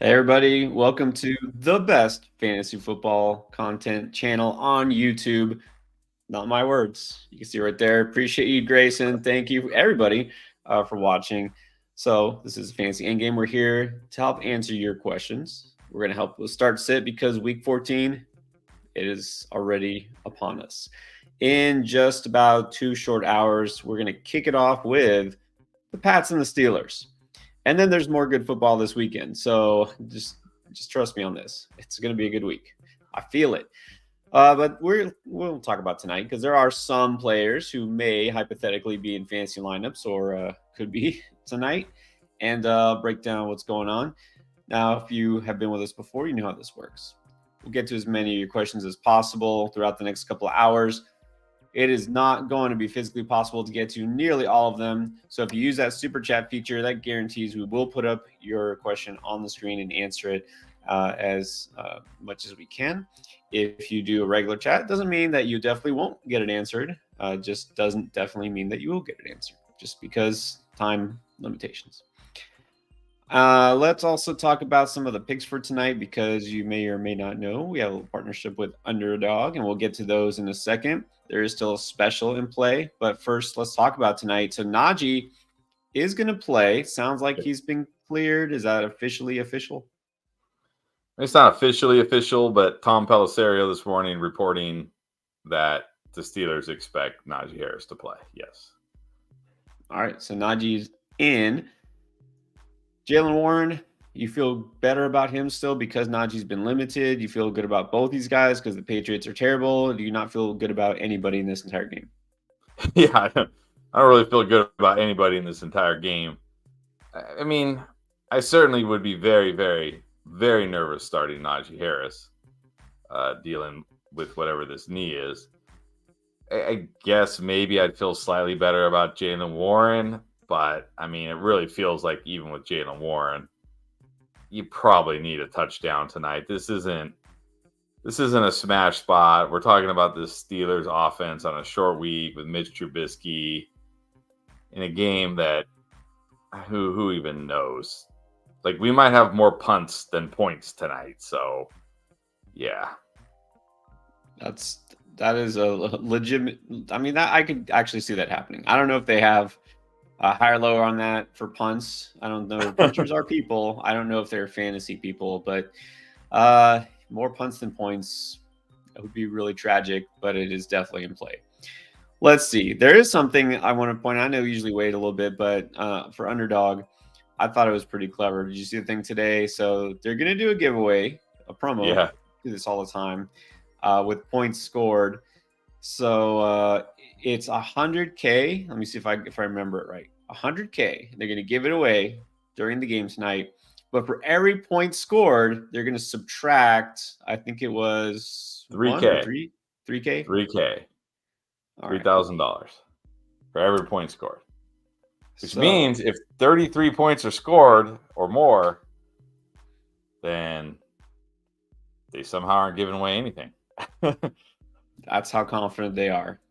Hey everybody, welcome to the best fantasy football content channel on YouTube. Not my words. You can see right there. Appreciate you, Grayson. Thank you, everybody, for watching. So this is Fantasy Endgame. We're here to help answer your questions. We're going to help with start sit because week 14, it is already upon us. In just about 2 short hours, we're going to kick it off with the Pats and the Steelers. And then there's more good football this weekend. So just trust me on this. It's going to be a good week. I feel it. But we'll talk about tonight because there are some players who may hypothetically be in fantasy lineups or could be tonight, and break down what's going on. Now, if you have been with us before, you know how this works. We'll get to as many of your questions as possible throughout the next couple of hours. It is not going to be physically possible to get to nearly all of them. So if you use that super chat feature, that guarantees we will put up your question on the screen and answer it as much as we can. If you do a regular chat, it doesn't mean that you definitely won't get it answered. Just doesn't definitely mean that you will get it answered, just because time limitations. Let's also talk about some of the picks for tonight because you may or may not know we have a partnership with Underdog, and we'll get to those in a second. There is still a special in play, but first, let's talk about tonight. So Najee is going to play. Sounds like he's been cleared. Is that officially official? It's not officially official, but Tom Pelissero this morning reporting that the Steelers expect Najee Harris to play. Yes. All right, so Najee's in. Jaylen Warren, you feel better about him still because Najee's been limited? You feel good about both these guys because the Patriots are terrible? Do you not feel good about anybody in this entire game? Yeah, I don't really feel good about anybody in this entire game. I mean, I certainly would be very, very, very nervous starting Najee Harris, dealing with whatever this knee is. I guess maybe I'd feel slightly better about Jaylen Warren, but I mean, it really feels like even with Jaylen Warren, you probably need a touchdown tonight. This isn't a smash spot. We're talking about the Steelers offense on a short week with Mitch Trubisky in a game that who even knows? Like, we might have more punts than points tonight. So, yeah. That is a legitimate. I mean, that I could actually see that happening. I don't know if they have a higher lower on that for punts. I don't know. Pitchers are people. I don't know if they're fantasy people, but more punts than points, it would be really tragic, but it is definitely in play. Let's see. There is something I want to point out. I know we usually wait a little bit, but for Underdog, I thought it was pretty clever. Did you see the thing today? So they're going to do a giveaway, a promo. Yeah. Do this all the time with points scored. So it's 100K. Let me see if I remember it right. 100K. They're going to give it away during the game tonight. But for every point scored, they're going to subtract, I think it was 3K. 3K? 3K. $3,000 for every point scored. Which means if 33 points are scored or more, then they somehow aren't giving away anything. That's how confident they are.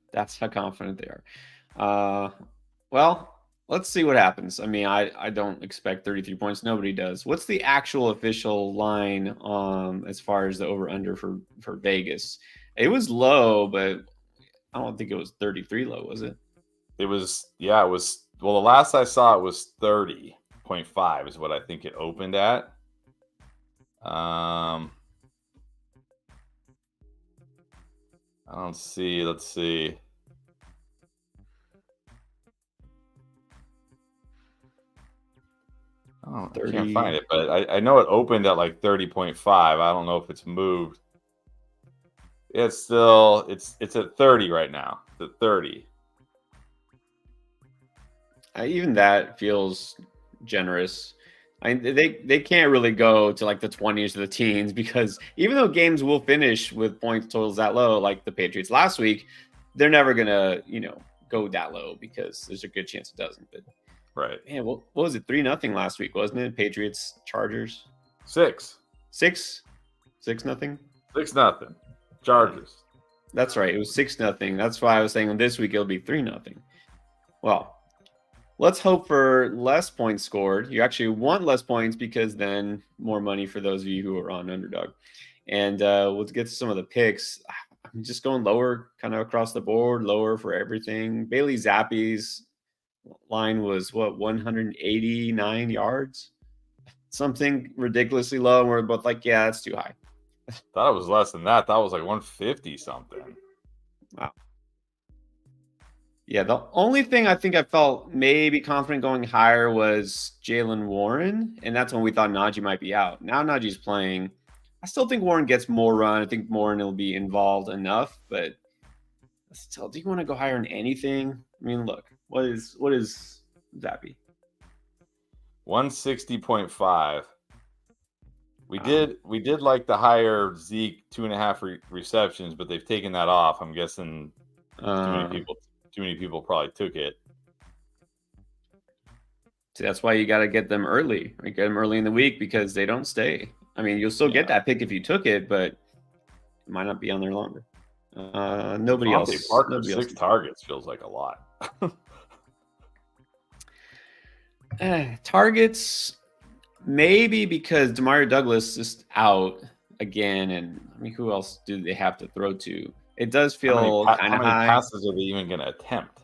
Well, let's see what happens. I mean, I don't expect 33 points. Nobody does. What's the actual official line as far as the over-under for Vegas? It was low, but I don't think it was 33 low, was it? It was. Well, the last I saw it was 30.5 is what I think it opened at. I don't see. Let's see. I can't find it, but I know it opened at like 30.5. I don't know if it's moved. It's still it's at 30 right now. It's at 30. Even that feels generous. I mean, they can't really go to like the 20s or the teens because even though games will finish with points totals that low, like the Patriots last week, they're never gonna go that low because there's a good chance it doesn't. But right, man, what was it? 3-0 last week, wasn't it? Patriots Chargers 6-0. 6-0. 6-0 Chargers. That's right. It was 6-0. That's why I was saying this week it'll be 3-0. Well, Let's hope for less points scored. You actually want less points because then more money for those of you who are on underdog. And we'll get to some of the picks. I'm just going lower, kind of across the board, lower for everything. Bailey Zappi's line was what, 189 yards? Something ridiculously low. And we're both like, yeah, that's too high. Thought it was less than that. That was like 150 something. Wow. Yeah, the only thing I think I felt maybe confident going higher was Jalen Warren, and that's when we thought Najee might be out. Now Najee's playing. I still think Warren gets more run. I think Warren will be involved enough, but still, do you want to go higher on anything? I mean, look, what is Zappy? 160.5. We did like the higher Zeke 2.5 receptions, but they've taken that off. I'm guessing too many people probably took it. See, that's why you got to get them early. Get them early in the week because they don't stay. I mean, you'll still get that pick if you took it, but it might not be on there longer. Nobody else. Parker, 6 targets feels like a lot. Targets, maybe because Demario Douglas is out again, and I mean, who else do they have to throw to? It does feel kind of high. How many passes are they even going to attempt?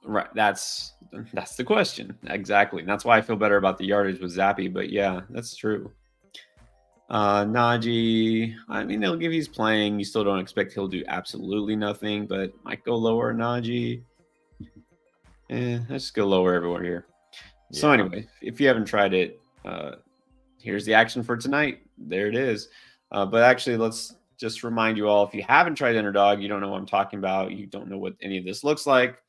Right, that's the question exactly. And that's why I feel better about the yardage with Zappy. But yeah, that's true. Najee, I mean, they'll give he's playing. You still don't expect he'll do absolutely nothing, but might go lower. Najee, let's just go lower everywhere here. Yeah. So anyway, if you haven't tried it, here's the action for tonight. There it is. But actually, let's just remind you all, if you haven't tried Underdog, you don't know what I'm talking about, you don't know what any of this looks like,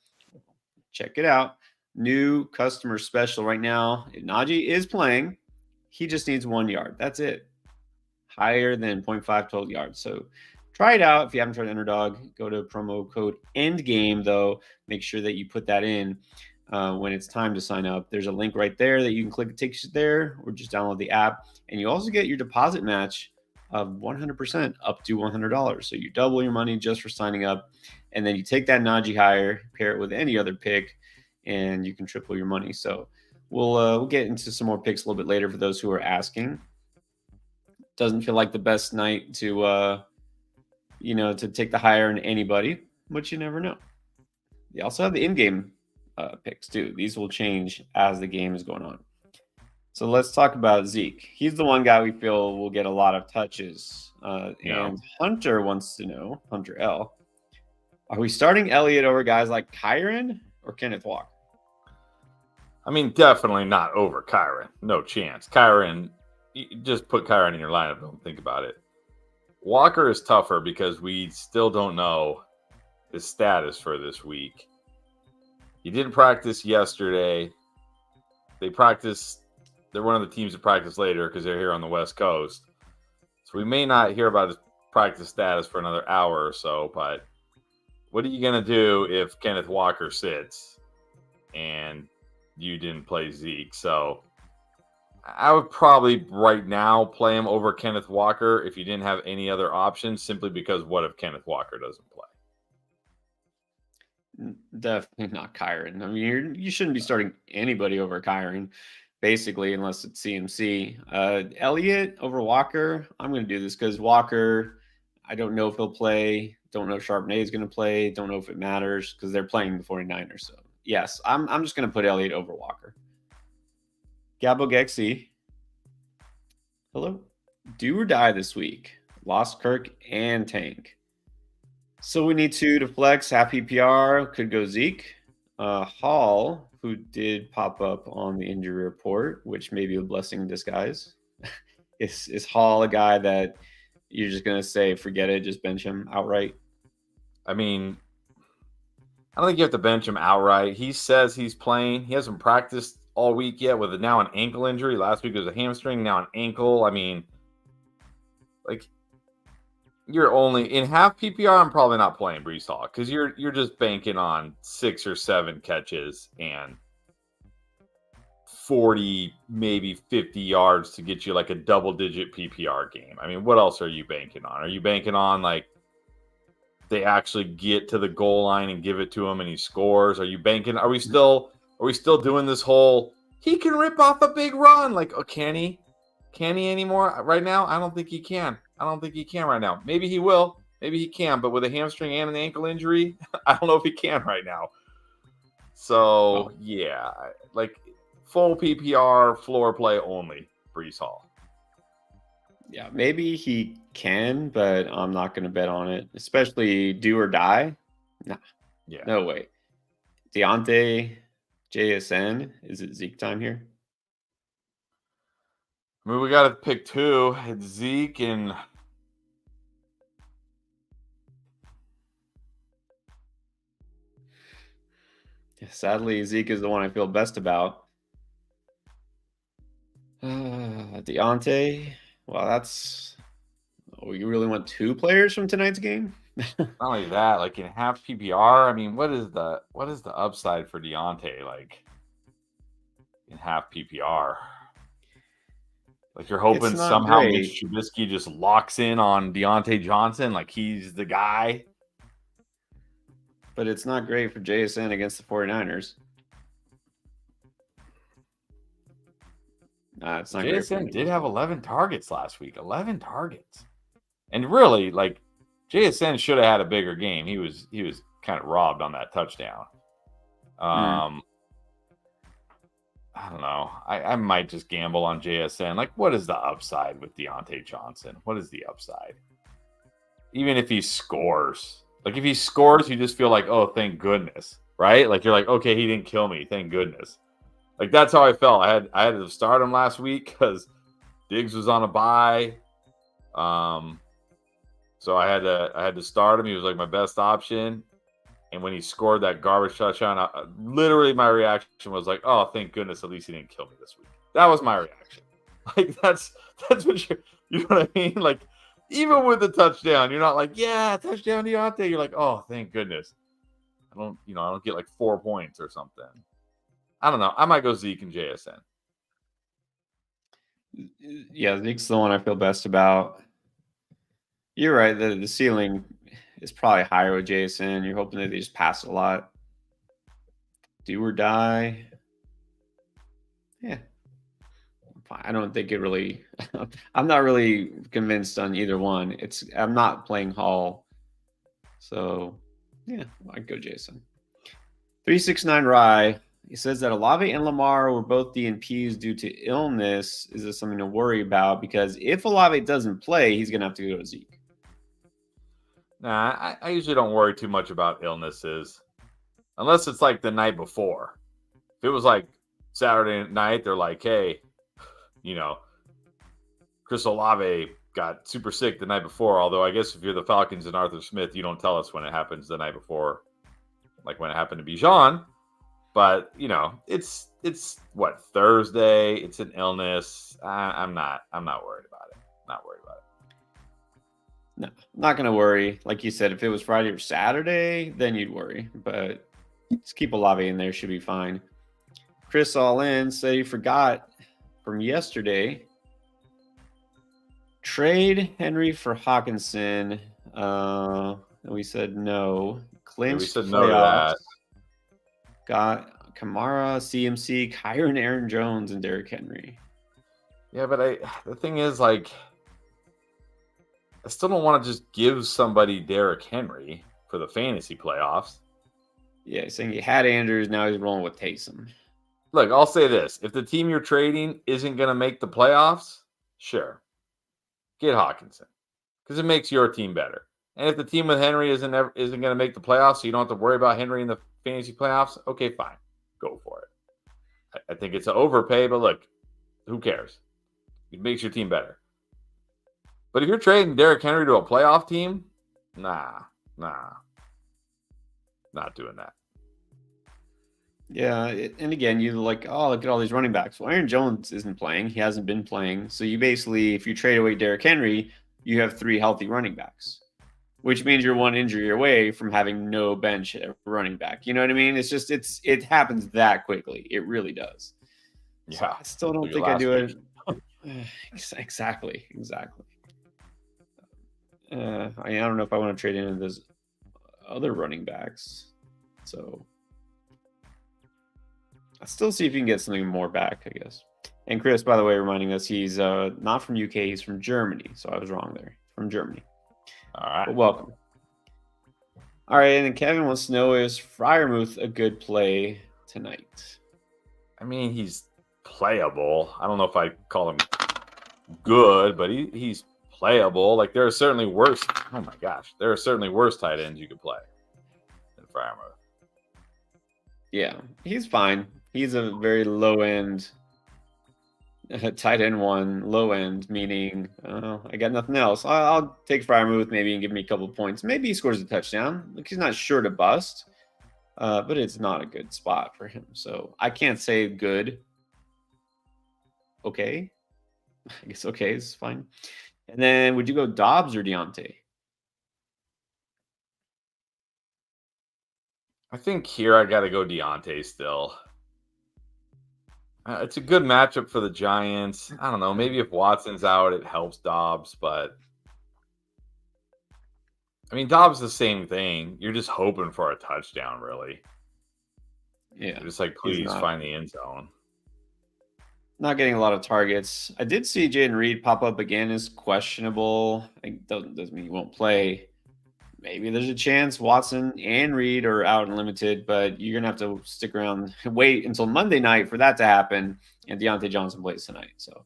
check it out. New customer special right now. If Najee is playing, he just needs 1 yard. That's it. Higher than 0.5 total yards. So try it out. If you haven't tried Underdog, go to promo code ENDGAME, though. Make sure that you put that in when it's time to sign up. There's a link right there that you can click. It takes you there, or just download the app. And you also get your deposit match of 100% up to $100. So you double your money just for signing up. And then you take that Najee higher, pair it with any other pick, and you can triple your money. So we'll get into some more picks a little bit later for those who are asking. Doesn't feel like the best night to to take the higher in anybody, but you never know. They also have the in-game picks too. These will change as the game is going on. So let's talk about Zeke. He's the one guy we feel will get a lot of touches. And Hunter wants to know, Hunter L, are we starting Elliott over guys like Kyren or Kenneth Walker? I mean, definitely not over Kyren. No chance. Kyren, just put Kyren in your lineup. Don't think about it. Walker is tougher because we still don't know his status for this week. He didn't practice yesterday. They're one of the teams that practice later because they're here on the West Coast. So we may not hear about his practice status for another hour or so, but what are you going to do if Kenneth Walker sits and you didn't play Zeke? So I would probably right now play him over Kenneth Walker if you didn't have any other options, simply because what if Kenneth Walker doesn't play? Definitely not Kyren. I mean, you shouldn't be starting anybody over Kyren, basically, unless it's CMC. Elliott over Walker, I'm going to do this because Walker, I don't know if he'll play. Don't know if Charbonnet is going to play. Don't know if it matters because they're playing the 49ers. So, yes, I'm just going to put Elliott over Walker. Gabo Gexy, hello. Do or die this week. Lost Kirk and Tank. So we need two to flex. Half PPR could go Zeke. Hall, who did pop up on the injury report, which may be a blessing in disguise. Is Hall a guy that you're just going to say, forget it, just bench him outright? I mean, I don't think you have to bench him outright. He says he's playing. He hasn't practiced all week yet with now an ankle injury. Last week it was a hamstring, now an ankle. I mean, like, you're only in half PPR. I'm probably not playing Breece Hall because you're just banking on 6 or 7 catches and 40, maybe 50 yards to get you like a double-digit PPR game. I mean, what else are you banking on? Are you banking on like they actually get to the goal line and give it to him and he scores? Are we still Are we still doing this whole he can rip off a big run? Like, oh, can he? Can he anymore? Right now, I don't think he can. I don't think he can right now. Maybe he will. Maybe he can. But with a hamstring and an ankle injury, I don't know if he can right now. So, yeah. Like, full PPR, floor play only, Brees Hall. Yeah, maybe he can, but I'm not going to bet on it, especially do or die. Nah, Yeah. no way. Deontay, JSN, is it Zeke time here? I mean, we got to pick two. It's Zeke and Sadly, Zeke is the one I feel best about. Deontay, well, that's. Oh, you really want two players from tonight's game? not only that, like in half PPR. I mean, what is the upside for Deontay? Like in half PPR, like you're hoping somehow great. Mitch Trubisky just locks in on Deontay Johnson, like he's the guy. But it's not great for JSN against the 49ers. It's not JSN great. did have 11 targets last week. 11 targets, and really, like JSN should have had a bigger game. He was kind of robbed on that touchdown. I don't know. I might just gamble on JSN. Like, what is the upside with Deontay Johnson? What is the upside? Even if he scores. Like, if he scores, you just feel like, oh, thank goodness. Right? Like, you're like, okay, he didn't kill me. Thank goodness. Like, that's how I felt. I had to start him last week because Diggs was on a bye. So I had to start him. He was like my best option. And when he scored that garbage touchdown, literally my reaction was like, "Oh, thank goodness! At least he didn't kill me this week." That was my reaction. Like that's what you know what I mean? Like even with the touchdown, you're not like, "Yeah, touchdown Deontay." You're like, "Oh, thank goodness." I don't get like 4 points or something. I don't know. I might go Zeke and JSN. Yeah, Zeke's the one I feel best about. You're right. The ceiling is probably higher with JSN. You're hoping that they just pass a lot. Do or die. Yeah. I don't think it really. I'm not really convinced on either one. I'm not playing Hall, so yeah, I'd go Jason. 369 Rye. He says that Olave and Lamar were both DNPs due to illness. Is this something to worry about? Because if Olave doesn't play, he's going to have to go to Zeke. Nah, I usually don't worry too much about illnesses. Unless it's like the night before. If it was like Saturday night, they're like, hey, Chris Olave got super sick the night before. Although I guess if you're the Falcons and Arthur Smith, you don't tell us when it happens the night before, like when it happened to Bijan. But it's what, Thursday. It's an illness. I'm not worried about it. Not worried about it. No, not going to worry. Like you said, if it was Friday or Saturday, then you'd worry. But just keep Olave in there. Should be fine. Chris All In said he forgot from yesterday. Trade Henry for Hawkinson. And we said no. Clinched we said no to playoffs. that. Got Kamara, CMC, Kyron, Aaron Jones, and Derrick Henry. Yeah, but the thing is, like, I still don't want to just give somebody Derrick Henry for the fantasy playoffs. Yeah, he's saying he had Andrews, now he's rolling with Taysom. Look, I'll say this. If the team you're trading isn't going to make the playoffs, sure. Get Hawkinson. Because it makes your team better. And if the team with Henry isn't going to make the playoffs, so you don't have to worry about Henry in the fantasy playoffs, okay, fine. Go for it. I think it's an overpay, but look, who cares? It makes your team better. But if you're trading Derrick Henry to a playoff team, nah. Not doing that. Yeah, and again, you look at all these running backs. Well, Aaron Jones isn't playing. He hasn't been playing. So you basically, if you trade away Derrick Henry, you have 3 healthy running backs, which means you're 1 injury away from having no bench running back. You know what I mean? It's just, it happens that quickly. It really does. Yeah. So I still don't think I do it. Exactly. I don't know if I want to trade into those other running backs. So Still see if you can get something more back, I guess. And Chris, by the way, reminding us he's not from UK, he's from Germany. So I was wrong there. From Germany. All right. But welcome. All right, and then Kevin wants to know, is Freiermuth a good play tonight? I mean, he's playable. I don't know if I call him good, but he's playable. Like, there are certainly worse. Oh my gosh, there are certainly worse tight ends you could play than Freiermuth. Yeah, he's fine. He's a very low end tight end one, low end, meaning I got nothing else. I'll take Freiermuth maybe and give me a couple points. Maybe he scores a touchdown. Like, he's not sure to bust, but it's not a good spot for him. So I can't say good. Okay. I guess okay is fine. And then would you go Dobbs or Deontay? I think here I got to go Deontay still. It's a good matchup for the Giants. I don't know. Maybe if Watson's out, it helps Dobbs, but I mean, Dobbs the same thing. You're just hoping for a touchdown, really. Yeah. You're just like, please find the end zone. Not getting a lot of targets. I did see Jaden Reed pop up again as questionable. It doesn't mean he won't play. Maybe there's a chance Watson and Reed are out and limited, but you're going to have to stick around, wait until Monday night for that to happen, and Deontay Johnson plays tonight. So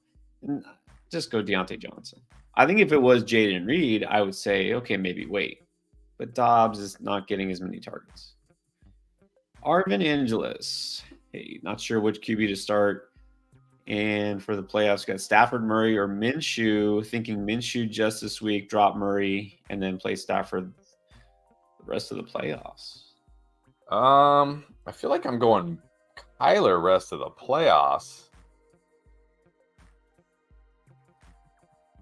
just go Deontay Johnson. I think if it was Jaden Reed, I would say, okay, maybe wait. But Dobbs is not getting as many targets. Arvin Angeles. Hey, not sure which QB to start. And for the playoffs, got Stafford, Murray, or Minshew. Thinking Minshew just this week, drop Murray, and then play Stafford the rest of the playoffs. I feel like I'm going Kyler rest of the playoffs.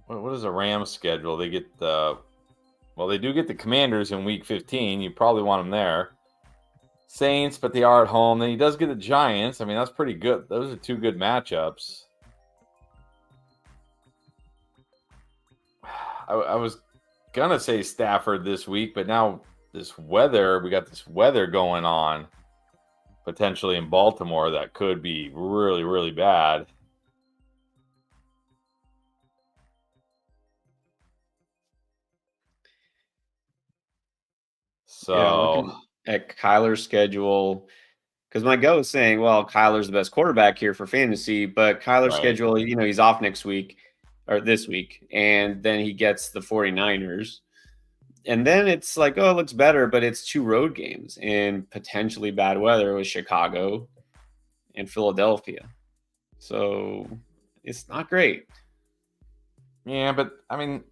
What is a Rams schedule? They get they do get the Commanders in week 15. You probably want them there. Saints, but they are at home. Then he does get the Giants. I mean, that's pretty good. Those are two good matchups. I was gonna say Stafford this week, but now we got this weather going on potentially in Baltimore that could be really, really bad. So yeah, looking at Kyler's schedule, because my go is saying, well, Kyler's the best quarterback here for fantasy, but Kyler's schedule, he's off next week or this week, and then he gets the 49ers. And then it's like, oh, it looks better, but it's 2 road games and potentially bad weather with Chicago and Philadelphia. So it's not great. Yeah, but I mean,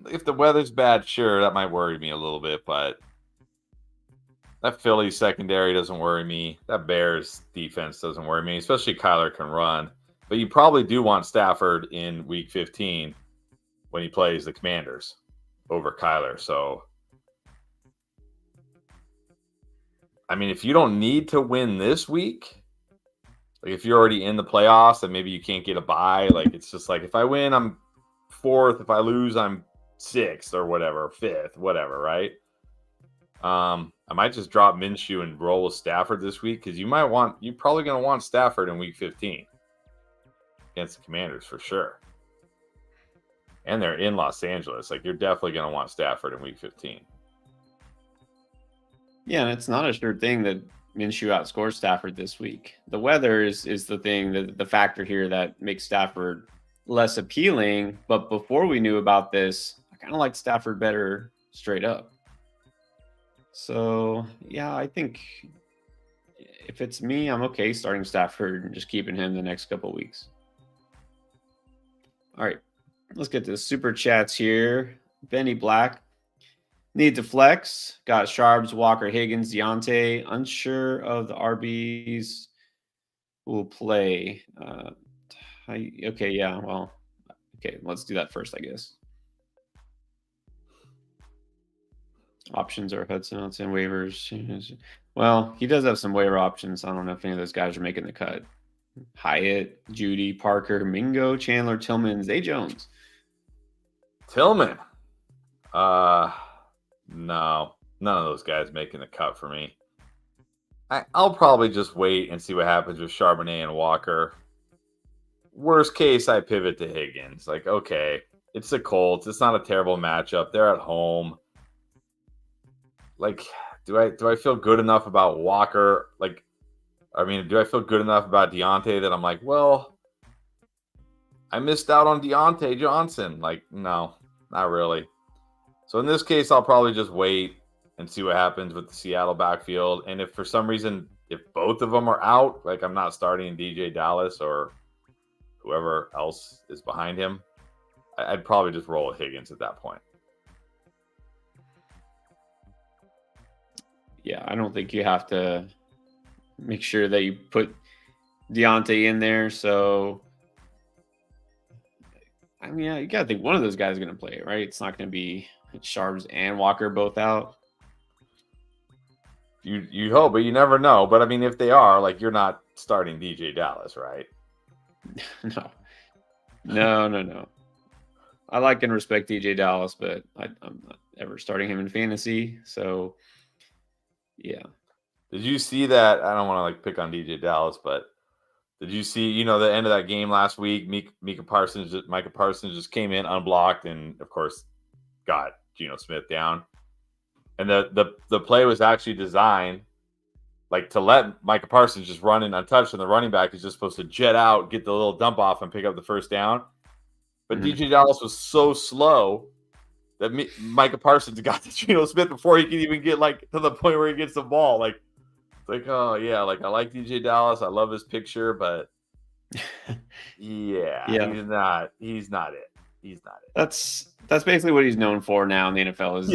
if the weather's bad, sure, that might worry me a little bit, but that Philly secondary doesn't worry me. That Bears defense doesn't worry me, especially Kyler can run. But you probably do want Stafford in week 15 when he plays the Commanders over Kyler. So, I mean, if you don't need to win this week, like if you're already in the playoffs and maybe you can't get a bye, like it's just like if I win, I'm 4th. If I lose, I'm 6th or whatever, 5th, whatever, right? I might just drop Minshew and roll with Stafford this week because you're probably going to want Stafford in week 15 against the Commanders for sure. And they're in Los Angeles. Like, you're definitely going to want Stafford in week 15. Yeah, and it's not a sure thing that Minshew outscores Stafford this week. The weather is the thing, the factor here that makes Stafford less appealing. But before we knew about this, I kind of liked Stafford better straight up. So, yeah, I think if it's me, I'm okay starting Stafford and just keeping him the next couple of weeks. All right, let's get to the super chats here. Benny Black. Need to flex. Got Sharps, Walker, Higgins, Deontay. Unsure of the RBs who will play. Okay, yeah, well, okay, let's do that first, I guess. Options are Hudson, waivers. Well, he does have some waiver options. I don't know if any of those guys are making the cut. Hyatt, Judy, Parker, Mingo, Chandler, Tillman, Zay Jones. Tillman. No, none of those guys making the cut for me. I'll probably just wait and see what happens with Charbonnet and Walker. Worst case, I pivot to Higgins. Like, okay, it's the Colts. It's not a terrible matchup. They're at home. Like, do I feel good enough about Walker? Like, I mean, do I feel good enough about Deontay that I'm like, well, I missed out on Deontay Johnson? Like, no, not really. So in this case, I'll probably just wait and see what happens with the Seattle backfield. And if for some reason, if both of them are out, like I'm not starting DJ Dallas or whoever else is behind him, I'd probably just roll with Higgins at that point. Yeah, I don't think you have to make sure that you put Deontay in there. So, I mean, yeah, you got to think one of those guys is going to play, right? It's not going to be Sharps and Walker both out. You hope, but you never know. But I mean, if they are, like, you're not starting DJ Dallas, right? No. I like and respect DJ Dallas, but I'm not ever starting him in fantasy. So, yeah. Did you see that? I don't want to like pick on DJ Dallas, but did you see, the end of that game last week? Micah Parsons just came in unblocked and, of course, got Geno Smith down. And the play was actually designed like to let Micah Parsons just run in untouched, and the running back is just supposed to jet out, get the little dump off, and pick up the first down. But DJ Dallas was so slow that Micah Parsons got to Geno Smith before he could even get like to the point where he gets the ball. Like, it's like, oh yeah, like I like DJ Dallas, I love his picture, but yeah. He's not it. That's basically what he's known for now in the NFL is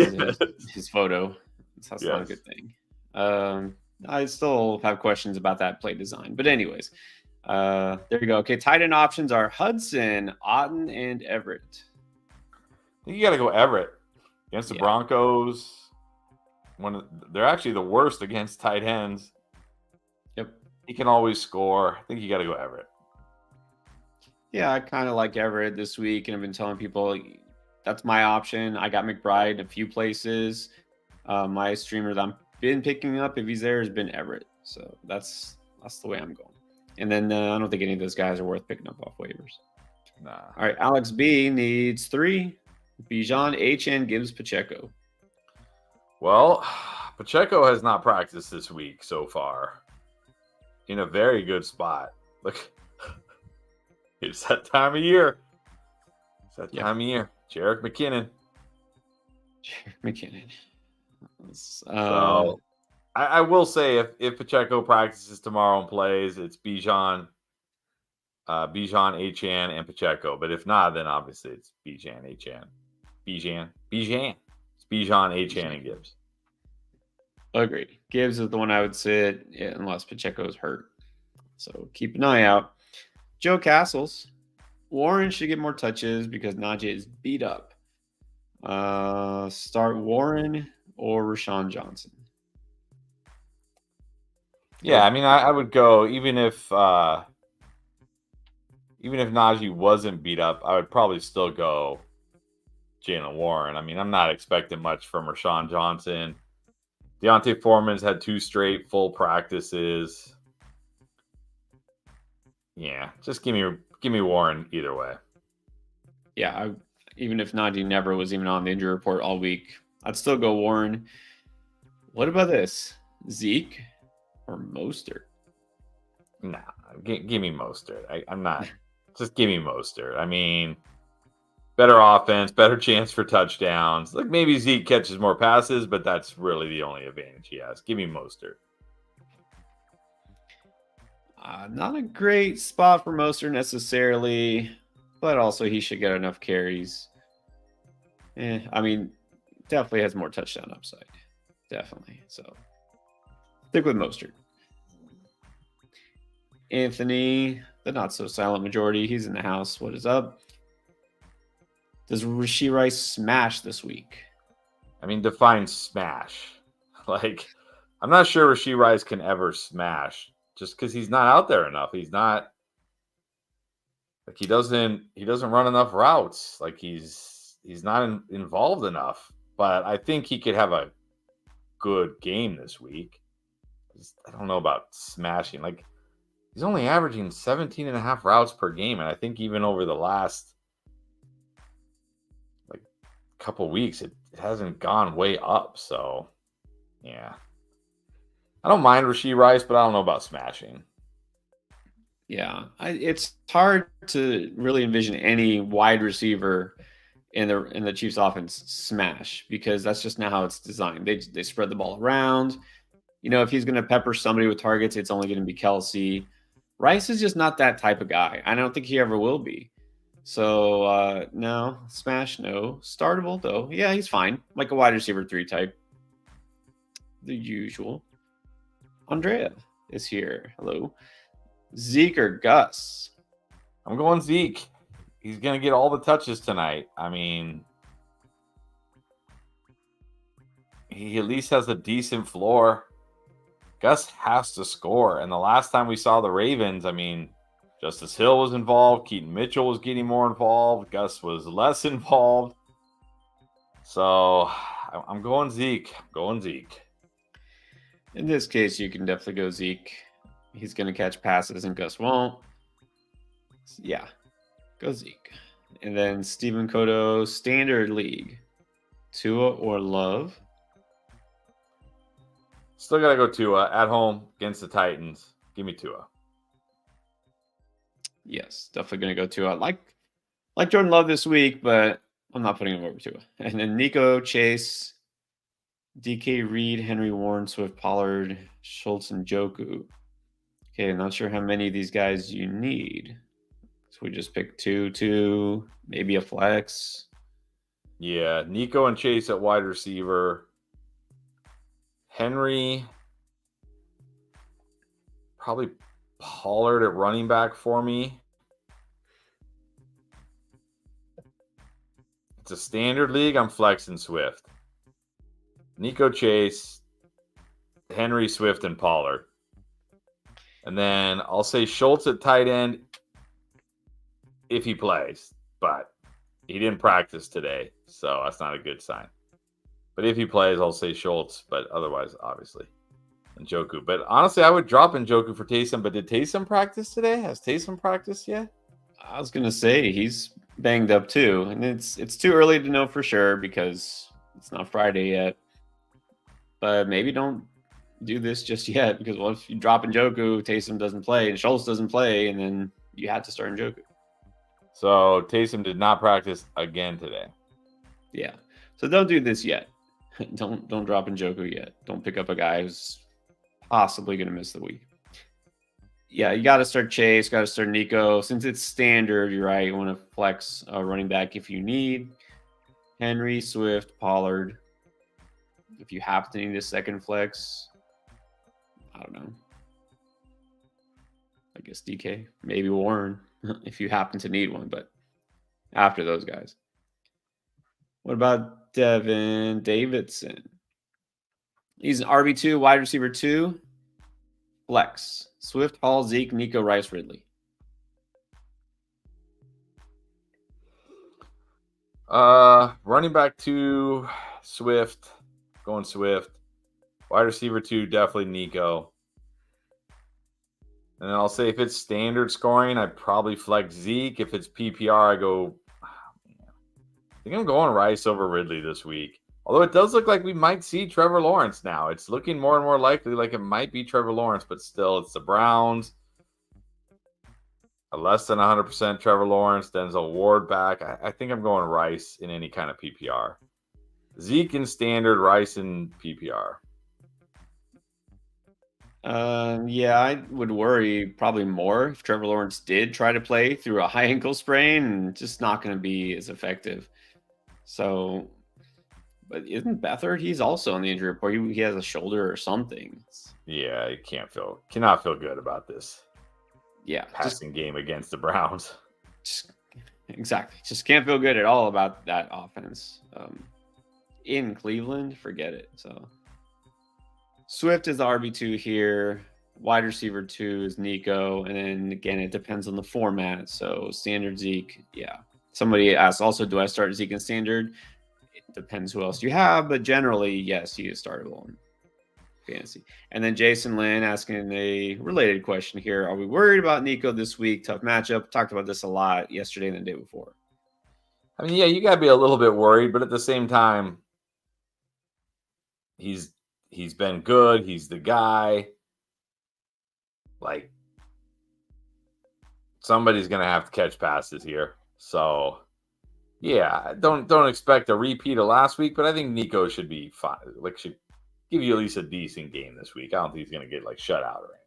his photo. That's not a good thing. I still have questions about that play design, but anyways, there you go. Okay, tight end options are Hudson, Otten, and Everett. I think you got to go Everett against the Broncos. They're actually the worst against tight ends. Yep, he can always score. I think you got to go Everett. Yeah, I kind of like Everett this week, and I've been telling people that's my option. I got McBride a few places. My streamer that I've been picking up, if he's there, has been Everett. So that's the way I'm going. And then I don't think any of those guys are worth picking up off waivers. Nah. All right, Alex B needs 3. Bijan, HN, Gibbs, Pacheco. Well, Pacheco has not practiced this week so far. In a very good spot. Look. It's that time of year. Jerick McKinnon. So I will say if Pacheco practices tomorrow and plays, it's Bijan, HN, and Pacheco. But if not, then obviously it's Bijan, HN. It's Bijan, HN, and Gibbs. Agreed. Gibbs is the one I would sit unless Pacheco is hurt. So keep an eye out. Joe Castles. Warren should get more touches because Najee is beat up. Start Warren or Rashawn Johnson. Yeah, I mean, I would go even if Najee wasn't beat up, I would probably still go Jaylen Warren. I mean, I'm not expecting much from Rashawn Johnson. Deontay Foreman's had 2 straight full practices. Yeah, just give me Warren either way. Yeah, even if Najee never was even on the injury report all week, I'd still go Warren. What about this? Zeke or Mostert? Nah, give me Mostert. I'm not. Just give me Mostert. I mean, better offense, better chance for touchdowns. Like maybe Zeke catches more passes, but that's really the only advantage he has. Give me Mostert. Not a great spot for Mostert necessarily, but also he should get enough carries. I mean, definitely has more touchdown upside. Definitely. So stick with Mostert. Anthony, the not so silent majority. He's in the house. What is up? Does Rashee Rice smash this week? I mean, define smash. Like, I'm not sure Rashee Rice can ever smash. Just because he's not out there enough. He's not like he doesn't run enough routes. Like he's not involved enough. But I think he could have a good game this week. I don't know about smashing. Like, he's only averaging 17 and a half routes per game. And I think even over the last like couple weeks, it hasn't gone way up. So, yeah. I don't mind Rashee Rice, but I don't know about smashing. Yeah, it's hard to really envision any wide receiver in the Chiefs offense smash, because that's just not how it's designed. They spread the ball around. If he's going to pepper somebody with targets, it's only going to be Kelsey. Rice is just not that type of guy. I don't think he ever will be. So no, smash, no. Startable though. Yeah, he's fine. Like a wide receiver 3 type. The usual. Andrea is here. Hello. Zeke or Gus? I'm going Zeke. He's going to get all the touches tonight. I mean, he at least has a decent floor. Gus has to score. And the last time we saw the Ravens, I mean, Justice Hill was involved. Keaton Mitchell was getting more involved. Gus was less involved. So I'm going Zeke. In this case, you can definitely go Zeke. He's going to catch passes and Gus won't. Yeah, go Zeke. And then Stephen Cotto, Standard League. Tua or Love? Still got to go Tua at home against the Titans. Give me Tua. Yes, definitely going to go Tua. Like Jordan Love this week, but I'm not putting him over Tua. And then Nico, Chase, DK Reed, Henry Warren, Swift Pollard, Schultz, and Joku. Okay, not sure how many of these guys you need. So we just pick two, maybe a flex. Yeah, Nico and Chase at wide receiver. Henry, probably Pollard at running back for me. It's a standard league. I'm flexing Swift. Nico, Chase, Henry, Swift, and Pollard. And then I'll say Schultz at tight end if he plays. But he didn't practice today, so that's not a good sign. But if he plays, I'll say Schultz. But otherwise, obviously, Njoku. But honestly, I would drop Njoku for Taysom. But did Taysom practice today? Has Taysom practiced yet? I was going to say he's banged up too. And it's too early to know for sure because it's not Friday yet. But maybe don't do this just yet, because if you drop Njoku, Taysom doesn't play and Schultz doesn't play, and then you had to start Njoku. So Taysom did not practice again today. Yeah. So don't do this yet. Don't drop Njoku yet. Don't pick up a guy who's possibly going to miss the week. Yeah, you got to start Chase, got to start Nico. Since it's standard, you're right. You want to flex a running back if you need. Henry, Swift, Pollard. If you have to need a second flex, I don't know. I guess DK, maybe Warren, if you happen to need one, but after those guys. What about Devin Davidson? He's an RB2, wide receiver 2. Flex. Swift, Hall, Zeke, Nico, Rice, Ridley. Running back 2, Swift. Going Swift. Wide receiver 2, definitely Nico. And then I'll say if it's standard scoring, I'd probably flex Zeke. If it's PPR, I think I'm going Rice over Ridley this week. Although it does look like we might see Trevor Lawrence now. It's looking more and more likely like it might be Trevor Lawrence, but still, it's the Browns. A less than 100% Trevor Lawrence, Denzel Ward back. I think I'm going Rice in any kind of PPR. Zeke in standard, Rice in PPR. Yeah, I would worry probably more if Trevor Lawrence did try to play through a high ankle sprain, and just not going to be as effective. So, but isn't Beathard? He's also on the injury report. He has a shoulder or something. Yeah, I cannot feel good about this. Yeah, passing game against the Browns. Exactly. Just can't feel good at all about that offense. In Cleveland, forget it. So Swift is the RB2 here. Wide receiver 2 is Nico. And then again, it depends on the format. So standard Zeke, yeah. Somebody asked also, do I start Zeke in standard? It depends who else you have, but generally, yes, he is startable in fantasy. And then Jason Lynn asking a related question here. Are we worried about Nico this week? Tough matchup. Talked about this a lot yesterday and the day before. I mean, yeah, you got to be a little bit worried, but at the same time, he's been good. He's the guy. Like, somebody's going to have to catch passes here. So, yeah, don't expect a repeat of last week, but I think Nico should be fine. Like, should give you at least a decent game this week. I don't think he's going to get, like, shut out or anything.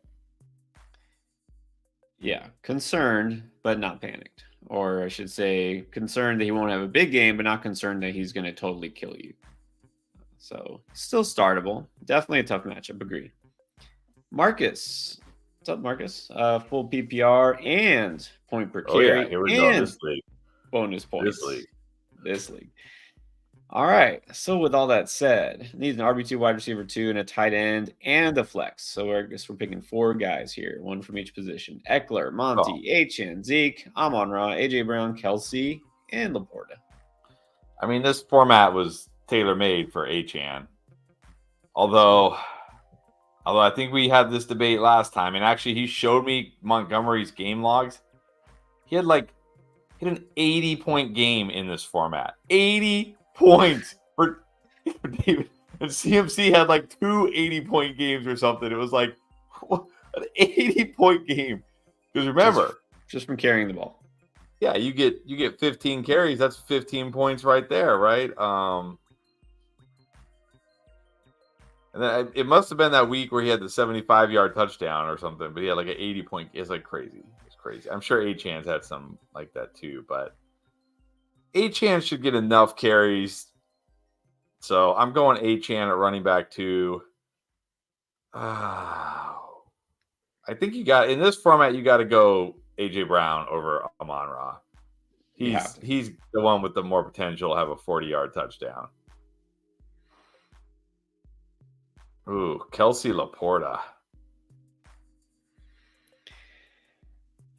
Yeah, concerned, but not panicked. Or I should say, concerned that he won't have a big game, but not concerned that he's going to totally kill you. So, still startable. Definitely a tough matchup. Agreed. Marcus. What's up, Marcus? Full PPR and point per carry. Oh, yeah, here we go. This league. Bonus points. This league. All right. So with all that said, needs an RB2, wide receiver 2, and a tight end and a flex. So I guess we're picking 4 guys here, 1 from each position. Eckler, Monty, Achane, Zeke, Amon-Ra, AJ Brown, Kelsey, and Laporta. I mean, this format was tailor-made for Achane. Although I think we had this debate last time, and actually he showed me Montgomery's game logs. He had an 80-point game in this format. 80 points for David. And CMC had like 2 80-point games or something. It was like what, an 80-point game. Because remember, just from carrying the ball. Yeah, you get 15 carries. That's 15 points right there, right? And then it must have been that week where he had the 75-yard touchdown or something, but he had like an 80-point. It's like crazy. It's crazy. I'm sure Achane's had some like that too, but Achane should get enough carries. So I'm going Achane at running back 2. I think you got in this format. You got to go AJ Brown over Amon-Ra. He's the one with the more potential to have a 40-yard touchdown. Ooh, Kelsey Laporta.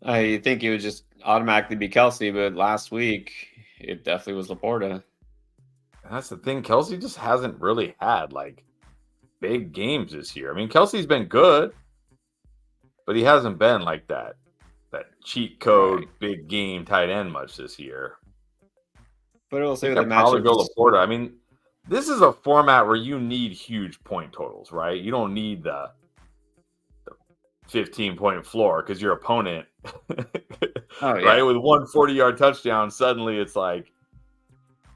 I think it would just automatically be Kelsey, but last week it definitely was Laporta. That's the thing. Kelsey just hasn't really had like big games this year. I mean, Kelsey's been good, but he hasn't been like that cheat code big game tight end much this year. But I will say with the matchup, go Laporta. I mean, this is a format where you need huge point totals, right? You don't need the 15-point floor because your opponent, right, with 1 40-yard touchdown, suddenly it's like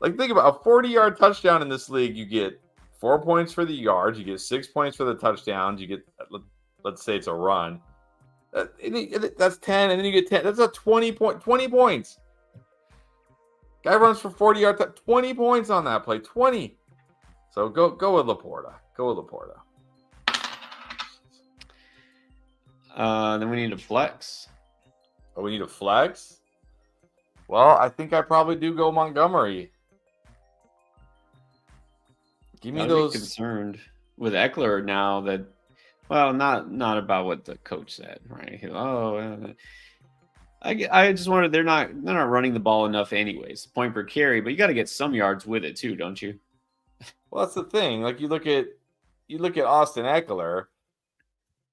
think about a 40-yard touchdown in this league. You get 4 points for the yards, you get 6 points for the touchdowns, you get, let's say it's a run. That's 10, and then you get 10. That's a 20 points. Guy runs for 40-yard, 20 points on that play. 20. So go with Laporta. Then we need a flex. Oh, we need a flex? Well, I think I probably do go Montgomery. Give me those. Concerned with Eckler now that, well, not about what the coach said, right? I just wondered they're not running the ball enough anyways. Point per carry, but you got to get some yards with it too, don't you? Well, that's the thing. Like you look at Austin Eckler.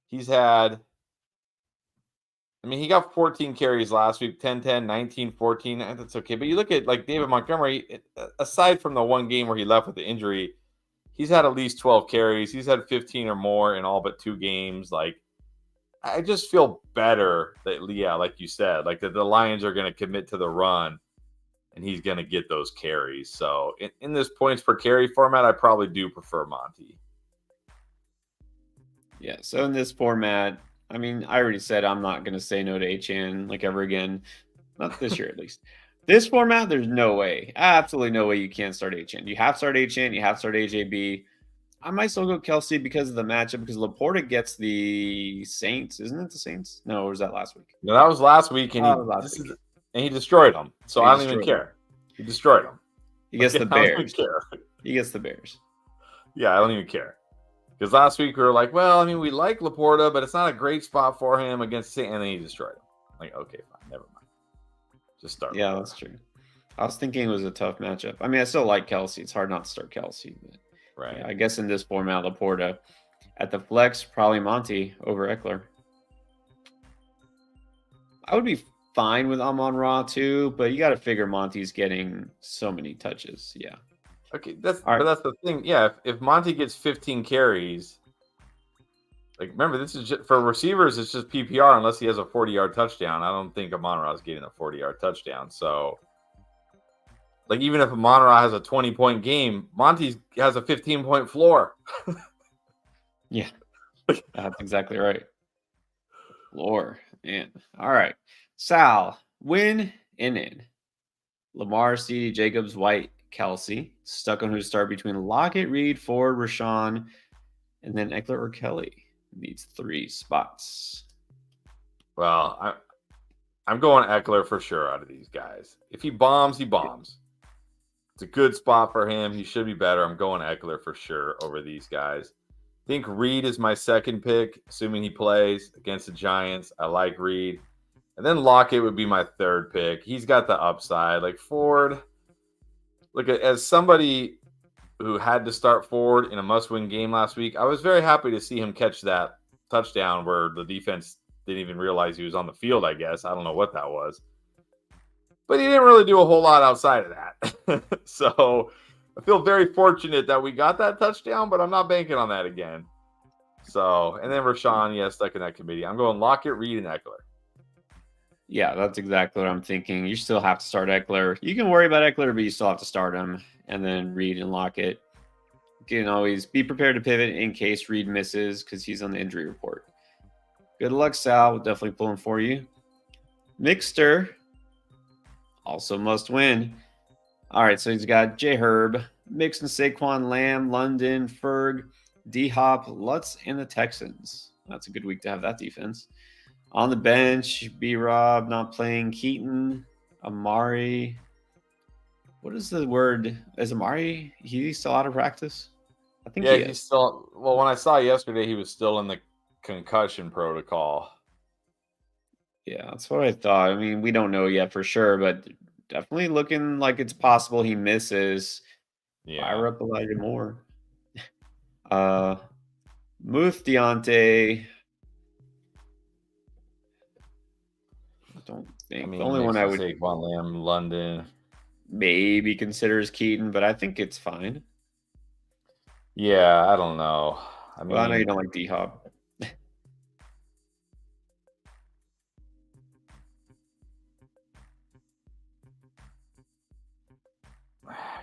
He's had. I mean, he got 14 carries last week, 10, 19, 14. That's okay. But you look at like David Montgomery, aside from the one game where he left with the injury, he's had at least 12 carries. He's had 15 or more in all but 2 games. Like, I just feel better that, yeah, like you said, like that the Lions are going to commit to the run and he's going to get those carries. So in this points per carry format, I probably do prefer Monty. Yeah. So in this format, I mean, I already said I'm not going to say no to Achane like ever again. Not this year, at least. This format, there's no way. Absolutely no way you can't start Achane. You have to start Achane. You have to start AJB. I might still go Kelsey because of the matchup, because Laporta gets the Saints. Isn't it the Saints? No, or was that last week? No, that was last week, and he destroyed them. So I don't even care. He destroyed them. He gets the Bears. He gets the Bears. Yeah, I don't even care. Because last week we were like, well, I mean, we like Laporta, but it's not a great spot for him against Saints, and then he destroyed him. Like, okay, fine, never mind. Just start. Yeah, that's true. I was thinking it was a tough matchup. I mean, I still like Kelsey. It's hard not to start Kelsey. But right. Yeah, I guess in this format, Laporta. At the flex, probably Monty over Eckler. I would be fine with Amon-Ra too, but you got to figure Monty's getting so many touches. Yeah. Okay, that's the thing. Yeah, if Monty gets 15 carries, like remember this is just, for receivers, it's just PPR unless he has a 40-yard touchdown. I don't think Amon-Ra is getting a 40-yard touchdown. So, like even if Amon-Ra has a 20-point game, Monty has a 15-point floor. Yeah, that's exactly right. Floor, man. All right, Sal, win and in. Lamar, C.D. Jacobs, White, Kelsey. Stuck on who to start between Lockett, Reed, Ford, Rashawn, and then Eckler or Kelly. Needs 3 spots. Well, I'm going Eckler for sure out of these guys. If he bombs, he bombs. It's a good spot for him. He should be better. I'm going Eckler for sure over these guys. I think Reed is my second pick, assuming he plays against the Giants. I like Reed. And then Lockett would be my third pick. He's got the upside. Like Ford, look, as somebody who had to start Ford in a must-win game last week, I was very happy to see him catch that touchdown where the defense didn't even realize he was on the field, I guess. I don't know what that was. But he didn't really do a whole lot outside of that. So I feel very fortunate that we got that touchdown, but I'm not banking on that again. So, and then Rashawn, yeah, stuck in that committee. I'm going Lockett, Reed, and Eckler. Yeah, that's exactly what I'm thinking. You still have to start Eckler. You can worry about Eckler, but you still have to start him. And then Reed and Lockett. You can always be prepared to pivot in case Reed misses because he's on the injury report. Good luck, Sal. We'll definitely pull him for you. Mixter also must win. All right, so he's got J. Herb, Mixon, Saquon, Lamb, London, Ferg, D-Hop, Lutz, and the Texans. That's a good week to have that defense. On the bench, B-Rob not playing, Keaton, Amari. What is the word? Is Amari, he's still out of practice? I think he is. He's still, well, when I saw yesterday, he was still in the concussion protocol. Yeah, that's what I thought. I mean, we don't know yet for sure, but definitely looking like it's possible he misses. Fire up Elijah Moore. Muth Deontay. I don't think the only one I would Saquon, Lamb, London maybe considers Keaton, but I think it's fine. Yeah, I don't know. I mean, I know you don't like D-Hop.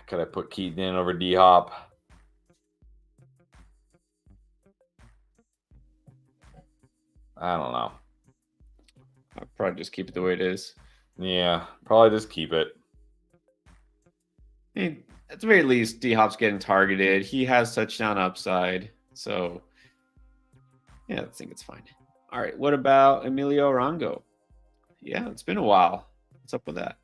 Could I put Keaton in over D-Hop? I don't know. I'll probably just keep it the way it is. Yeah, probably just keep it. I mean, at the very least, D-Hop's getting targeted. He has touchdown upside. So, yeah, I think it's fine. All right, what about Emilio Arango? Yeah, it's been a while. What's up with that?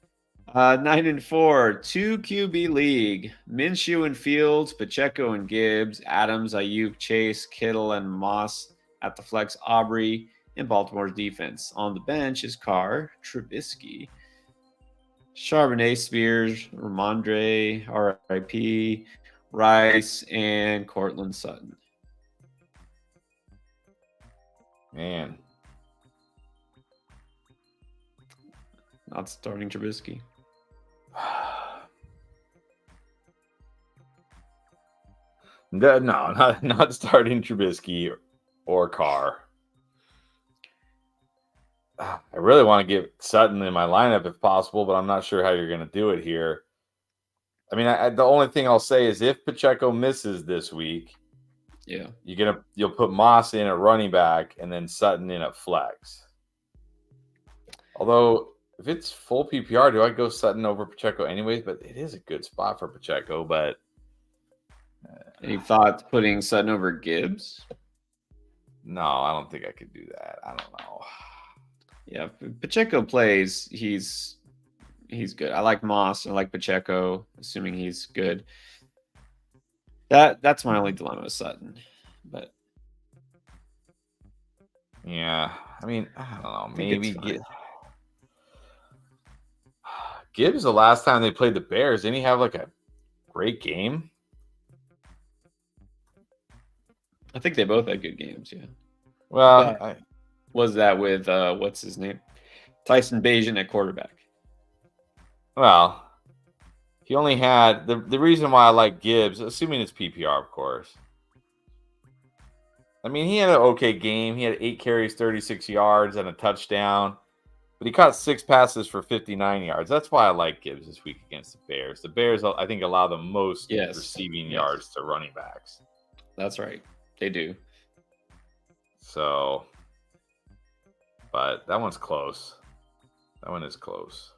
9-4, 2 QB league. Minshew and Fields, Pacheco and Gibbs, Adams, Ayuk, Chase, Kittle, and Moss at the flex, Aubrey, and Baltimore's defense. On the bench is Carr, Trubisky, Charbonnet, Spears, Ramondre, RIP, Rice, and Cortland Sutton. Man. Not starting Trubisky. No, not starting Trubisky or Carr. I really want to get Sutton in my lineup if possible, but I'm not sure how you're going to do it here. I mean, the only thing I'll say is if Pacheco misses this week, yeah, you'll put Moss in at running back and then Sutton in at flex. Although if it's full PPR, do I go Sutton over Pacheco anyways? But it is a good spot for Pacheco. But any thoughts putting Sutton over Gibbs? No, I don't think I could do that. I don't know. Yeah, if Pacheco plays, he's good. I like Moss. I like Pacheco, assuming he's good. That's my only dilemma with Sutton. But yeah, I mean, I don't know. Maybe Gibbs, the last time they played the Bears, didn't he have like a great game? I think they both had good games. Yeah. Well, But was that with what's his name? Tyson Bagent at quarterback. well, he only had the reason why I like Gibbs, assuming it's PPR, of course. I mean, he had an okay game. He had 8 carries, 36 yards, and a touchdown. But he caught 6 passes for 59 yards. That's why I like Gibbs this week against the Bears. The Bears, I think, allow the most receiving yards to running backs. That's right. They do. So, but that one's close. That one is close.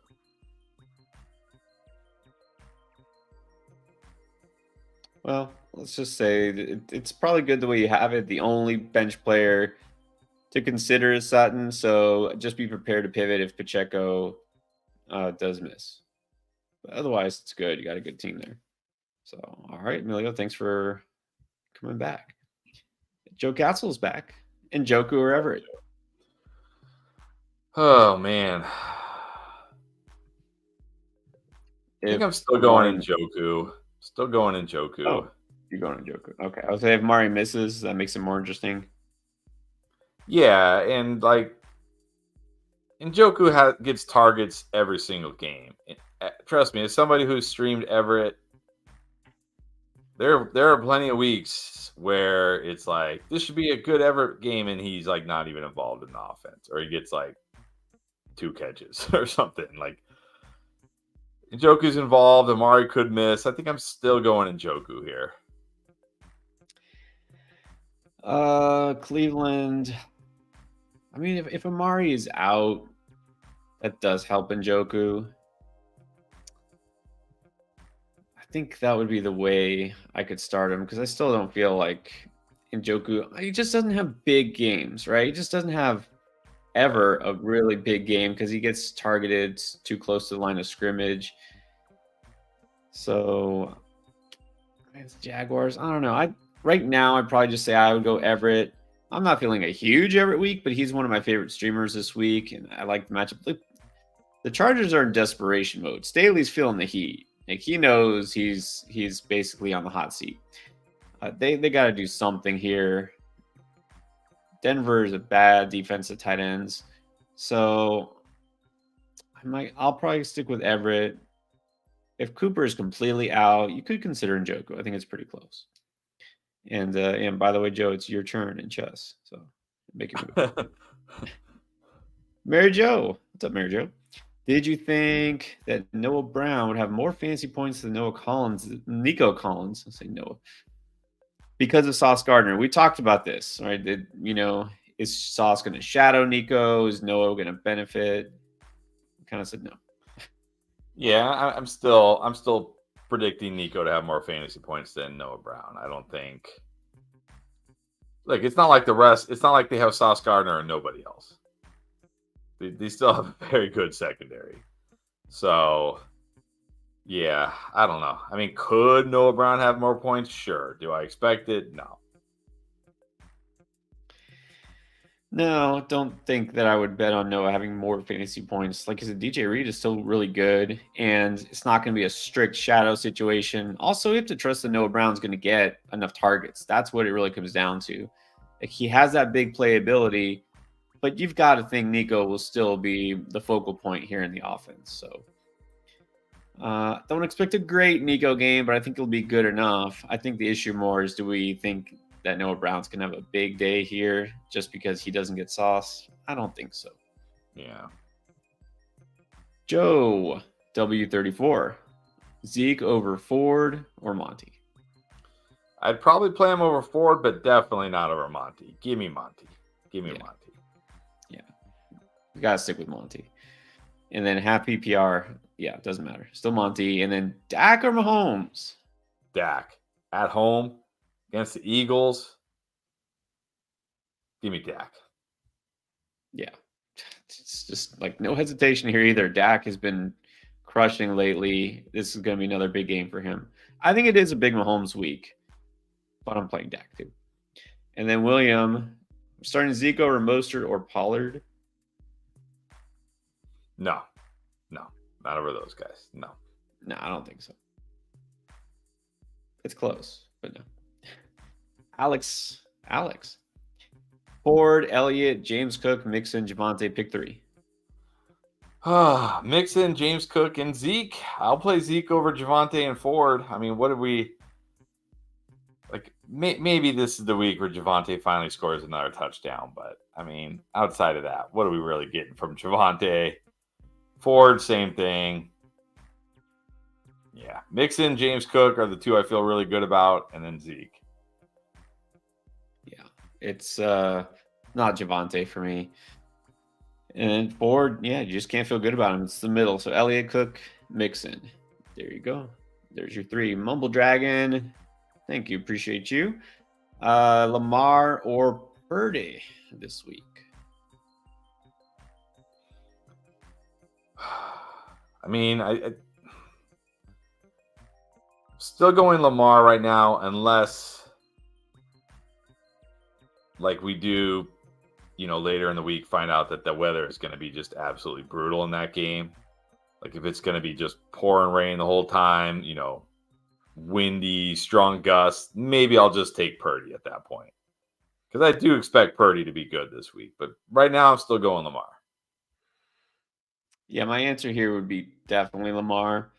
Well, let's just say it's probably good the way you have it. The only bench player to consider is Sutton, so just be prepared to pivot if Pacheco does miss. But otherwise, it's good. You got a good team there. So, all right, Emilio, thanks for coming back. Joe Castle's back, and Joku or Everett. Oh man, I think I'm still going in Joku. Still going in Joku. Oh, you're going in Joku. Okay, I would say if Mari misses, that makes it more interesting. Yeah, and like, Njoku gets targets every single game. Trust me, as somebody who's streamed Everett, there are plenty of weeks where it's like this should be a good Everett game, and he's like not even involved in the offense, or he gets like 2 catches or something. Like Njoku's involved, Amari could miss. I think I'm still going Njoku here. Cleveland. I mean, if Amari is out, that does help Njoku. I think that would be the way I could start him because I still don't feel like Njoku. He just doesn't have big games, right? He just doesn't have ever a really big game because he gets targeted too close to the line of scrimmage. So, it's Jaguars. I don't know. Right now I'd probably just say I would go Everett. I'm not feeling a huge Everett week, but he's one of my favorite streamers this week, and I like the matchup. The Chargers are in desperation mode. Staley's feeling the heat. Like he knows he's basically on the hot seat. They got to do something here. Denver is a bad defensive tight ends, so I'll probably stick with Everett. If Cooper is completely out, you could consider Njoku. I think it's pretty close. And by the way, Joe, it's your turn in chess. So make it move. Mary Jo. What's up, Mary Jo? Did you think that Noah Brown would have more fantasy points than Nico Collins? I'll say Noah. Because of Sauce Gardner. We talked about this, right? Is Sauce going to shadow Nico? Is Noah going to benefit? Kind of said no. Yeah, I'm still predicting Nico to have more fantasy points than Noah Brown. I don't think. Like it's not like the rest. It's not like they have Sauce Gardner and nobody else. They still have a very good secondary. So, yeah, I don't know. I mean, could Noah Brown have more points? Sure. Do I expect it? No. No, don't think that I would bet on Noah having more fantasy points. Like I said, DJ Reed is still really good, and it's not going to be a strict shadow situation. Also, you have to trust that Noah Brown's going to get enough targets. That's what it really comes down to. Like he has that big playability, but you've got to think Nico will still be the focal point here in the offense. So don't expect a great Nico game, but I think it'll be good enough. I think the issue more is do we think that Noah Brown's going to have a big day here just because he doesn't get Sauce? I don't think so. Yeah. Joe, W34. Zeke over Ford or Monty? I'd probably play him over Ford, but definitely not over Monty. Give me Monty. Monty. Yeah. We got to stick with Monty. And then half PPR. Yeah, it doesn't matter. Still Monty. And then Dak or Mahomes? Dak. At home against the Eagles. Give me Dak. Yeah. It's just like no hesitation here either. Dak has been crushing lately. This is going to be another big game for him. I think it is a big Mahomes week, but I'm playing Dak too. And then William, starting Zeke over Mostert or Pollard? No, not over those guys. No, I don't think so. It's close, but no. Alex, Alex. Ford, Elliott, James Cook, Mixon, Javante, pick 3. Mixon, James Cook, and Zeke. I'll play Zeke over Javante and Ford. I mean, what did we like? Maybe this is the week where Javante finally scores another touchdown. But I mean, outside of that, what are we really getting from Javante? Ford, same thing. Yeah, Mixon, James Cook are the two I feel really good about, and then Zeke. Yeah, it's not Javante for me. And Ford, yeah, you just can't feel good about him. It's the middle. So Elliott, Cook, Mixon. There you go. There's your 3. Mumble Dragon. Thank you. Appreciate you. Lamar or Purdy this week? I mean, I still going Lamar right now, unless like we do, later in the week, find out that the weather is going to be just absolutely brutal in that game. Like if it's going to be just pouring rain the whole time, windy, strong gusts, maybe I'll just take Purdy at that point. Because I do expect Purdy to be good this week. But right now, I'm still going Lamar. Yeah, my answer here would be definitely Lamar.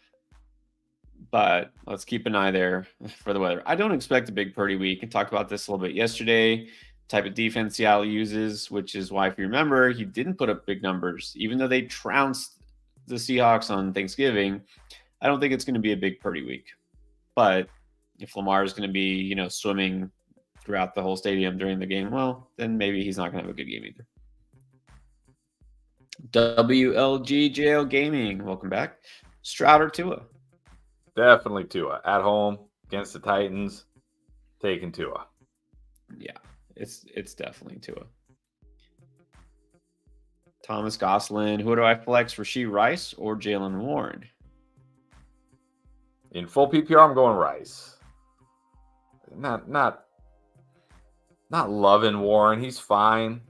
But let's keep an eye there for the weather. I don't expect a big Purdy week. I talked about this a little bit yesterday. Type of defense Seattle uses, which is why, if you remember, he didn't put up big numbers, even though they trounced the Seahawks on Thanksgiving. I don't think it's going to be a big Purdy week. But if Lamar is going to be, swimming throughout the whole stadium during the game, well, then maybe he's not going to have a good game either. WLGJL Gaming, welcome back. Stroud or Tua? Definitely Tua. At home against the Titans, taking Tua. Yeah, it's definitely Tua. Thomas Gosselin. Who do I flex? Rashee Rice or Jalen Warren? In full PPR, I'm going Rice. Not loving Warren. He's fine.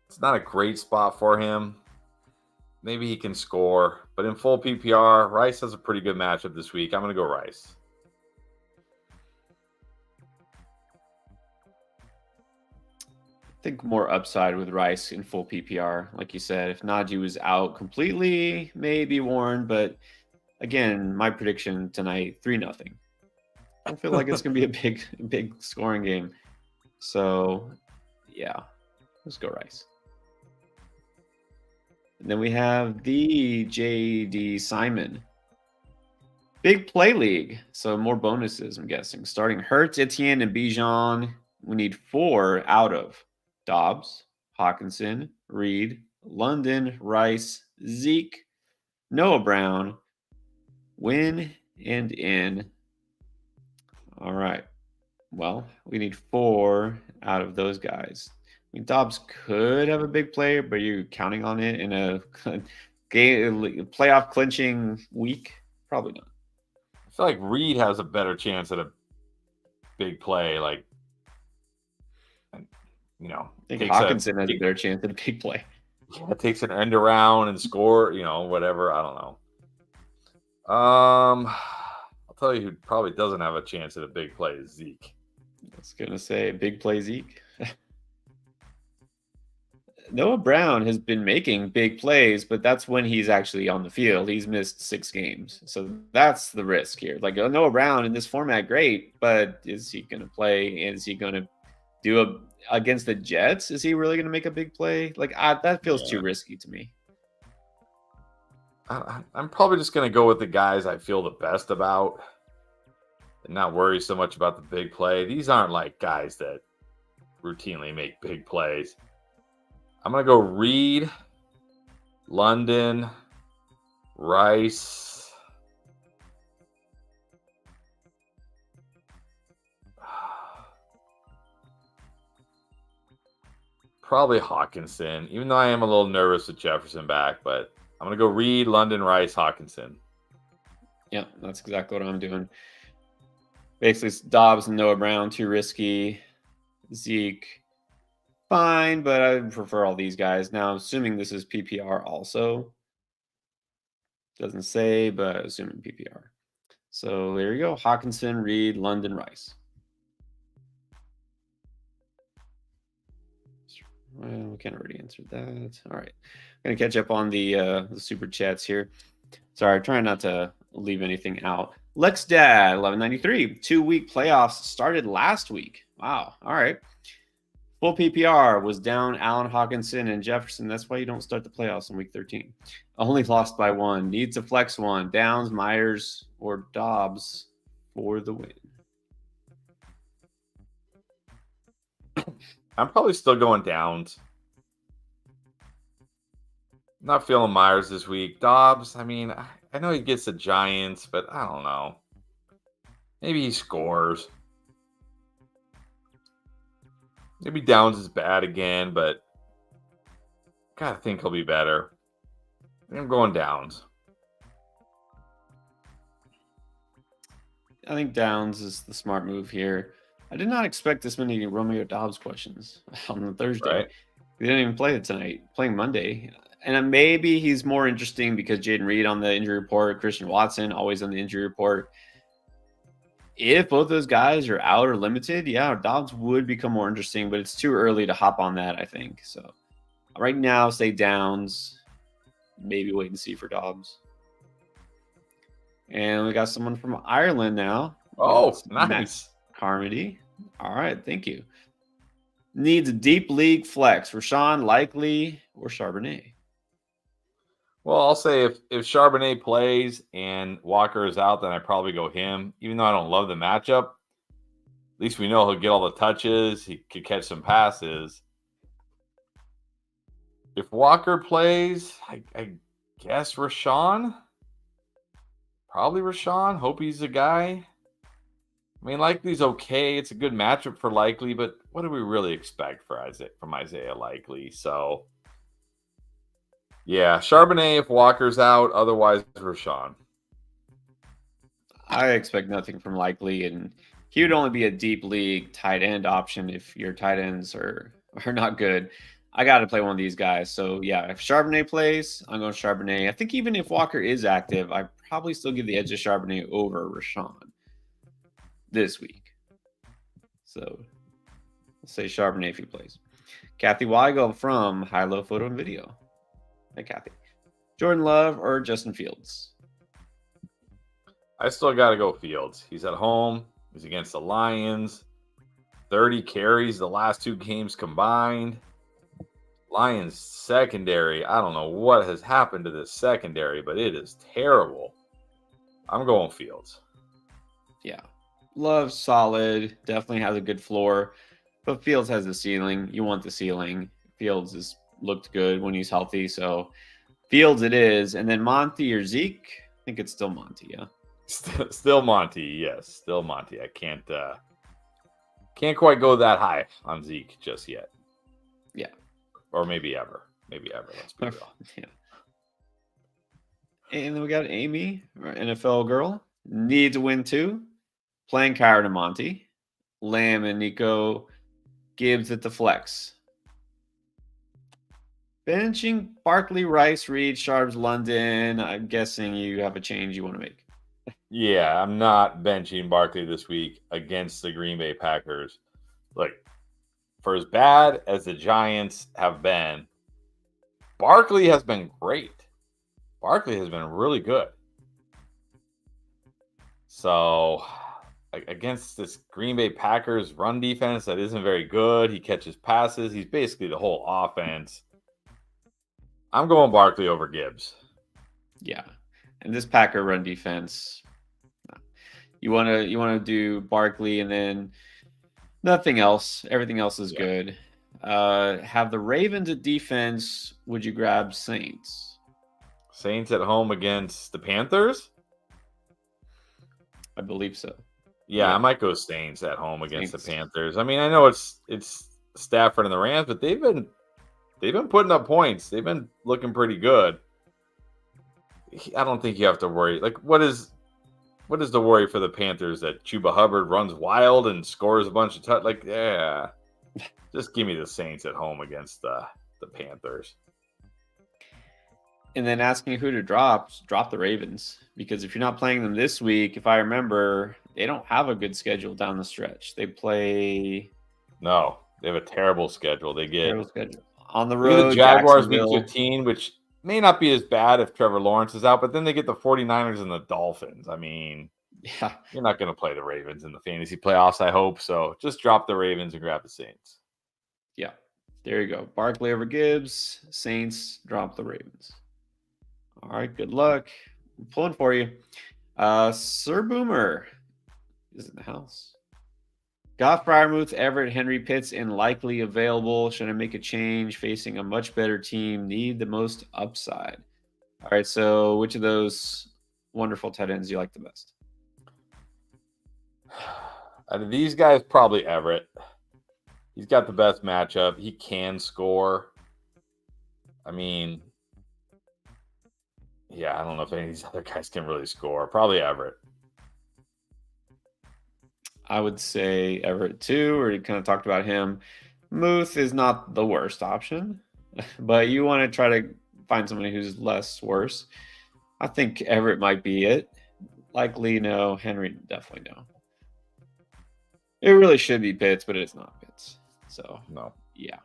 It's not a great spot for him. Maybe he can score. But in full PPR, Rice has a pretty good matchup this week. I'm going to go Rice. I think more upside with Rice in full PPR. Like you said, if Najee was out completely, maybe Warren. But again, my prediction tonight, 3-0. I feel like it's going to be a big scoring game. So, yeah, let's go Rice. And then we have the JD Simon. Big play league. So more bonuses, I'm guessing. Starting Hurts, Etienne, and Bijan. We need 4 out of Dobbs, Hawkinson, Reed, London, Rice, Zeke, Noah Brown, win and in. All right. Well, we need 4 out of those guys. I mean, Dobbs could have a big play, but you're counting on it in a game playoff clinching week? Probably not. I feel like Reed has a better chance at a big play. I think Hawkinson has a better chance at a big play. It takes an end around and score, whatever. I don't know. I'll tell you who probably doesn't have a chance at a big play is Zeke. I was going to say big play Zeke. Noah Brown has been making big plays, but that's when he's actually on the field. He's missed 6 games. So that's the risk here. Like Noah Brown in this format, great, but is he going to play? Is he going to do against the Jets? Is he really going to make a big play? That feels too risky to me. I'm probably just going to go with the guys I feel the best about and not worry so much about the big play. These aren't like guys that routinely make big plays. I'm going to go Reed, London, Rice. Probably Hawkinson, even though I am a little nervous with Jefferson back, but I'm going to go Reed, London, Rice, Hawkinson. Yeah, that's exactly what I'm doing. Basically, it's Dobbs and Noah Brown, too risky. Zeke, fine, but I prefer all these guys. Now, assuming this is PPR also. Doesn't say, but assuming PPR. So there you go. Hawkinson, Reed, London, Rice. Well, we kind of already answered that. All right. I'm going to catch up on the super chats here. Sorry, trying not to leave anything out. Lex Dad, 1193. 2-week playoffs started last week. Wow. All right. Full PPR was down Allen Hawkinson and Jefferson. That's why you don't start the playoffs in week 13. Only lost by 1. Needs a flex 1. Downs, Myers, or Dobbs for the win. I'm probably still going Downs. Not feeling Myers this week. Dobbs, I mean, I know he gets the Giants, but I don't know. Maybe he scores. Maybe Downs is bad again, but gotta think he'll be better. I'm going Downs. I think Downs is the smart move here. I did not expect this many Romeo Dobbs questions on the Thursday. Right. He didn't even play it tonight, playing Monday. And maybe he's more interesting because Jaden Reed on the injury report, Christian Watson always on the injury report. If both those guys are out or limited, yeah, Dobbs would become more interesting, but it's too early to hop on that, I think. So right now, say Downs. Maybe wait and see for Dobbs. And we got someone from Ireland now. Oh, nice. Carmody. All right, thank you. Needs a deep league flex. Rashawn, Likely, or Charbonnet? Well, I'll say if Charbonnet plays and Walker is out, then I probably go him. Even though I don't love the matchup, at least we know he'll get all the touches. He could catch some passes. If Walker plays, I guess Rashawn. Probably Rashawn. Hope he's a guy. I mean, Likely's okay. It's a good matchup for Likely, but what do we really expect from Isaiah Likely? So, yeah, Charbonnet if Walker's out. Otherwise, Rashawn. I expect nothing from Likely, and he would only be a deep league tight end option if your tight ends are not good. I got to play one of these guys. So, yeah, if Charbonnet plays, I'm going Charbonnet. I think even if Walker is active, I probably still give the edge to Charbonnet over Rashawn this week. So, let's say Charbonnet if he plays. Kathy Weigel from High Low Photo and Video. Hey, Kathy. Jordan Love or Justin Fields? I still got to go Fields. He's at home. He's against the Lions. 30 carries the last 2 games combined. Lions secondary, I don't know what has happened to this secondary, but it is terrible. I'm going Fields. Yeah. Love solid. Definitely has a good floor. But Fields has the ceiling. You want the ceiling. Fields has looked good when he's healthy. So Fields it is. And then Monty or Zeke? I think it's still Monty, yeah. Still Monty, yes. Still Monty. I can't quite go that high on Zeke just yet. Yeah. Or maybe ever. Maybe ever. Let's be real. Yeah. And then we got Amy, our NFL girl. Needs a win too. Playing Kyron and Monty. Lamb and Nico. Gibbs at the flex. Benching Barkley, Rice, Reed, Sharps, London. I'm guessing you have a change you want to make. Yeah, I'm not benching Barkley this week against the Green Bay Packers. Look, for as bad as the Giants have been, Barkley has been great. Barkley has been really good. So, against this Green Bay Packers run defense that isn't very good, he catches passes. He's basically the whole offense. I'm going Barkley over Gibbs. Yeah. And this Packer run defense, you want to do Barkley and then nothing else. Everything else is good. Have the Ravens at defense. Would you grab Saints? Saints at home against the Panthers? I believe so. Yeah, I might go Saints at home against the Panthers. I mean, I know it's Stafford and the Rams, but they've been putting up points. They've been looking pretty good. I don't think you have to worry. Like, what is the worry for the Panthers that Chuba Hubbard runs wild and scores a bunch of touchdowns? Like, yeah, just give me the Saints at home against the Panthers. And then asking who to drop the Ravens. Because if you're not playing them this week, if I remember, they don't have a good schedule down the stretch. They play... No, they have a terrible schedule. They get On the We get the road, Jaguars week Jacksonville. 15, which may not be as bad if Trevor Lawrence is out, but then they get the 49ers and the Dolphins. I mean, Yeah, you're not going to play the Ravens in the fantasy playoffs, I hope. So just drop the Ravens and grab the Saints. yeah. There you go. Barkley over Gibbs. Saints drop the Ravens. All right, good luck. I'm pulling for you. Sir Boomer is in the house. Goff, Fryermuth, Everett, Henry, Pitts, and likely available. Should I make a change? Facing a much better team. Need the most upside. All right, so which of those wonderful tight ends do you like the best? Out of these guys, probably Everett. He's got the best matchup. He can score. I mean, yeah, I don't know if any of these other guys can really score. Probably Everett. I would say Everett too, or you kind of talked about him. Muth is not the worst option, but you want to try to find somebody who's less worse. I think Everett might be it. Likely no. Henry definitely no. It really should be Pitts, but it's not Pitts. So No. yeah.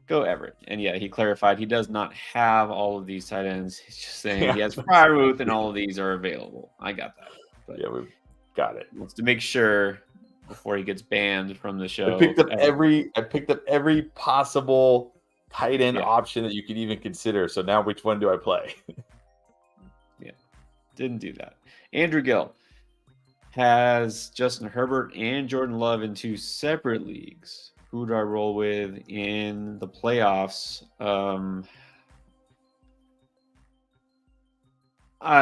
Go Everett. And yeah, he clarified he does not have all of these tight ends. He's just saying he has Fryermuth and all of these are available. I got that. But Yeah, we've got it. wants to make sure before he gets banned from the show. I picked up every possible tight end option that you could even consider. So now which one do I play? Yeah. Didn't do that. Andrew Gill has Justin Herbert and Jordan Love in 2 separate leagues. Who do I roll with in the playoffs? I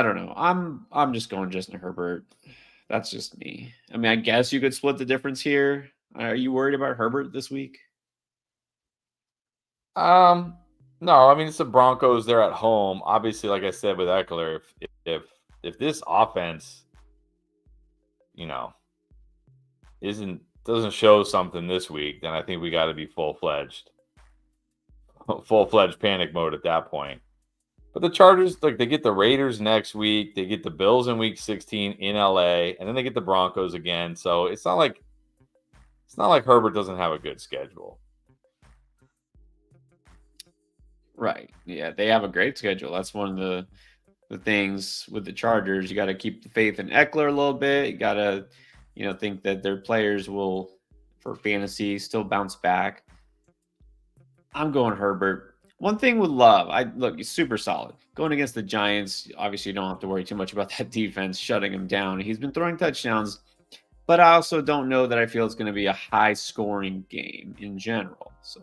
don't know. I'm just going Justin Herbert. That's just me. I mean, I guess you could split the difference here. Are you worried about Herbert this week? No, I mean it's the Broncos. They're at home. Obviously, like I said with Eckler, if this offense, doesn't show something this week, then I think we got to be full-fledged panic mode at that point. But the Chargers, they get the Raiders next week. They get the Bills in week 16 in LA, and then they get the Broncos again. So it's not like Herbert doesn't have a good schedule. Right. Yeah, they have a great schedule. That's one of the things with the Chargers. You got to keep the faith in Eckler a little bit. You got to, think that their players will, for fantasy, still bounce back. I'm going Herbert. One thing with Love, he's super solid. Going against the Giants, obviously you don't have to worry too much about that defense shutting him down. He's been throwing touchdowns, but I also don't know that I feel it's going to be a high-scoring game in general. So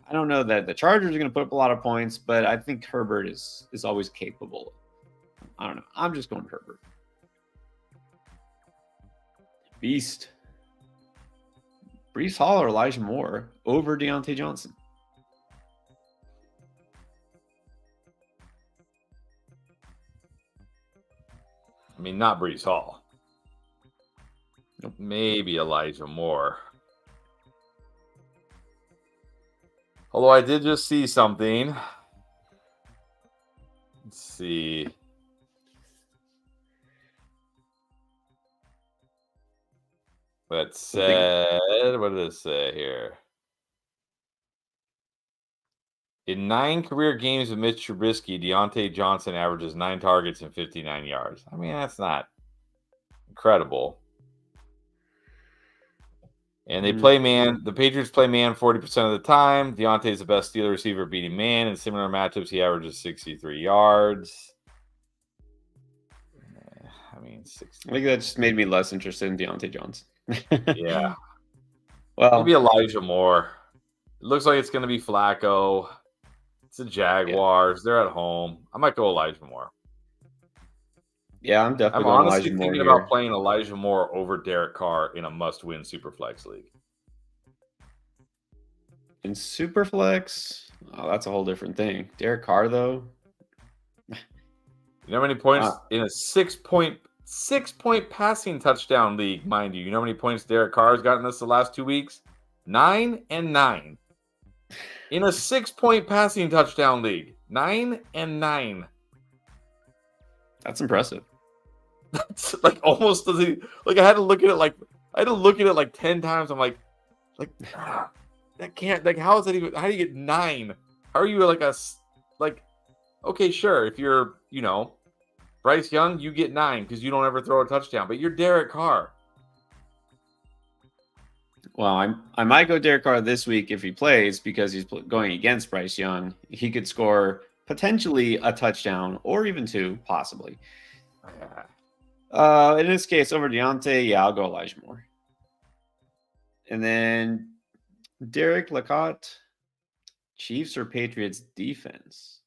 I don't know that the Chargers are going to put up a lot of points, but I think Herbert is always capable. I don't know. I'm just going Herbert. Beast. Brees Hall or Elijah Moore over Deontay Johnson. I mean, not Brees Hall. Nope. Maybe Elijah Moore. Although I did just see something. Let's see. That said, what did it say here? In 9 career games with Mitch Trubisky, Deontay Johnson averages 9 targets and 59 yards. I mean, that's not incredible. And they play man. The Patriots play man 40% of the time. Deontay is the best Steeler receiver beating man. In similar matchups, he averages 63 yards. I mean, 60. I think that just made me less interested in Deontay Johnson. Yeah. Well, maybe Elijah Moore. It looks like it's going to be Flacco. It's the Jaguars. Yeah. They're at home. I might go Elijah Moore. Yeah, I'm definitely I'm going honestly Elijah Moore thinking about playing Elijah Moore over Derek Carr in a must-win Superflex league. In Superflex? Oh, that's a whole different thing. Derek Carr, though? You know how many points in a six-point passing touchdown league, mind you? You know how many points Derek Carr has gotten this the last 2 weeks? 9 and 9. In a 6-point passing touchdown league. 9 and 9. That's impressive. That's almost doesn't. I had to look at it like 10 times. I'm like, That can't, like, how is that even, how do you get 9? How are you like, okay, sure, if you're, Bryce Young, you get 9 because you don't ever throw a touchdown, but you're Derek Carr. Well, I might go Derek Carr this week if he plays because he's going against Bryce Young. He could score potentially a touchdown or even 2, possibly. In this case, over Deontay, yeah, I'll go Elijah Moore. And then Derek Lacotte, Chiefs or Patriots defense?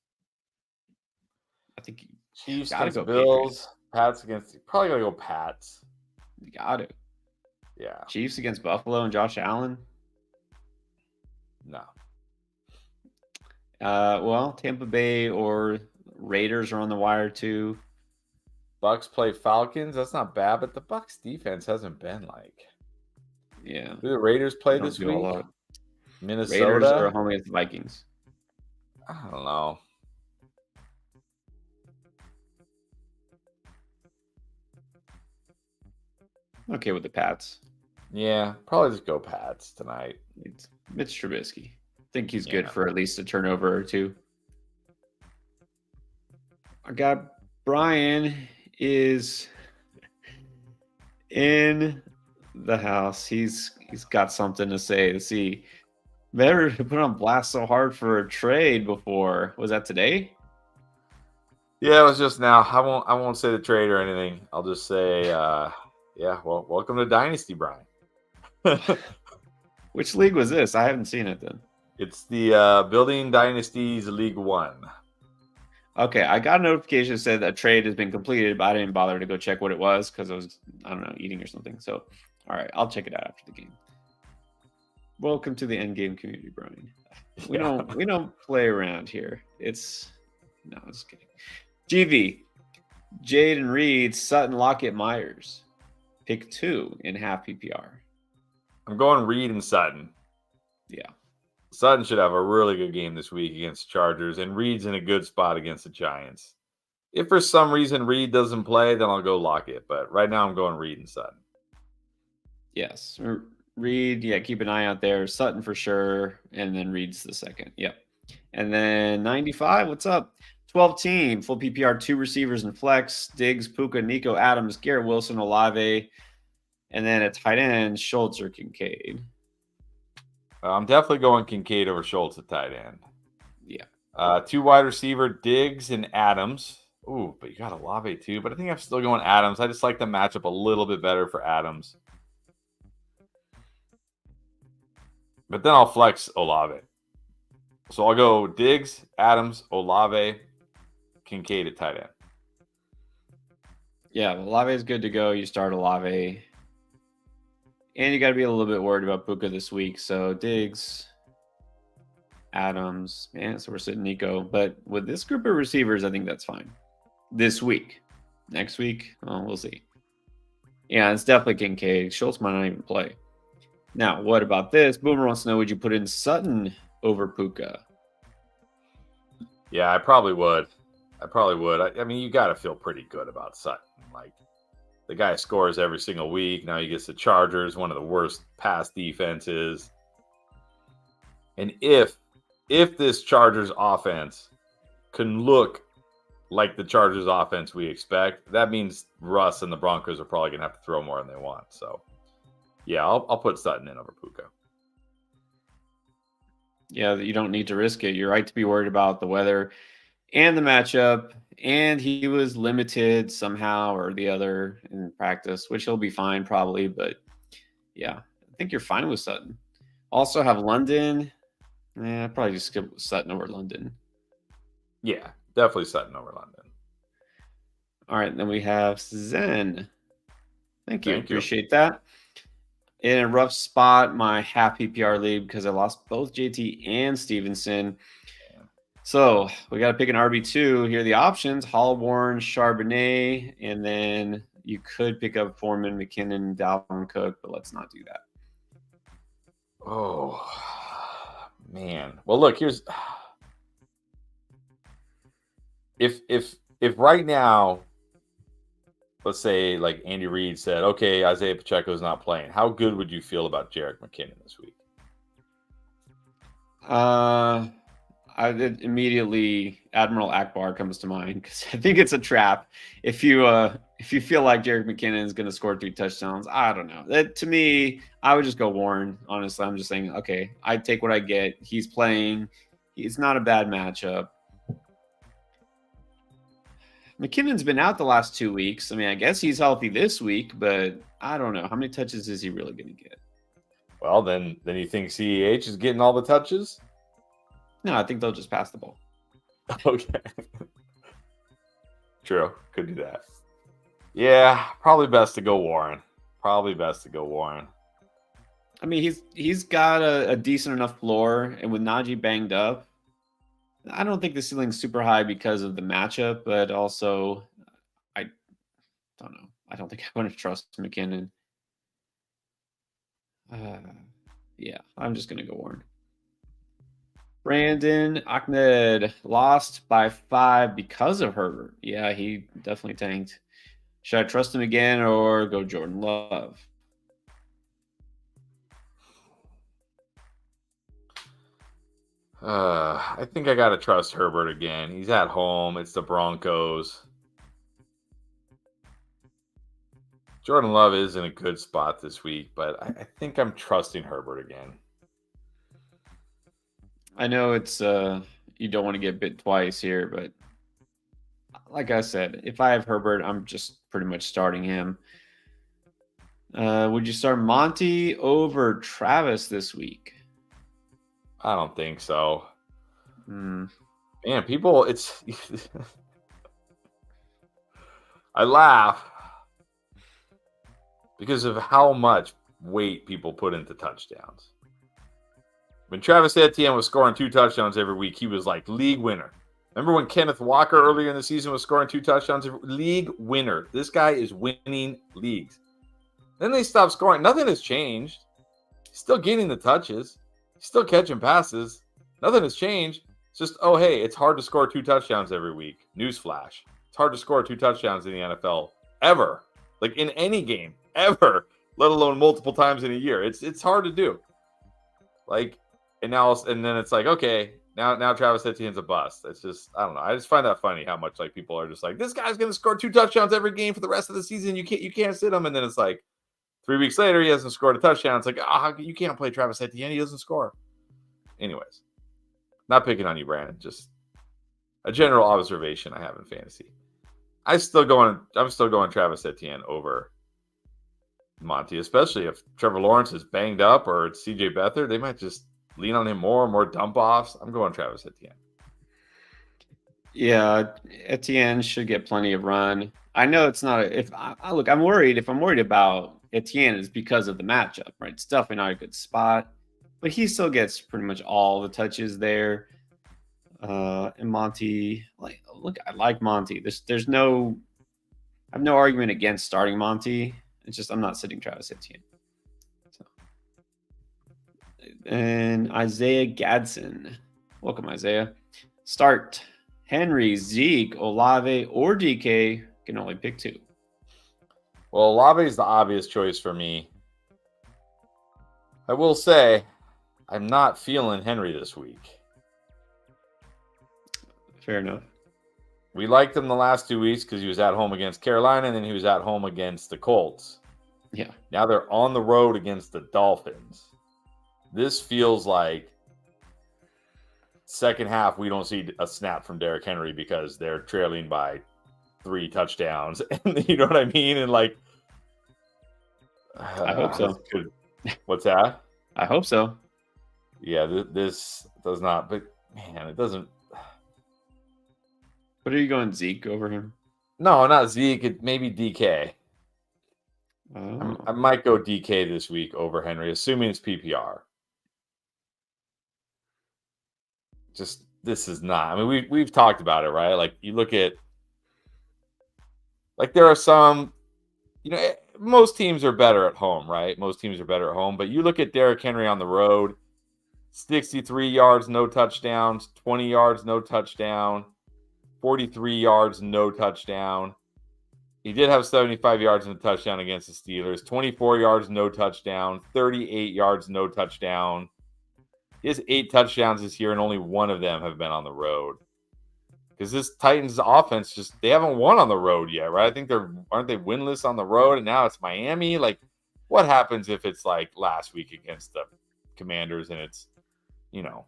I think Chiefs gotta against go Bills, Patriots. Pats against, probably gotta go Pats. You got to. Yeah. Chiefs against Buffalo and Josh Allen. No. Well, Tampa Bay or Raiders are on the wire too. Bucks play Falcons. That's not bad, but the Bucks defense hasn't been like. Yeah. Do the Raiders play this week? Minnesota. Raiders are home against the Vikings. I don't know. Okay with the Pats. Yeah, probably just go Pats tonight. It's Mitch Trubisky. I think he's good for at least a turnover or 2. I got Brian is in the house. He's got something to say. To see, better put on blast so hard for a trade before. Was that today? Yeah, it was just now. I won't say the trade or anything. I'll just say, yeah. Well, welcome to Dynasty, Brian. Which league was this? I haven't seen it then. It's the Building Dynasties League 1. Okay, I got a notification that said a trade has been completed, but I didn't bother to go check what it was because I was, I don't know, eating or something. So, all right, I'll check it out after the game. Welcome to the end game community, Brian. We don't play around here. No, I'm just kidding. GV, Jaden Reed, Sutton, Lockett, Myers. Pick 2 in half PPR. I'm going Reed and Sutton. Yeah. Sutton should have a really good game this week against the Chargers, and Reed's in a good spot against the Giants. If for some reason Reed doesn't play, then I'll go Lockett. But right now I'm going Reed and Sutton. Yes. Reed, yeah, keep an eye out there. Sutton for sure, and then Reed's the second. Yep. And then 95, what's up? 12 team, full PPR, 2 receivers and flex. Diggs, Puka, Nico, Adams, Garrett Wilson, Olave, and then a tight end, Schultz or Kincaid. I'm definitely going Kincaid over Schultz at tight end. Yeah. 2 wide receiver, Diggs and Adams. Ooh, but you got Olave too. But I think I'm still going Adams. I just like the matchup a little bit better for Adams. But then I'll flex Olave. So I'll go Diggs, Adams, Olave, Kincaid at tight end. Yeah, Olave is good to go. You start Olave. And you got to be a little bit worried about Puka this week. So Diggs, Adams, man, so we're sitting Nico. But with this group of receivers, I think that's fine. This week. Next week, well, we'll see. Yeah, it's definitely Kincaid. Schultz might not even play. Now, what about this? Boomer wants to know, would you put in Sutton over Puka? Yeah, I probably would. I mean, you got to feel pretty good about Sutton. Like, the guy scores every single week. Now he gets the Chargers, one of the worst pass defenses. And if this Chargers offense can look like the Chargers offense we expect, that means Russ and the Broncos are probably going to have to throw more than they want. So, yeah, I'll put Sutton in over Puka. Yeah, you don't need to risk it. You're right to be worried about the weather and the matchup. And he was limited somehow or the other in practice, which he'll be fine probably. But yeah, I think you're fine with Sutton. Also have London. Probably just skip Sutton over London. Yeah, definitely Sutton over London. All right, then we have Zen. Thank you. Appreciate that. In a rough spot, my half PPR league because I lost both JT and Stevenson. So we got to pick an RB2. Here are the options: Hallborn, Charbonnet, and then you could pick up Foreman, McKinnon, Dalvin Cook, but let's not do that. Oh, man. Well, look, here's if right now, let's say like Andy Reid said, okay, Isaiah Pacheco's not playing. How good would you feel about Jerick McKinnon this week? Immediately Admiral Akbar comes to mind because I think it's a trap. If you feel like Jerick McKinnon is going to score 3 touchdowns, I don't know. That to me, I would just go Warren. Honestly, I'm just saying, okay, I take what I get. He's playing. It's not a bad matchup. McKinnon's been out the last 2 weeks. I mean, I guess he's healthy this week, but I don't know how many touches is he really going to get. Well, then you think CEH is getting all the touches? No, I think they'll just pass the ball. Okay. True. Could do that. Yeah, probably best to go Warren. I mean, he's got a decent enough floor, and with Najee banged up, I don't think the ceiling's super high because of the matchup, but also I don't know. I don't think I want to trust McKinnon. Yeah, I'm just gonna go Warren. Brandon Ahmed lost by 5 because of Herbert. Yeah, he definitely tanked. Should I trust him again or go Jordan Love? I think I gotta trust Herbert again. He's at home. It's the Broncos. Jordan Love is in a good spot this week, but I think I'm trusting Herbert again. I know it's you don't want to get bit twice here, but like I said, if I have Herbert, I'm just pretty much starting him. Would you start Monty over Travis this week? I don't think so. Mm. Man, people, it's I laugh because of how much weight people put into touchdowns. When Travis Etienne was scoring 2 touchdowns every week, he was like league winner. Remember when Kenneth Walker earlier in the season was scoring 2 touchdowns? League winner. This guy is winning leagues. Then they stopped scoring. Nothing has changed. He's still getting the touches. He's still catching passes. Nothing has changed. It's just, oh, hey, it's hard to score 2 touchdowns every week. Newsflash. It's hard to score 2 touchdowns in the NFL. Ever. Like in any game. Ever. Let alone multiple times in a year. It's hard to do. Like, and then it's like, okay, now Travis Etienne's a bust. It's just, I don't know. I just find that funny how much like people are just like, this guy's gonna score 2 touchdowns every game for the rest of the season. You can't sit him. And then it's like 3 weeks later, he hasn't scored a touchdown. It's like, you can't play Travis Etienne. He doesn't score. Anyways, not picking on you, Brandon. Just a general observation I have in fantasy. I'm still going Travis Etienne over Monty, especially if Trevor Lawrence is banged up or it's CJ Beathard. They might just lean on him more dump offs. I'm going Travis Etienne. Yeah, Etienne should get plenty of run. I know it's not. Look, I'm worried. If I'm worried about Etienne, is because of the matchup, right? It's definitely not a good spot, but he still gets pretty much all the touches there. And Monty, I like Monty. There's no, I have no argument against starting Monty. It's just I'm not sitting Travis Etienne. So. And Isaiah Gadsden, welcome Isaiah. Start Henry, Zeke, Olave, or DK. Can only pick 2. Well, Olave is the obvious choice for me. I will say, I'm not feeling Henry this week. Fair enough. We liked him the last 2 weeks because he was at home against Carolina and then he was at home against the Colts. Yeah. Now they're on the road against the Dolphins. This feels like second half we don't see a snap from Derrick Henry because they're trailing by 3 touchdowns. And you know what I mean? And like, I hope so. What's that? I hope so. Yeah, this does not. But man, it doesn't. But are you going Zeke over him? No, not Zeke. It maybe DK. Oh. I might go DK this week over Henry, assuming it's PPR. Just this is not. I mean, we've talked about it, right? Like you look at, like there are some, most teams are better at home, right? Most teams are better at home, but you look at Derrick Henry on the road, 63 yards, no touchdowns, 20 yards, no touchdown, 43 yards, no touchdown. He did have 75 yards and a touchdown against the Steelers, 24 yards, no touchdown, 38 yards, no touchdown. He has 8 touchdowns this year, and only one of them have been on the road. Because this Titans offense they haven't won on the road yet, right? I think aren't they winless on the road, and now it's Miami. Like, what happens if it's like last week against the Commanders and it's 30-0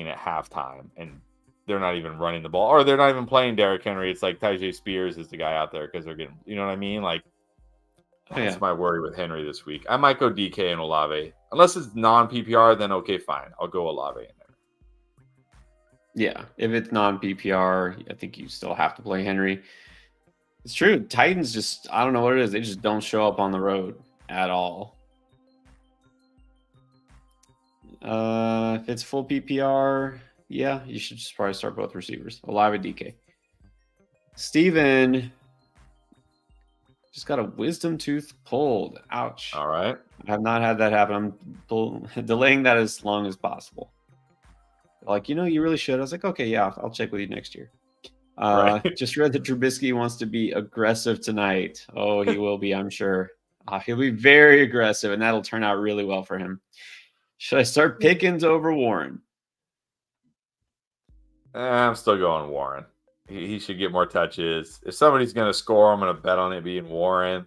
at halftime, and they're not even running the ball, or they're not even playing Derrick Henry. It's like Tyjae Spears is the guy out there because they're getting, you know what I mean? Like, that's my worry with Henry this week. I might go DK and Olave. Unless it's non-PPR, then okay, fine. I'll go Olave in there. Yeah, if it's non-PPR, I think you still have to play Henry. It's true. Titans just, I don't know what it is. They just don't show up on the road at all. If it's full PPR, yeah, you should just probably start both receivers. Olave, DK. Steven just got a wisdom tooth pulled. Ouch. All right. I have not had that happen. I'm delaying that as long as possible. Like, you really should. I was like, okay, yeah, I'll check with you next year. Right. Just read that Trubisky wants to be aggressive tonight. Oh, he will be, I'm sure. He'll be very aggressive, and that'll turn out really well for him. Should I start Pickens over Warren? I'm still going Warren. He should get more touches. If somebody's going to score, I'm going to bet on it being Warren.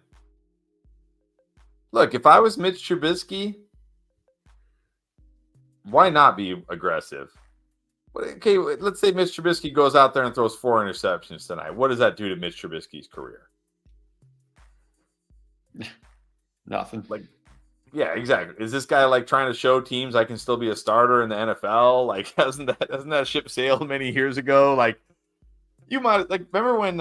Look, if I was Mitch Trubisky, why not be aggressive? Okay, let's say Mitch Trubisky goes out there and throws 4 interceptions tonight. What does that do to Mitch Trubisky's career? Nothing. Like, yeah, exactly. Is this guy like trying to show teams I can still be a starter in the NFL? Like, hasn't that ship sailed many years ago? Like, you might remember when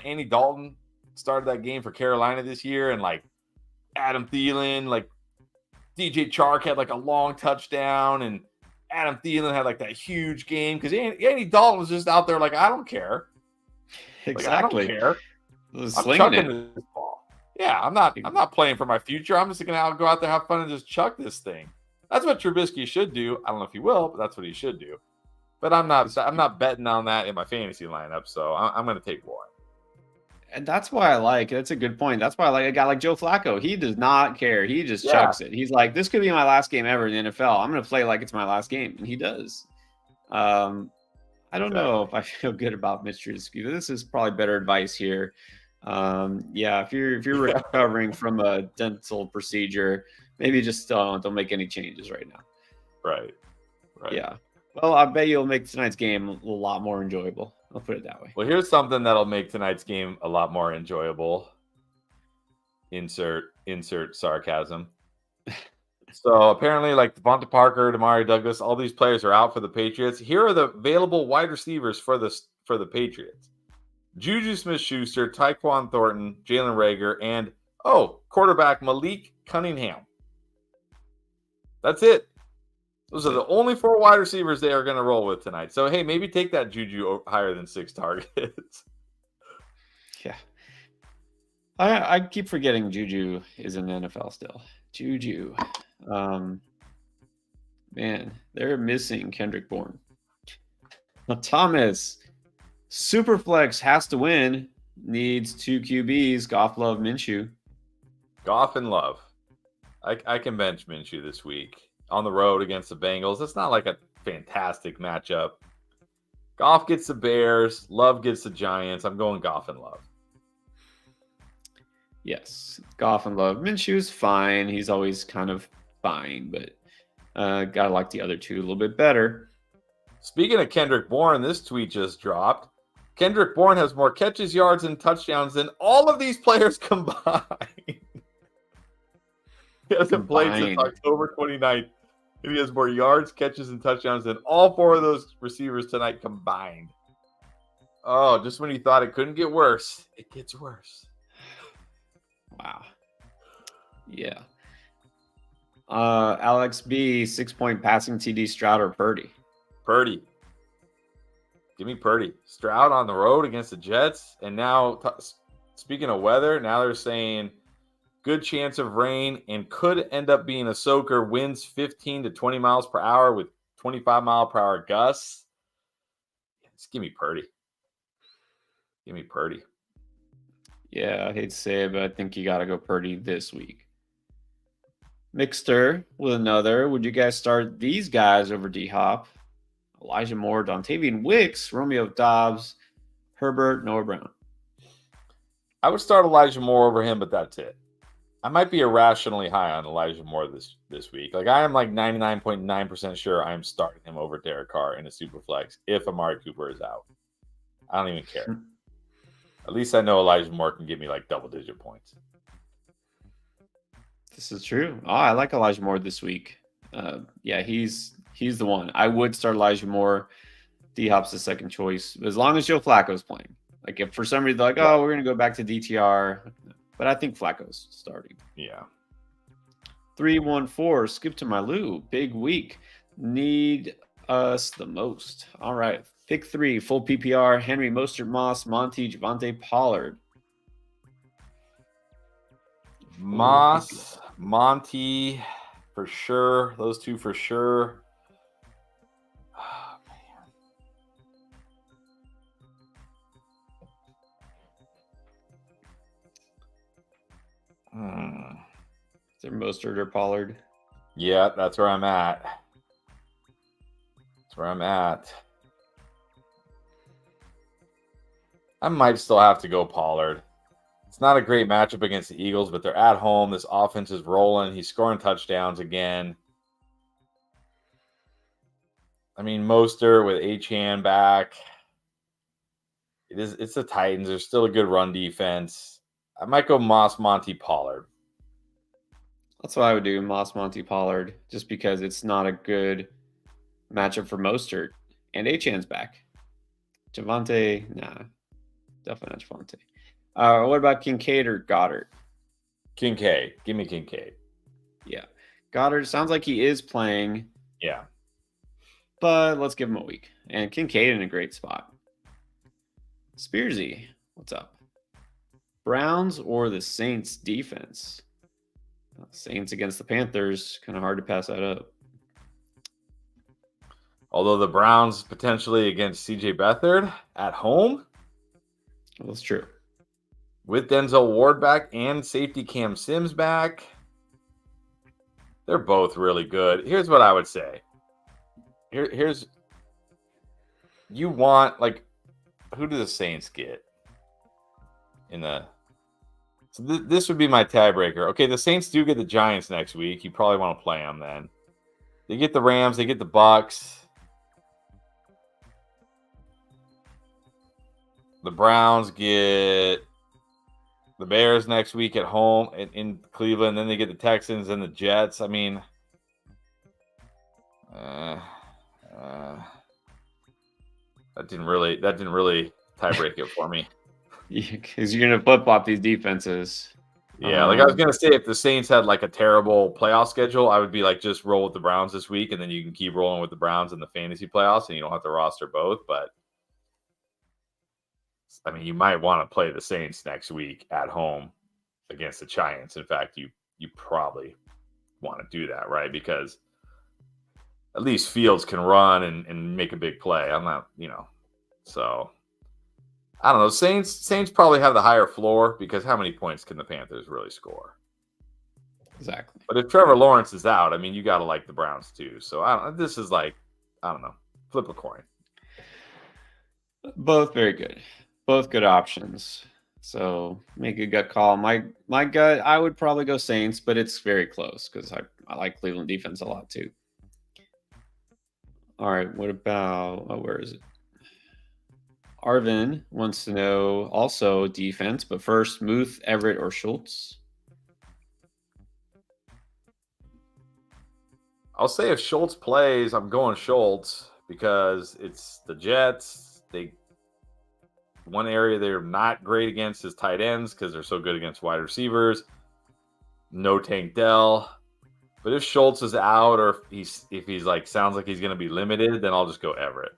Andy Dalton started that game for Carolina this year, and like Adam Thielen, like DJ Chark had like a long touchdown, and Adam Thielen had like that huge game because Andy Dalton was just out there like, I don't care. Exactly. Like, I don't care. I'm chucking this ball. Yeah, I'm not playing for my future. I'm just gonna go out there, have fun, and just chuck this thing. That's what Trubisky should do. I don't know if he will, but that's what he should do. But I'm not betting on that in my fantasy lineup, so I'm going to take Warren. And that's why that's a good point. That's why I like a guy like Joe Flacco. He does not care. He just chucks it. He's like, this could be my last game ever in the NFL. I'm going to play like it's my last game. And he does. I don't know if I feel good about Mitch Trubisky. This is probably better advice here. If you're recovering from a dental procedure, maybe just don't make any changes right now. Right. Yeah. Well, I bet you'll make tonight's game a lot more enjoyable. I'll put it that way. Well, here's something that'll make tonight's game a lot more enjoyable. Insert sarcasm. So apparently, like Devonta Parker, Damari Douglas, all these players are out for the Patriots. Here are the available wide receivers for the Patriots: Juju Smith-Schuster, Tyquan Thornton, Jalen Reagor, and quarterback Malik Cunningham. That's it. Those are the only 4 wide receivers they are going to roll with tonight. So, hey, maybe take that Juju higher than 6 targets. Yeah. I keep forgetting Juju is in the NFL still. Juju. Man, they're missing Kendrick Bourne. Now, Thomas, Superflex has to win. Needs 2 QBs, Goff, Love, Minshew. Goff and Love. I can bench Minshew this week. On the road against the Bengals. It's not like a fantastic matchup. Goff gets the Bears. Love gets the Giants. I'm going Goff and Love. Yes, Goff and Love. Minshew's fine. He's always kind of fine, but gotta like the other two a little bit better. Speaking of Kendrick Bourne, this tweet just dropped. Kendrick Bourne has more catches, yards, and touchdowns than all of these players combined. He hasn't played since October 29th. And he has more yards, catches, and touchdowns than all 4 of those receivers tonight combined. Oh, just when you thought it couldn't get worse, it gets worse. Wow. Yeah. Alex B, 6-point passing TD, Stroud or Purdy? Purdy. Give me Purdy. Stroud on the road against the Jets. And now, speaking of weather, now they're saying good chance of rain and could end up being a soaker. Winds 15 to 20 miles per hour with 25-mile-per-hour gusts. Just give me Purdy. Give me Purdy. Yeah, I hate to say it, but I think you got to go Purdy this week. Mixter with another. Would you guys start these guys over D-Hop? Elijah Moore, Dontavian Wicks, Romeo Dobbs, Herbert, Noah Brown. I would start Elijah Moore over him, but that's it. I might be irrationally high on Elijah Moore this week. Like I am like 99.9% sure I am starting him over Derek Carr in a super flex if Amari Cooper is out. I don't even care. At least I know Elijah Moore can give me like double-digit points. This is true. Oh, I like Elijah Moore this week. Yeah, he's the one. I would start Elijah Moore. D-Hop's the second choice, as long as Joe Flacco's playing. Like if for some reason they're like, oh, we're gonna go back to DTR, but I think Flacco's starting. Yeah. 314. Skip to my Lou. Big week. Need us the most. All right. Pick 3. Full PPR. Henry, Mostert, Moss, Monty, Javante, Pollard. Moss, Monty, for sure. Those two for sure. Oh, man. Is there Mostert or Pollard? Yeah, that's where I'm at. That's where I'm at. I might still have to go Pollard. It's not a great matchup against the Eagles, but they're at home. This offense is rolling. He's scoring touchdowns again. I mean, Mostert with Achane back. It's the Titans. There's still a good run defense. I might go Moss, Monty, Pollard. That's what I would do, Moss, Monty, Pollard, just because it's not a good matchup for Mostert. And Achane's back. Javante, nah. Definitely not Javante. What about Kincaid or Goddard? Kincaid. Give me Kincaid. Yeah. Goddard sounds like he is playing. Yeah. But let's give him a week. And Kincaid in a great spot. Spearsy, what's up? Browns or the Saints defense? Saints against the Panthers, kind of hard to pass that up. Although the Browns potentially against CJ Beathard at home. Well, that's true. With Denzel Ward back and safety Cam Sims back. They're both really good. Here's what I would say. Here's you want, like, who do the Saints get in the so this would be my tiebreaker. Okay, the Saints do get the Giants next week. You probably want to play them then. They get the Rams, they get the Bucks. The Browns get the Bears next week at home in Cleveland. Then they get the Texans and the Jets. I mean, that didn't really tie-break it for me. Because you're going to flip-flop these defenses. Yeah, like I was going to say, if the Saints had like a terrible playoff schedule, I would be like, just roll with the Browns this week, and then you can keep rolling with the Browns in the fantasy playoffs, and you don't have to roster both. But I mean, you might want to play the Saints next week at home against the Giants. In fact, you probably want to do that, right? Because at least Fields can run and make a big play. I'm not, so I don't know. Saints probably have the higher floor because how many points can the Panthers really score? Exactly. But if Trevor Lawrence is out, I mean, you got to like the Browns too. So this is like, I don't know, flip a coin. Both very good. Both good options. So make a gut call. My gut, I would probably go Saints, but it's very close because I like Cleveland defense a lot too. All right, what about where is it? Arvin wants to know also defense, but first, Muth, Everett, or Schultz? I'll say if Schultz plays, I'm going Schultz because it's the Jets. One area they're not great against is tight ends because they're so good against wide receivers. No Tank Dell. But if Schultz is out or if he's like sounds like he's going to be limited, then I'll just go Everett.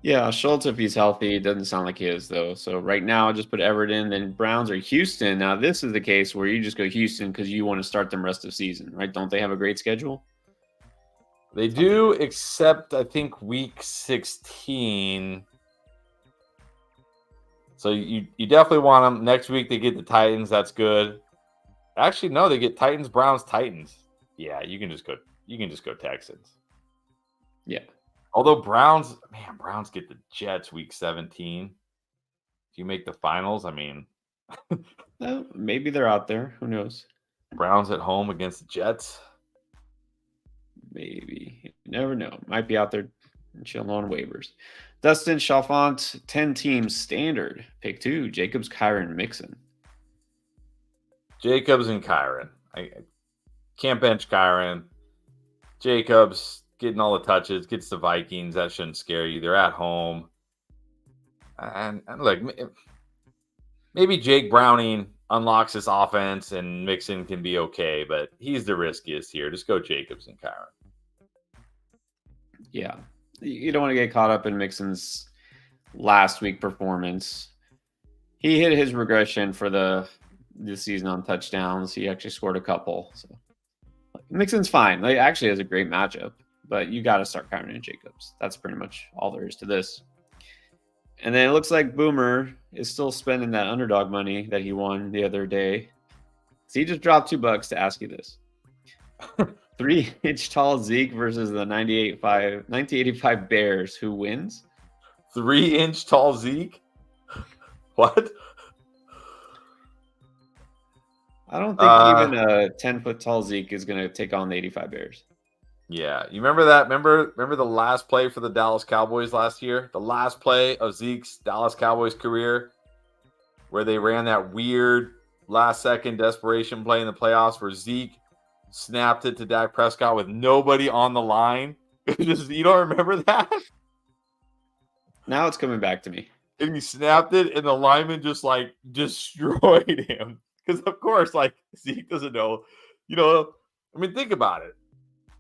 Yeah, Schultz, if he's healthy, it doesn't sound like he is, though. So right now, I'll just put Everett in. Then Browns or Houston. Now, this is the case where you just go Houston because you want to start them rest of season, right? Don't they have a great schedule? They do, except I think week 16. So you definitely want them. Next week, they get the Titans. That's good. Actually, no, they get Titans, Browns, Titans. Yeah, you can just go Texans. Yeah. Although Browns get the Jets week 17. If you make the finals, I mean, Well, maybe they're out there. Who knows? Browns at home against the Jets. Maybe. You never know. Might be out there chilling on waivers. Dustin Chalfant, 10 teams standard. Pick 2, Jacobs, Kyron, Mixon. Jacobs and Kyron. I can't bench Kyron. Jacobs getting all the touches, gets the Vikings. That shouldn't scare you. They're at home. And look, maybe Jake Browning unlocks this offense and Mixon can be okay, but he's the riskiest here. Just go Jacobs and Kyron. Yeah. You don't want to get caught up in Mixon's last week performance. He hit his regression for this season on touchdowns. He actually scored a couple. So Mixon's fine. Like, actually has a great matchup, but you got to start Kyron and Jacobs. That's pretty much all there is to this. And then it looks like Boomer is still spending that underdog money that he won the other day. So he just dropped $2 to ask you this. 3-inch tall Zeke versus the 1985 Bears. Who wins? 3-inch tall Zeke? What? I don't think even a 10-foot tall Zeke is going to take on the 85 Bears. Yeah, you remember that? Remember the last play for the Dallas Cowboys last year? The last play of Zeke's Dallas Cowboys career, where they ran that weird last-second desperation play in the playoffs, where Zeke snapped it to Dak Prescott with nobody on the line. You don't remember that? Now it's coming back to me. And he snapped it, and the lineman just like destroyed him. Because of course, like Zeke doesn't know. I mean, think about it.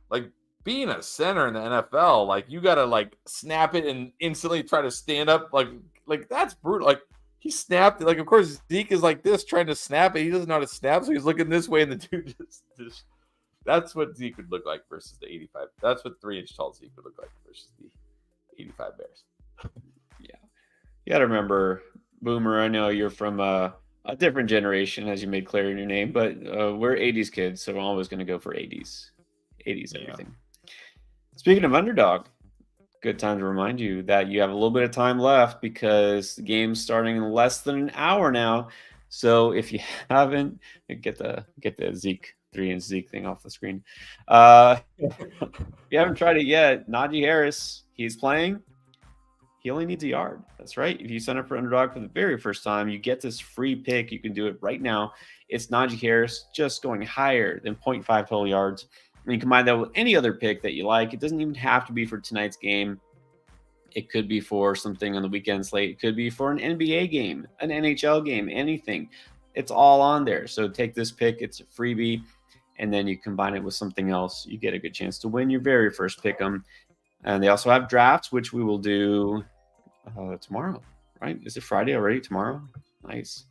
Like being a center in the NFL, like you gotta like snap it and instantly try to stand up. Like that's brutal. Like he snapped it. Like of course Zeke is like this trying to snap it. He doesn't know how to snap, so he's looking this way, and the dude just that's what Zeke would look like versus the 85. That's what 3-inch tall Zeke would look like versus the 85 Bears. Yeah, you gotta remember, Boomer. I know you're from a different generation, as you made clear in your name, but we're 80s kids, so we're always going to go for 80s everything. Speaking of underdog, good time to remind you that you have a little bit of time left because the game's starting in less than an hour now. So if you haven't, get the Zeke 3-inch Zeke thing off the screen. If you haven't tried it yet, Najee Harris, he's playing. He only needs a yard. That's right. If you sign up for Underdog for the very first time, you get this free pick. You can do it right now. It's Najee Harris just going higher than 0.5 total yards. And you combine that with any other pick that you like. It doesn't even have to be for tonight's game. It could be for something on the weekend slate. It could be for an NBA game, an NHL game, anything. It's all on there. So take this pick. It's a freebie. And then you combine it with something else. You get a good chance to win your very first pick 'em. And they also have drafts, which we will do tomorrow, right? Is it Friday already? Tomorrow? Nice.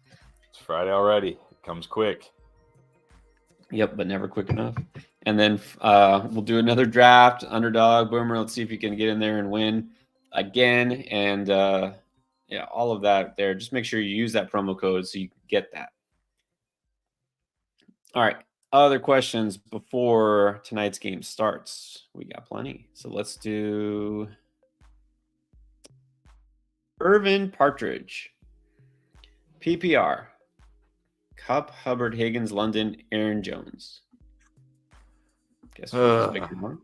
It's Friday already. It comes quick. Yep, but never quick enough. And then we'll do another draft, Underdog, Boomer. Let's see if you can get in there and win again. And all of that there. Just make sure you use that promo code so you get that. All right. Other questions before tonight's game starts? We got plenty. So let's do Irvin Partridge. PPR. Cup, Hubbard, Higgins, London, Aaron Jones. Guess we'll just pick one.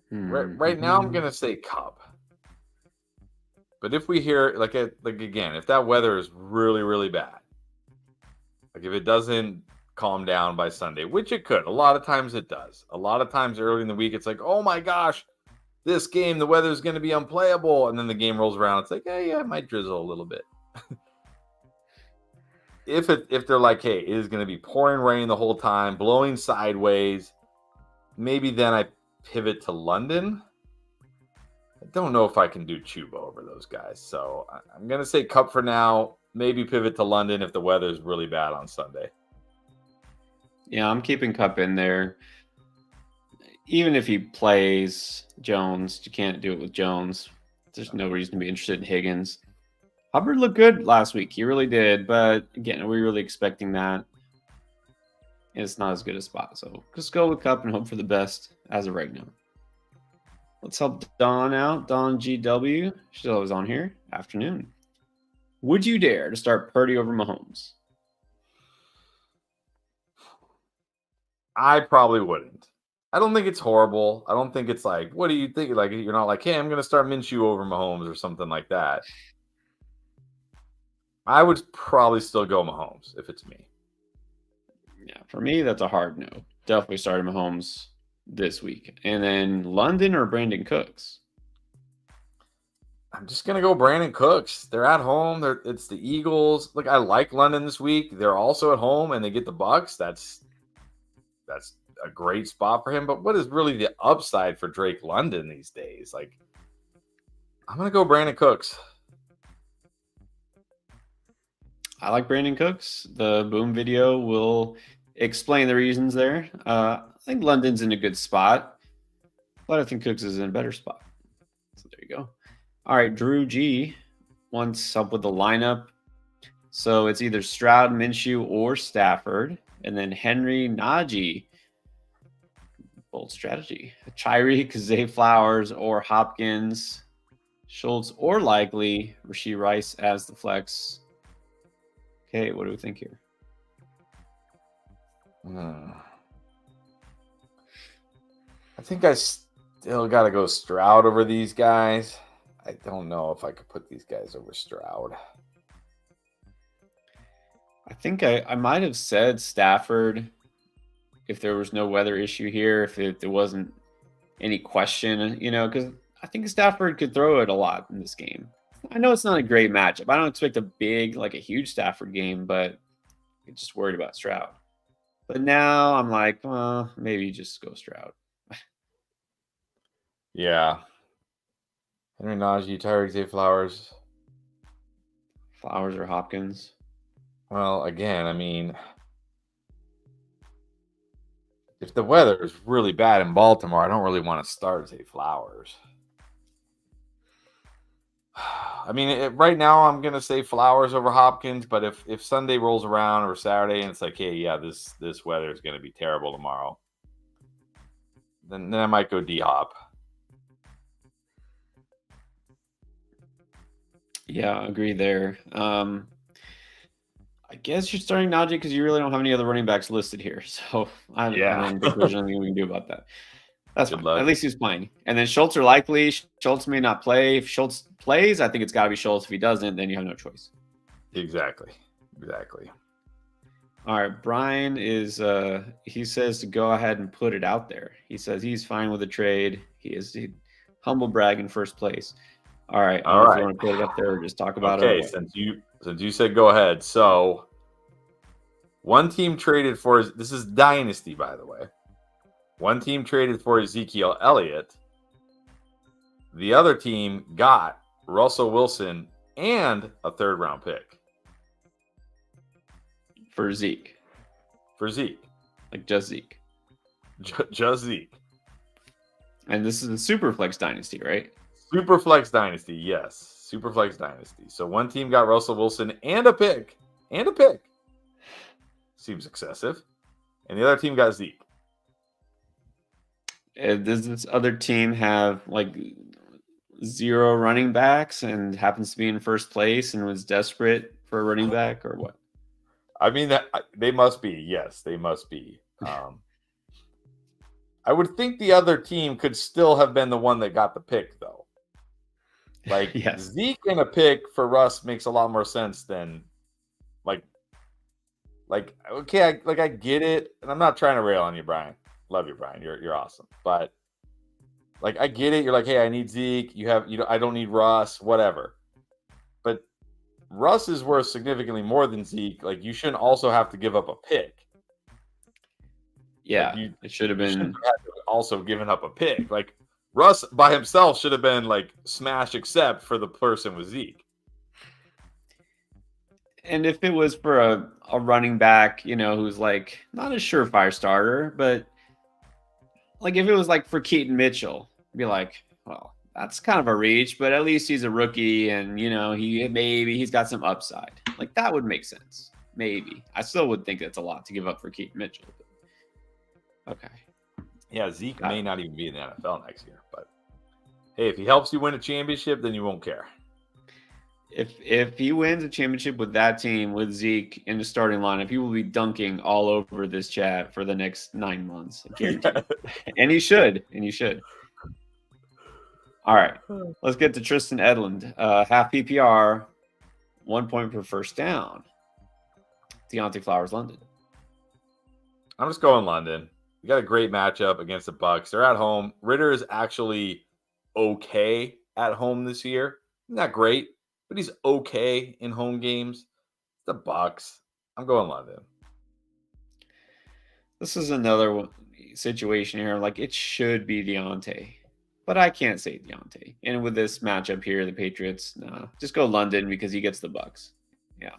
Right now, I'm gonna say Cup. But if we hear like again, if that weather is really really bad, like if it doesn't calm down by Sunday, which it could, a lot of times it does. A lot of times early in the week, it's like, oh my gosh, this game the weather is going to be unplayable, and then the game rolls around. It's like, hey, yeah, it might drizzle a little bit. If they're like, hey, it is going to be pouring rain the whole time, blowing sideways, maybe then I pivot to London. I don't know if I can do Chuba over those guys. So I'm going to say Cup for now, maybe pivot to London if the weather is really bad on Sunday. Yeah, I'm keeping Cup in there. Even if he plays Jones, you can't do it with Jones. There's no reason to be interested in Higgins. Hubbard looked good last week. He really did. But again, are we really expecting that? It's not as good a spot. So just go with Cup and hope for the best as of right now. Let's help Dawn out. Dawn GW. She's always on here. Afternoon. Would you dare to start Purdy over Mahomes? I probably wouldn't. I don't think it's horrible. I don't think it's like, what do you think? Like, you're not like, hey, I'm going to start Minshew over Mahomes or something like that. I would probably still go Mahomes if it's me. Yeah, for me, that's a hard no. Definitely starting Mahomes this week. And then London or Brandon Cooks? I'm just gonna go Brandon Cooks. They're at home. It's the Eagles. Look, I like London this week. They're also at home and they get the Bucks. That's a great spot for him. But what is really the upside for Drake London these days? Like, I'm gonna go Brandon Cooks. I like Brandon Cooks. The Boom video will explain the reasons there. I think London's in a good spot, but I think Cooks is in a better spot. So there you go. All right, Drew G wants help with the lineup. So it's either Stroud, Minshew, or Stafford. And then Henry, Najee. Bold strategy. Tyreek, Zay Flowers, or Hopkins. Schultz, or likely Rashee Rice as the flex. Okay, what do we think here? I think I still got to go Stroud over these guys. I don't know if I could put these guys over Stroud. I think I might have said Stafford if there was no weather issue here, if there wasn't any question, because I think Stafford could throw it a lot in this game. I know it's not a great matchup. I don't expect a huge Stafford game, but I'm just worried about Stroud. But now I'm like, well, maybe just go Stroud. Yeah. Henry Najee, Tyreek, Zay Flowers. Flowers or Hopkins? Well, again, I mean, if the weather is really bad in Baltimore, I don't really want to start Zay Flowers. I mean, right now I'm gonna say Flowers over Hopkins, but if Sunday rolls around or Saturday and it's like, hey, yeah, this weather is gonna be terrible tomorrow, then I might go D-Hop. Yeah, I agree there. I guess you're starting Najee because you really don't have any other running backs listed here. So I don't think there's anything we can do about that. That's fine. At least he's playing. And then Schultz are likely. Schultz may not play. If Schultz plays, I think it's got to be Schultz. If he doesn't, then you have no choice. Exactly. All right. Brian is he says to go ahead and put it out there. He says he's fine with the trade. He humble brag in first place. All right. I don't know if you want to put it up there or just talk about it. Okay, since you said go ahead. So one team traded for this is Dynasty, by the way. One team traded for Ezekiel Elliott. The other team got Russell Wilson and a third-round pick. For Zeke. Like just Zeke. Just Zeke. And this is the Superflex Dynasty, right? Superflex Dynasty, yes. Superflex Dynasty. So one team got Russell Wilson and a pick. Seems excessive. And the other team got Zeke. Does this other team have like 0 running backs and happens to be in first place and was desperate for a running back or what? I mean, they must be. Yes, they must be. I would think the other team could still have been the one that got the pick, though. Like, yes. Zeke and a pick for Russ makes a lot more sense than okay, I get it, and I'm not trying to rail on you, Brian. Love you, Brian. You're awesome, but I get it. You're like, hey, I need Zeke. I don't need Russ. Whatever. But Russ is worth significantly more than Zeke. Like, you shouldn't also have to give up a pick. Yeah, it should have been also given up a pick. Like, Russ by himself should have been like smash, except for the person with Zeke. And if it was for a running back, who's like not a surefire starter, but like if it was like for Keaton Mitchell, I'd be like, well, that's kind of a reach, but at least he's a rookie and he's got some upside. Like that would make sense. Maybe. I still would think that's a lot to give up for Keaton Mitchell. But okay. Yeah, Zeke may not even be in the NFL next year, but hey, if he helps you win a championship, then you won't care. If he wins a championship with that team, with Zeke in the starting lineup, he will be dunking all over this chat for the next 9 months. And he should. All right, let's get to Tristan Edlund. Half PPR, 1 point per first down. Deontay Flowers, London. I'm just going London. We got a great matchup against the Bucs. They're at home. Ritter is actually okay at home this year. Not great, but he's okay in home games. The Bucs. I'm going London. This is another situation here. Like it should be Deontay, but I can't say Deontay. And with this matchup here, the Patriots, nah, just go London because he gets the Bucs. Yeah.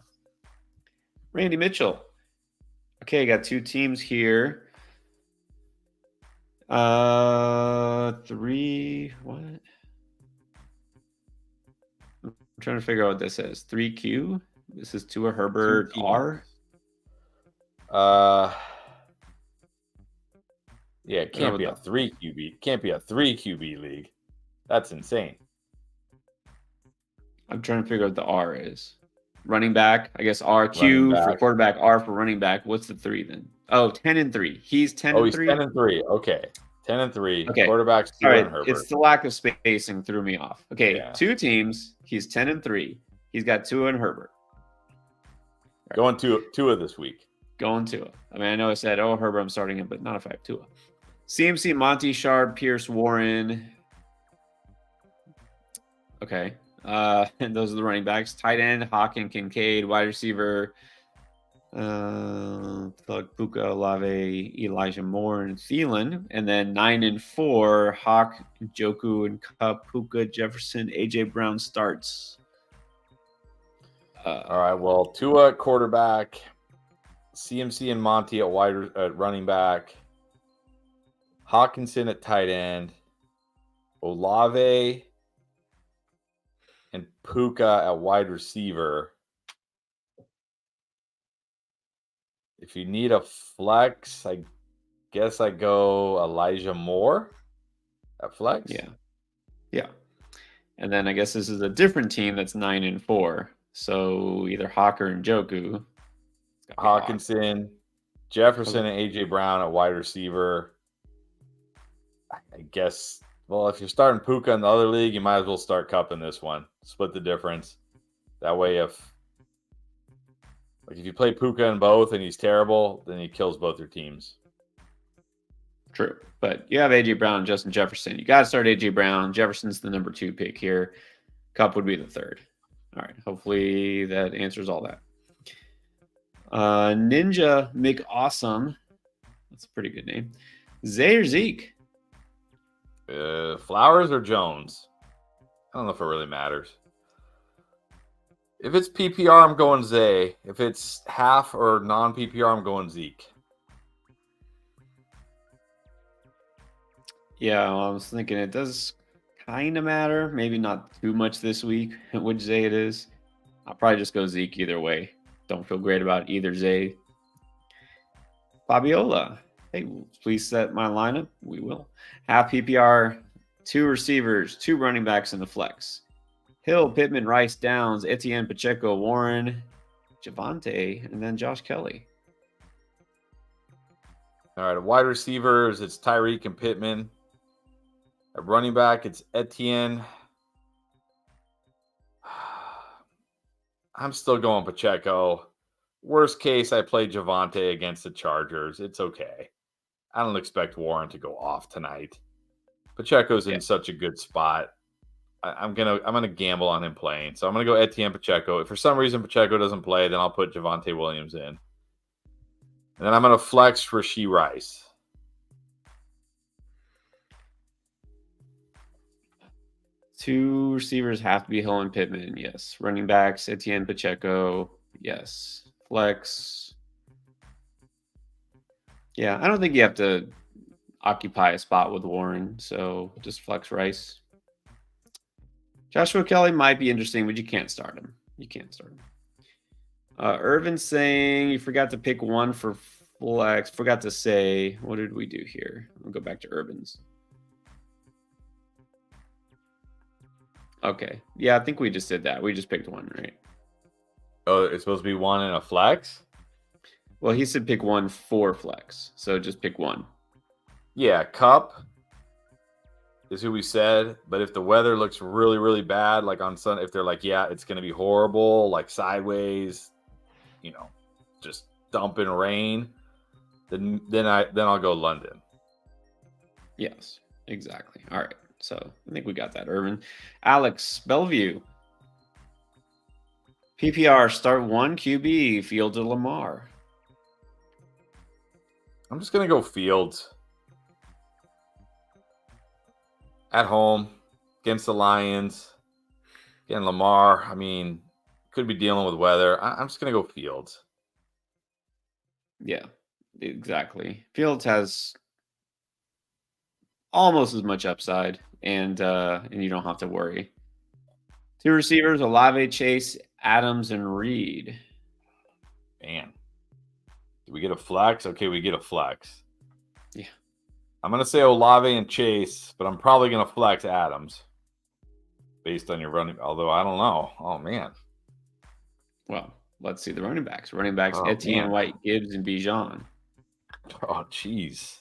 Randy Mitchell. Okay, I got two teams here. 3 what? I'm trying to figure out what this is. 3Q. This is Tua Herbert R. Yeah, it can't be a 3 QB. Can't be a 3 QB league. That's insane. I'm trying to figure out what the R is. Running back, I guess RQ for quarterback, R for running back. What's the 3 then? Oh, 10-3. He's 10-3. Oh, he's 10-3. Okay. 10-3. Okay. Quarterbacks. All right. It's the lack of spacing threw me off. Okay. Yeah. Two teams. He's 10-3. He's got Tua and Herbert. Right. Going Tua this week. Going Tua. I mean, I know I said, oh, Herbert, I'm starting him, but not if I have Tua. CMC, Monty, Sharp, Pierce, Warren. Okay. And those are the running backs. Tight end, Hawk and Kincaid. Wide receiver, Puka, Olave, Elijah Moore, and Thielen. And then 9 and 4, Hawk, Joku, and Cup, Puka, Jefferson, AJ Brown starts. All right. Well, Tua at quarterback, CMC and Monty at running back, Hawkinson at tight end, Olave and Puka at wide receiver. If you need a flex, I guess I go Elijah Moore at flex. Yeah. And then I guess this is a different team that's 9 and 4. So either Hawker and Joku. Hawkinson, Jefferson, and AJ Brown at wide receiver. I guess. Well, if you're starting Puka in the other league, you might as well start Cup in this one. Split the difference. That way, if you play Puka in both and he's terrible, then he kills both your teams. True. But you have AJ Brown and Justin Jefferson. You got to start AJ Brown. Jefferson's the number 2 pick here. Cup would be the 3rd. All right. Hopefully that answers all that. Ninja McAwesome. That's a pretty good name. Zay or Zeke? Flowers or Jones? I don't know if it really matters. If it's PPR, I'm going Zay. If it's half or non-PPR, I'm going Zeke. Yeah, well, I was thinking it does kind of matter. Maybe not too much this week, which Zay it is. I'll probably just go Zeke either way. Don't feel great about either Zay. Fabiola. Hey, please set my lineup. We will. Half PPR, 2 receivers, 2 running backs in the flex. Hill, Pittman, Rice, Downs, Etienne, Pacheco, Warren, Javonte, and then Josh Kelly. All right, wide receivers, it's Tyreek and Pittman. At running back, it's Etienne. I'm still going Pacheco. Worst case, I play Javonte against the Chargers. It's okay. I don't expect Warren to go off tonight. Pacheco's in such a good spot. I'm gonna gamble on him playing. So I'm gonna go Etienne Pacheco. If for some reason Pacheco doesn't play, then I'll put Javonte Williams in. And then I'm gonna flex for Rasheed Rice. Two receivers have to be Hill and Pittman. Yes. Running backs, Etienne Pacheco. Yes. Flex. Yeah, I don't think you have to occupy a spot with Warren, so just flex Rice. Joshua Kelly might be interesting, but you can't start him. You can't start him. Irvin's saying you forgot to pick one for flex. Forgot to say, what did we do here? We'll go back to Irvin's. Okay. Yeah, I think we just did that. We just picked one, right? Oh, it's supposed to be one in a flex? Well, he said pick one for flex. So just pick one. Yeah, Cup is who we said. But if the weather looks really, really bad, like on Sunday, if they're like, yeah, it's going to be horrible, like sideways, just dumping rain, then I'll go London. Yes, exactly. All right. So I think we got that, Irvin. Alex, Bellevue. PPR, start one QB, Fields or Lamar. I'm just going to go Fields. At home, against the Lions. Again, Lamar, I mean, could be dealing with weather. I'm just going to go Fields. Yeah, exactly. Fields has almost as much upside, and you don't have to worry. Two receivers, Olave, Chase, Adams, and Reed. Man. Do we get a flex? Okay, we get a flex. Yeah. I'm going to say Olave and Chase, but I'm probably going to flex Adams based on your running. Although, I don't know. Oh, man. Well, let's see the running backs. Etienne, man. White, Gibbs, and Bijan. Oh, jeez.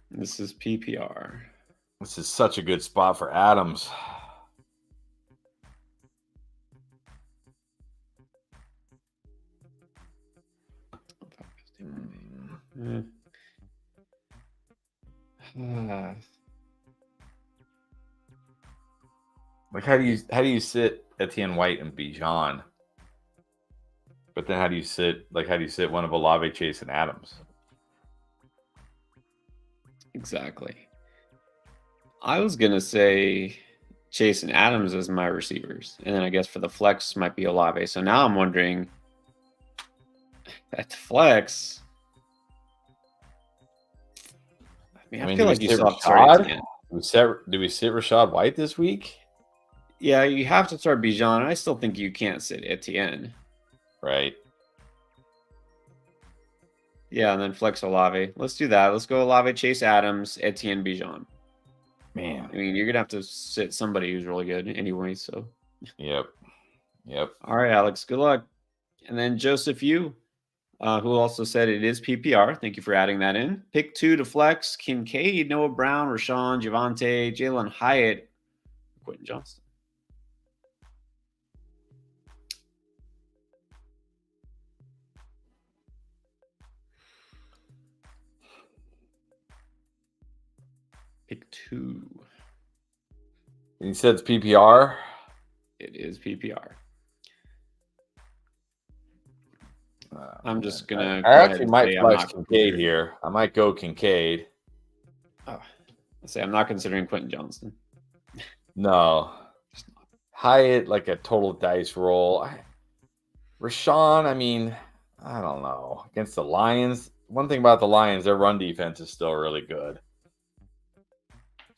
This is PPR. This is such a good spot for Adams. Like how do you sit Etienne White and Bijan? But then how do you sit one of Olave, Chase, and Adams? Exactly. I was gonna say Chase and Adams as my receivers, and then I guess for the flex might be Olave. So now I'm wondering at the flex. I feel like you still have to start Etienne. Do we sit Rashad White this week? Yeah, you have to start Bijan. I still think you can't sit Etienne. Right. Yeah, and then flex Olave. Let's do that. Let's go Olave, Chase, Adams, Etienne, Bijan. Man. I mean, you're going to have to sit somebody who's really good anyway, so. Yep. All right, Alex, good luck. And then Joseph Yu, who also said it is PPR. Thank you for adding that in. Pick two to flex. Kincaid, Noah Brown, Rashawn, Javonte, Jalen Hyatt, Quentin Johnston. Pick two. You said it's PPR? It is PPR. I'm just going to. I actually might flex Kincaid here. I might go Kincaid. Oh, I'll say I'm not considering Quentin Johnston. No. Hyatt, like a total dice roll. Rashawn, I mean, I don't know. Against the Lions, one thing about the Lions, their run defense is still really good.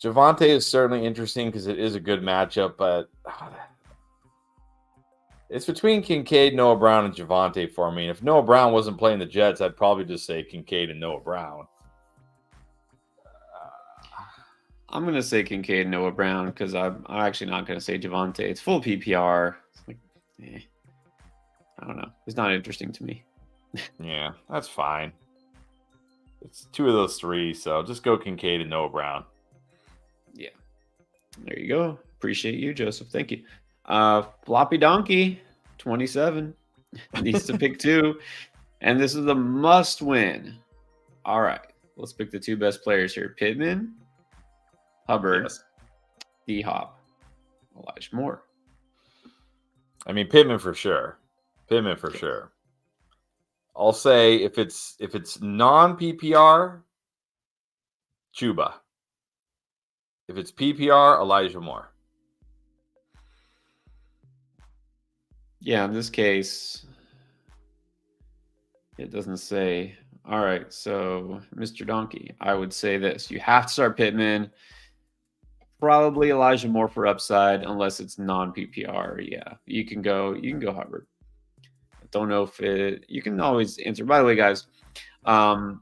Javonte is certainly interesting because it is a good matchup, but it's between Kincaid, Noah Brown, and Javonte for me. And if Noah Brown wasn't playing the Jets, I'd probably just say Kincaid and Noah Brown. I'm going to say Kincaid and Noah Brown because I'm actually not going to say Javonte. It's full PPR. It's like, I don't know. It's not interesting to me. Yeah, that's fine. It's two of those three, so just go Kincaid and Noah Brown. Yeah. There you go. Appreciate you, Joseph. Thank you. Floppy Donkey, 27. Needs to pick two. And this is a must win. All right. Let's pick the two best players here. Pittman, Hubbard, yes. D-Hop, Elijah Moore. I mean, Pittman for sure. Sure. I'll say if it's non-PPR, Chuba. If it's PPR, Elijah Moore. Yeah, in this case, it doesn't say. All right, so Mr. Donkey, I would say this: you have to start Pittman. Probably Elijah Moore for upside, unless it's non PPR. Yeah, you can go. You can go Hubbard. I don't know if it. You can always answer. By the way, guys, um,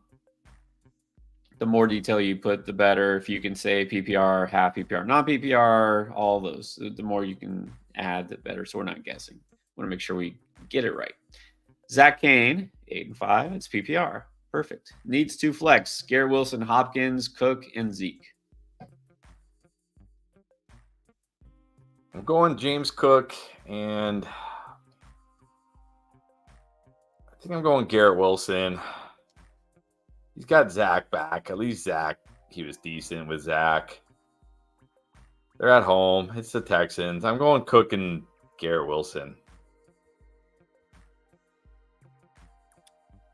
the more detail you put, the better. If you can say PPR, half PPR, non PPR, all those, the more you can add, the better. So we're not guessing. Want to make sure we get it right. Zach Kane, 8-5. It's PPR. Perfect. Needs 2 flex. Garrett Wilson, Hopkins, Cook, and Zeke. I'm going James Cook, and I think I'm going Garrett Wilson. He's got Zach back. At least Zach, he was decent with Zach. They're at home. It's the Texans. I'm going Cook and Garrett Wilson.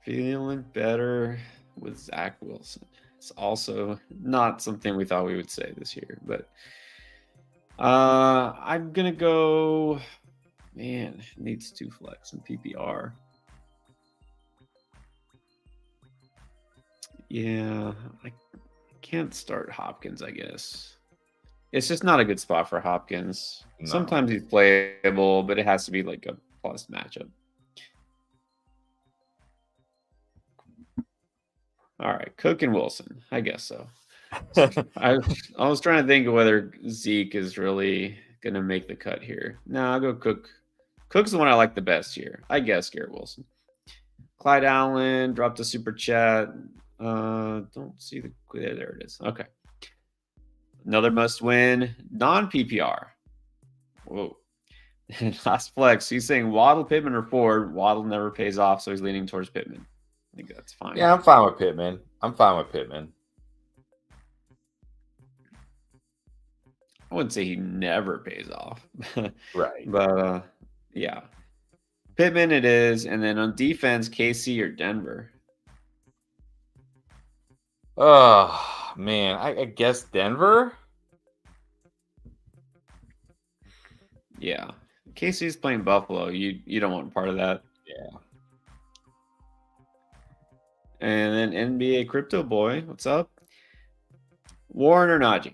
Feeling better with Zach Wilson. It's also not something we thought we would say this year, but I'm gonna go. Man, needs 2 flex and PPR. Yeah, I can't start Hopkins, I guess. It's just not a good spot for Hopkins. No. Sometimes he's playable, but it has to be like a plus matchup. All right, Cook and Wilson. I guess so. I was trying to think of whether Zeke is really going to make the cut here. No, I'll go Cook. Cook's the one I like the best here. I guess Garrett Wilson. Clyde Allen dropped a super chat. Don't see the there it is. Okay. Another must win. Non PPR. Whoa. Last flex. He's saying Waddle, Pittman, or Ford. Waddle never pays off, so he's leaning towards Pittman. I think that's fine. Yeah, I'm fine with Pittman. I wouldn't say he never pays off. Right. But yeah. Pittman it is. And then on defense, KC or Denver. Oh, man. I guess Denver? Yeah. KC's playing Buffalo. You don't want part of that. Yeah. And then NBA Crypto Boy. What's up? Warren or Najee?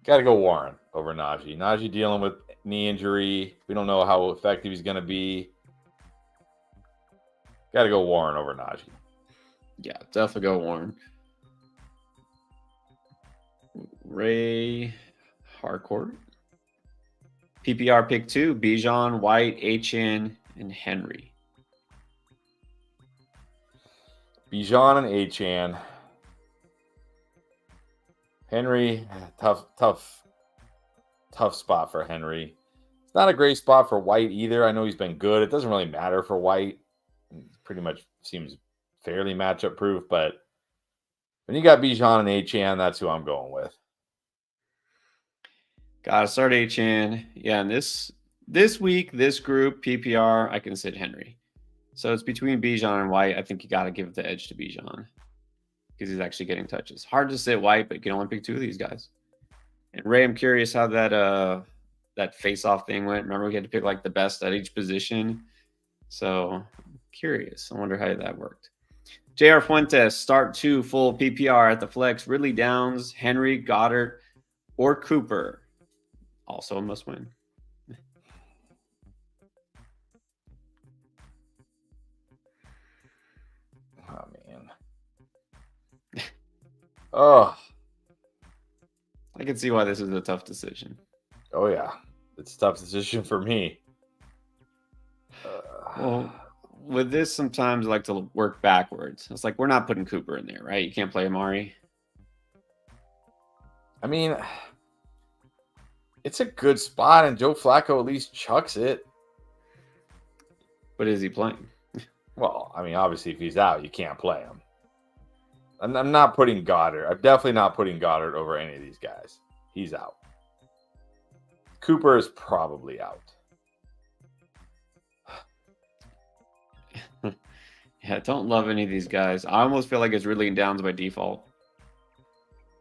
Got to go Warren over Najee. Najee dealing with knee injury. We don't know how effective he's going to be. Got to go Warren over Najee. Yeah, definitely go Warren. Ray Harcourt. PPR pick 2. Bijan, White, Achan, and Henry. Bijan and Achan. Henry, tough spot for Henry. It's not a great spot for White either. I know he's been good. It doesn't really matter for White. It pretty much seems fairly matchup proof, but when you got Bijan and Achan, that's who I'm going with. Gotta start Achan. Yeah, and this week, this group, PPR, I can sit Henry. So it's between Bijan and White. I think you got to give the edge to Bijan because he's actually getting touches. Hard to sit White, but you can only pick 2 of these guys. And Ray, I'm curious how that face-off thing went. Remember, we had to pick like the best at each position. So I'm curious. I wonder how that worked. JR Fuentes, start 2 full PPR at the flex. Ridley Downs, Henry, Goddard, or Cooper. Also a must win. Oh, man. Oh. I can see why this is a tough decision. Oh, yeah. It's a tough decision for me. Well, with this, sometimes I like to work backwards. It's like we're not putting Cooper in there, right? You can't play Amari. I mean, it's a good spot, and Joe Flacco at least chucks it. But is he playing? Well, I mean, obviously, if he's out, you can't play him. I'm not putting Goddard. I'm definitely not putting Goddard over any of these guys. He's out. Cooper is probably out. Yeah, I don't love any of these guys. I almost feel like it's Ridley and Downs by default.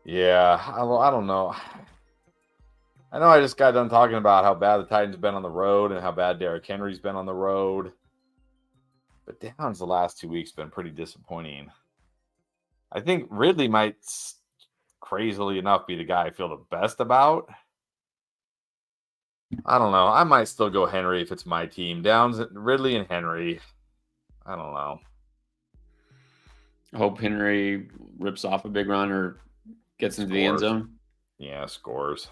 Yeah, I don't know. I know I just got done talking about how bad the Titans have been on the road and how bad Derrick Henry's been on the road. But Downs the last 2 weeks been pretty disappointing. I think Ridley might, crazily enough, be the guy I feel the best about. I don't know. I might still go Henry if it's my team. Downs, Ridley, and Henry. I don't know. I hope Henry rips off a big run or gets into the end Scores. zone. Yeah, scores.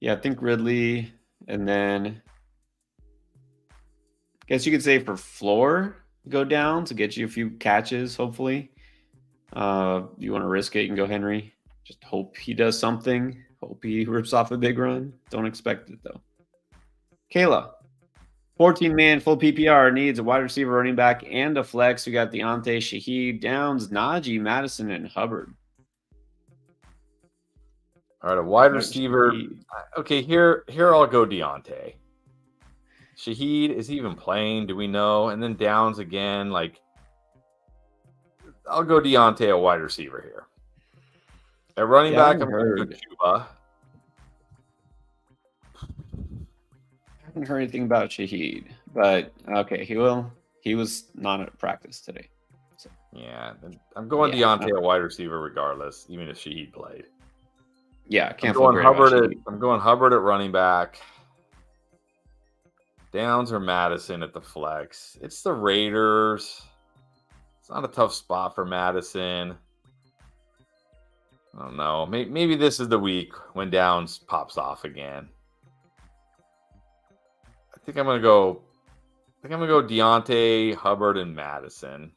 Yeah, I think Ridley, and then I guess you could say for floor, go down to get you a few catches, hopefully. You want to risk it, you can go Henry. Just hope he does something. Hope he rips off a big run. Don't expect it, though. Kayla, 14-man full PPR needs a wide receiver, running back, and a flex. We got Deontay, Shaheed, Downs, Najee, Madison, and Hubbard. All right, a wide receiver. Okay, here I'll go Deontay. Shaheed, is he even playing? Do we know? And then Downs again. Like, I'll go Deontay, a wide receiver here. At running back, I'm going to go Chuba. I haven't heard anything about Shaheed, but okay, he was not at practice today. So. Yeah, I'm going Deontay, a wide receiver, regardless, even if Shaheed played. Yeah, I'm going Hubbard at running back. Downs or Madison at the flex. It's the Raiders. It's not a tough spot for Madison. I don't know. Maybe this is the week when Downs pops off again. I think I'm gonna go Deontay, Hubbard, and Madison.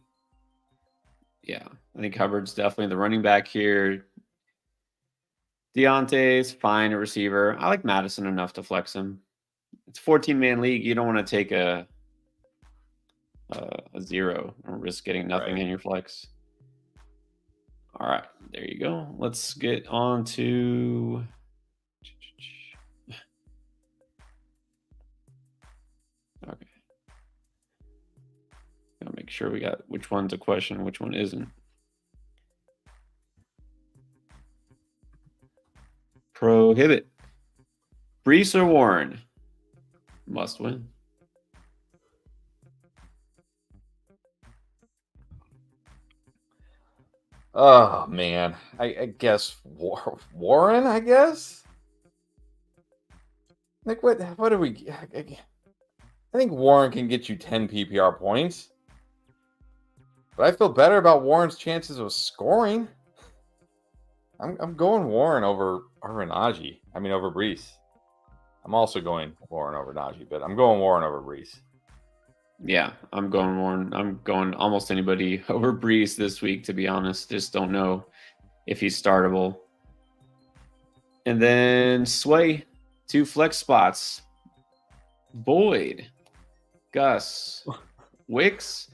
Yeah, I think Hubbard's definitely the running back here. Deontay's fine at receiver. I like Madison enough to flex him. It's a 14-man league. You don't want to take a zero or risk getting nothing in your flex. All right, there you go. Let's get on to okay. Gotta make sure we got which one's a question, which one isn't. Prohibit. Brees or Warren? Must win. Oh man, I guess Warren. I guess. Like what do we? I think Warren can get you 10 PPR points, but I feel better about Warren's chances of scoring. I'm going Warren over Najee. I mean over Brees. I'm also going Warren over Najee, but I'm going Warren over Brees. Yeah, I'm going Warren. I'm going almost anybody over Brees this week, to be honest. Just don't know if he's startable. And then Sway, 2 flex spots. Boyd, Gus, Wicks,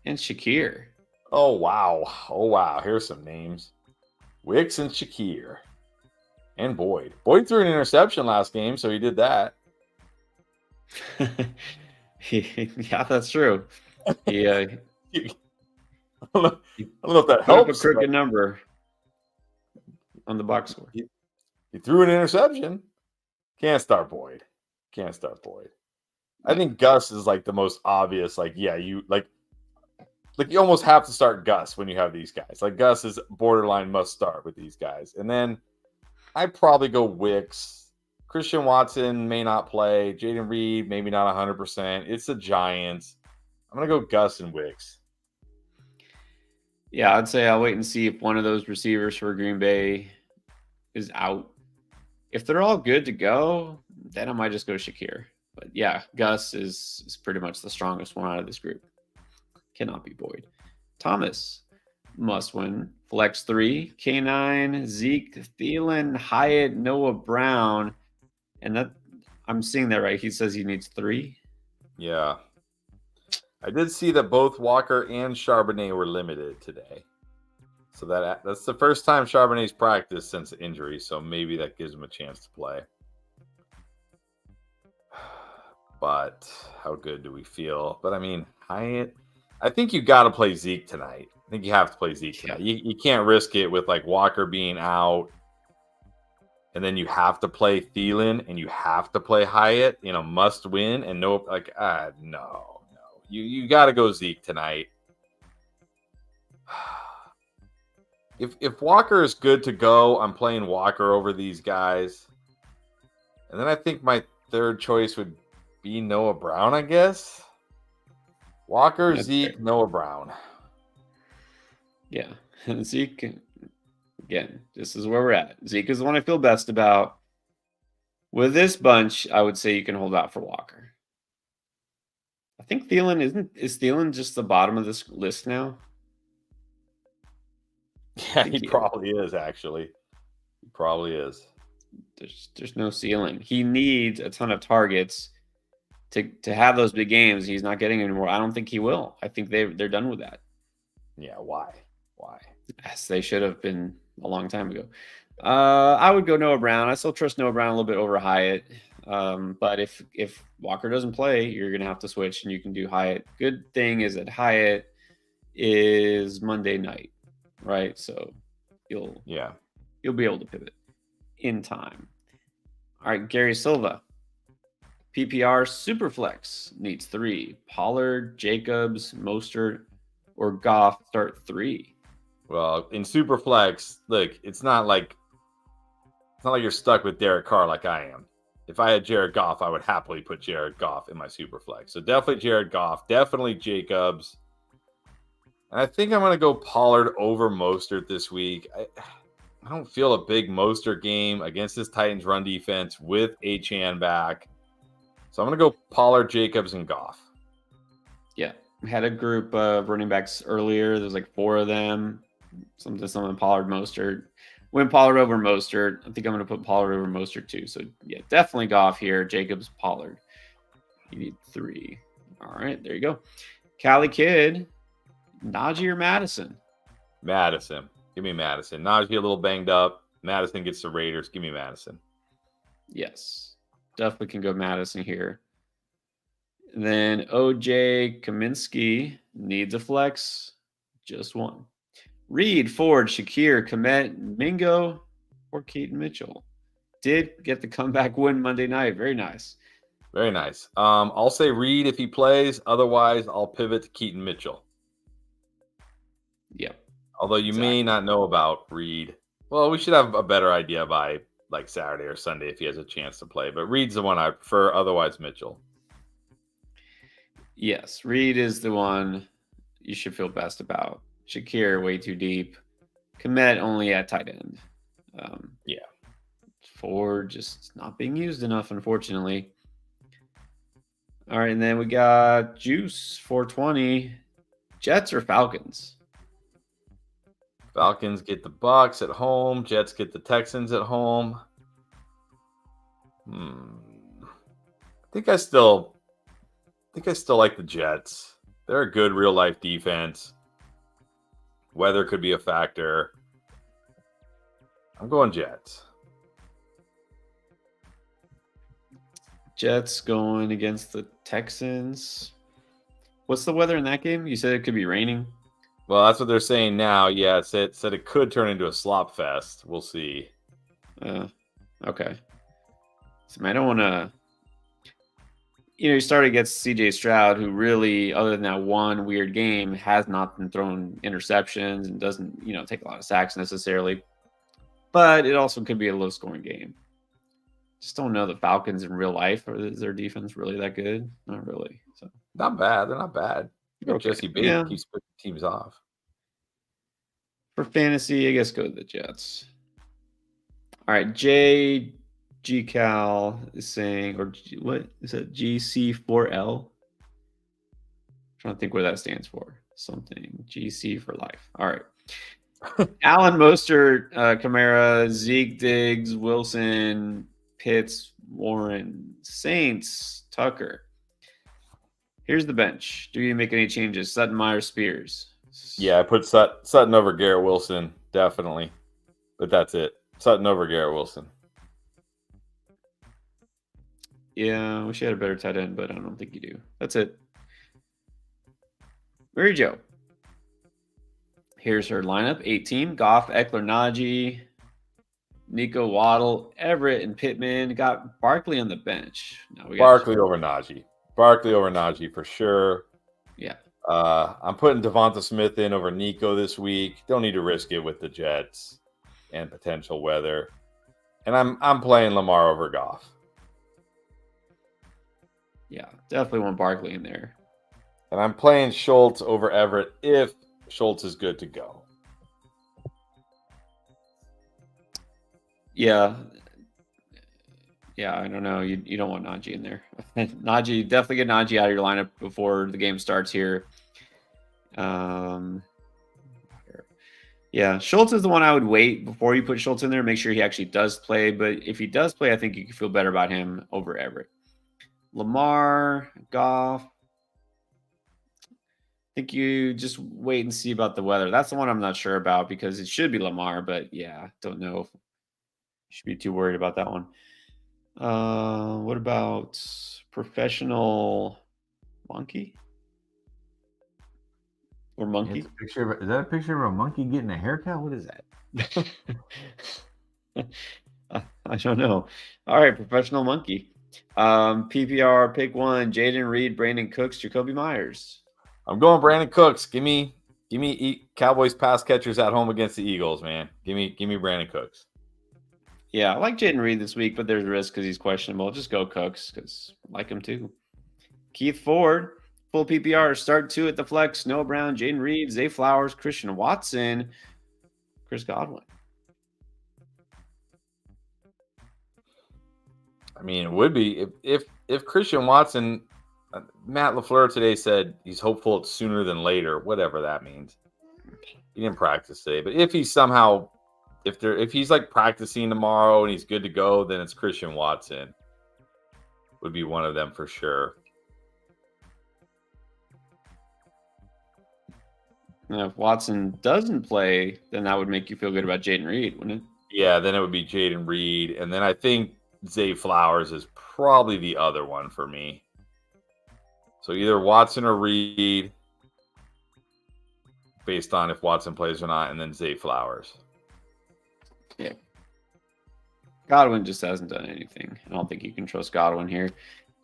and Shakir. Oh, wow. Here's some names. Wicks and Shakir. And Boyd. Boyd threw an interception last game, so he did that. Yeah, that's true. He, I don't know if that helps. A crooked number on the box score. He threw an interception. Can't start Boyd. I think Gus is like the most obvious. Like, yeah, you almost have to start Gus when you have these guys. Like, Gus is borderline must start with these guys. And then I probably go Wicks. Christian Watson may not play. Jaden Reed, maybe not 100%. It's the Giants. I'm going to go Gus and Wicks. Yeah, I'd say I'll wait and see if one of those receivers for Green Bay is out. If they're all good to go, then I might just go Shakir. But yeah, Gus is pretty much the strongest one out of this group. Cannot be Boyd. Thomas, must win. Flex 3, K9, Zeke, Thielen, Hyatt, Noah Brown. And that I'm seeing that right. He says he needs 3. Yeah. I did see that both Walker and Charbonnet were limited today. So that's the first time Charbonnet's practiced since the injury. So maybe that gives him a chance to play. But how good do we feel? But I mean, I think you got to play Zeke tonight. I think you have to play Zeke tonight. You can't risk it with like Walker being out and then you have to play Thielen and you have to play Hyatt in a must win, and no, no. You got to go Zeke tonight. If Walker is good to go, I'm playing Walker over these guys. And then I think my third choice would be Noah Brown, I guess. Walker, That's Zeke, fair. Noah Brown. Yeah. Zeke, again, this is where we're at. Zeke is the one I feel best about. With this bunch, I would say you can hold out for Walker. I think is Thielen just the bottom of this list now? Yeah, he probably is, actually. He probably is. There's no ceiling. He needs a ton of targets to have those big games. He's not getting anymore. I don't think he will. I think they're done with that. Yeah, why? Yes, they should have been a long time ago. I would go Noah Brown. I still trust Noah Brown a little bit over Hyatt. But if Walker doesn't play, you're gonna have to switch, and you can do Hyatt. Good thing is that Hyatt is Monday night, right? So you'll be able to pivot in time. All right, Gary Silva. PPR Superflex needs 3. Pollard, Jacobs, Mostert, or Goff start 3. Well, in Superflex, look, it's not like you're stuck with Derek Carr like I am. If I had Jared Goff, I would happily put Jared Goff in my Superflex. So definitely Jared Goff, definitely Jacobs. And I think I'm going to go Pollard over Mostert this week. I don't feel a big Mostert game against this Titans run defense with Achane back. So I'm going to go Pollard, Jacobs, and Goff. Yeah. We had a group of running backs earlier. There's like 4 of them. Something Pollard, Mostert. Went Pollard over Mostert. I think I'm going to put Pollard over Mostert too. So, yeah, definitely Goff here. Jacobs, Pollard. You need 3. All right, there you go. Cali Kid, Najee or Madison? Madison. Give me Madison. Najee a little banged up. Madison gets the Raiders. Give me Madison. Yes, definitely can go Madison here. And then OJ Kaminsky needs a flex. Just 1. Reed, Ford, Shakir, Komet, Mingo, or Keaton Mitchell. Did get the comeback win Monday night. Very nice. Very nice. I'll say Reed if he plays. Otherwise, I'll pivot to Keaton Mitchell. Yep. Although you may not know about Reed. Well, we should have a better idea by like Saturday or Sunday if he has a chance to play. But Reed's the one I prefer. Otherwise, Mitchell. Yes, Reed is the one you should feel best about. Shakir, way too deep. Komet only at tight end. Ford just not being used enough, unfortunately. All right, and then we got Juice 420. Jets or Falcons? Falcons get the Bucs at home. Jets get the Texans at home. I think I still like the Jets. They're a good real life defense. Weather could be a factor. I'm going Jets. Jets going against the Texans. What's the weather in that game? You said it could be raining. Well, that's what they're saying now. Yeah, it said it could turn into a slop fest. We'll see. Okay. So I don't want to. You started against CJ Stroud, who really, other than that one weird game, has not been throwing interceptions and doesn't, take a lot of sacks necessarily. But it also could be a low-scoring game. Just don't know the Falcons in real life. Or is their defense really that good? Not really. So not bad. They're not bad. Okay. Jesse Bates keeps putting teams off. For fantasy, I guess go to the Jets. All right, GCal is saying, or what is that? GC4L? I'm trying to think what that stands for. Something. GC for life. All right. Allen Mostert, Kamara, Zeke, Diggs, Wilson, Pitts, Warren, Saints, Tucker. Here's the bench. Do you make any changes? Sutton, Myers, Spears. Yeah, I put Sutton over Garrett Wilson, definitely. But that's it. Sutton over Garrett Wilson. Yeah, I wish you had a better tight end, but I don't think you do. That's it. Mary Jo. Here's her lineup. 18. Goff, Eckler, Najee, Nico, Waddle, Everett, and Pittman. Got Barkley on the bench. Now we got Barkley over Najee. Barkley over Najee for sure. Yeah. I'm putting Devonta Smith in over Nico this week. Don't need to risk it with the Jets and potential weather. And I'm playing Lamar over Goff. Yeah, definitely want Barkley in there. And I'm playing Schultz over Everett if Schultz is good to go. Yeah. Yeah, I don't know. You don't want Najee in there. Najee, definitely get Najee out of your lineup before the game starts here. Yeah, Schultz is the one I would wait before you put Schultz in there. Make sure he actually does play. But if he does play, I think you can feel better about him over Everett. Lamar, Goff. I think you just wait and see about the weather. That's the one I'm not sure about because it should be Lamar, but yeah, don't know if you should be too worried about that one. What about professional monkey? Or monkey? Is that a picture of a monkey getting a haircut? What is that? I don't know. All right, professional monkey. PPR pick one: Jaden Reed, Brandon Cooks, Jacoby Myers. I'm going Brandon Cooks. Give me Cowboys pass catchers at home against the Eagles, man. Give me Brandon Cooks. Yeah, I like Jaden Reed this week, but there's risk because he's questionable. Just go Cooks because I like him too. Keith Ford, full PPR, start two at the flex. Noah Brown, Jaden Reed, Zay Flowers, Christian Watson, Chris Godwin. I mean, it would be if Christian Watson. Matt LaFleur today said he's hopeful it's sooner than later, whatever that means. He didn't practice today, but if he's somehow, if he's like practicing tomorrow and he's good to go, then it's Christian Watson. Would be one of them for sure. Now, if Watson doesn't play, then that would make you feel good about Jaden Reed, wouldn't it? Yeah, then it would be Jaden Reed, and then I think Zay Flowers is probably the other one for me. So either Watson or Reed, based on if Watson plays or not, and then Zay Flowers. Yeah. Godwin just hasn't done anything. I don't think you can trust Godwin here.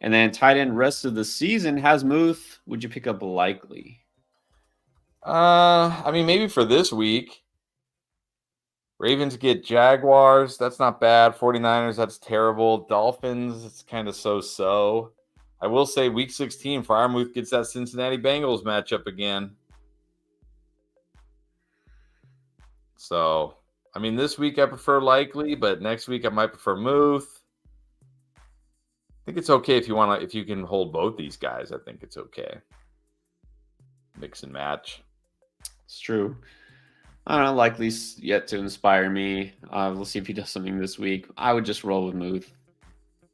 And then tight end rest of the season has Muth. Would you pick up Likely? I mean, maybe for this week. Ravens get Jaguars. That's not bad. 49ers, that's terrible. Dolphins, it's kind of so-so. I will say week 16, Freiermuth gets that Cincinnati Bengals matchup again. So, I mean, this week I prefer Likely, but next week I might prefer Muth. I think it's okay if you can hold both these guys. I think it's okay. Mix and match. It's true. I don't know, Likely's yet to inspire me. We'll see if he does something this week. I would just roll with Muth.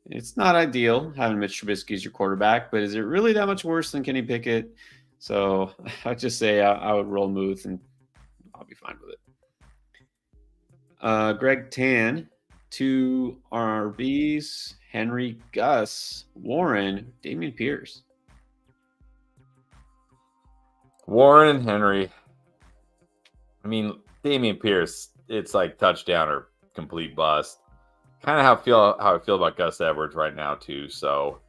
It's not ideal having Mitch Trubisky as your quarterback, but is it really that much worse than Kenny Pickett? So I'd just say I would roll Muth and I'll be fine with it. Greg Tan, 2 RBs, Henry, Gus, Warren, Damian Pierce. Warren and Henry. I mean, Damian Pierce, it's like touchdown or complete bust. Kind of how I feel about Gus Edwards right now too. So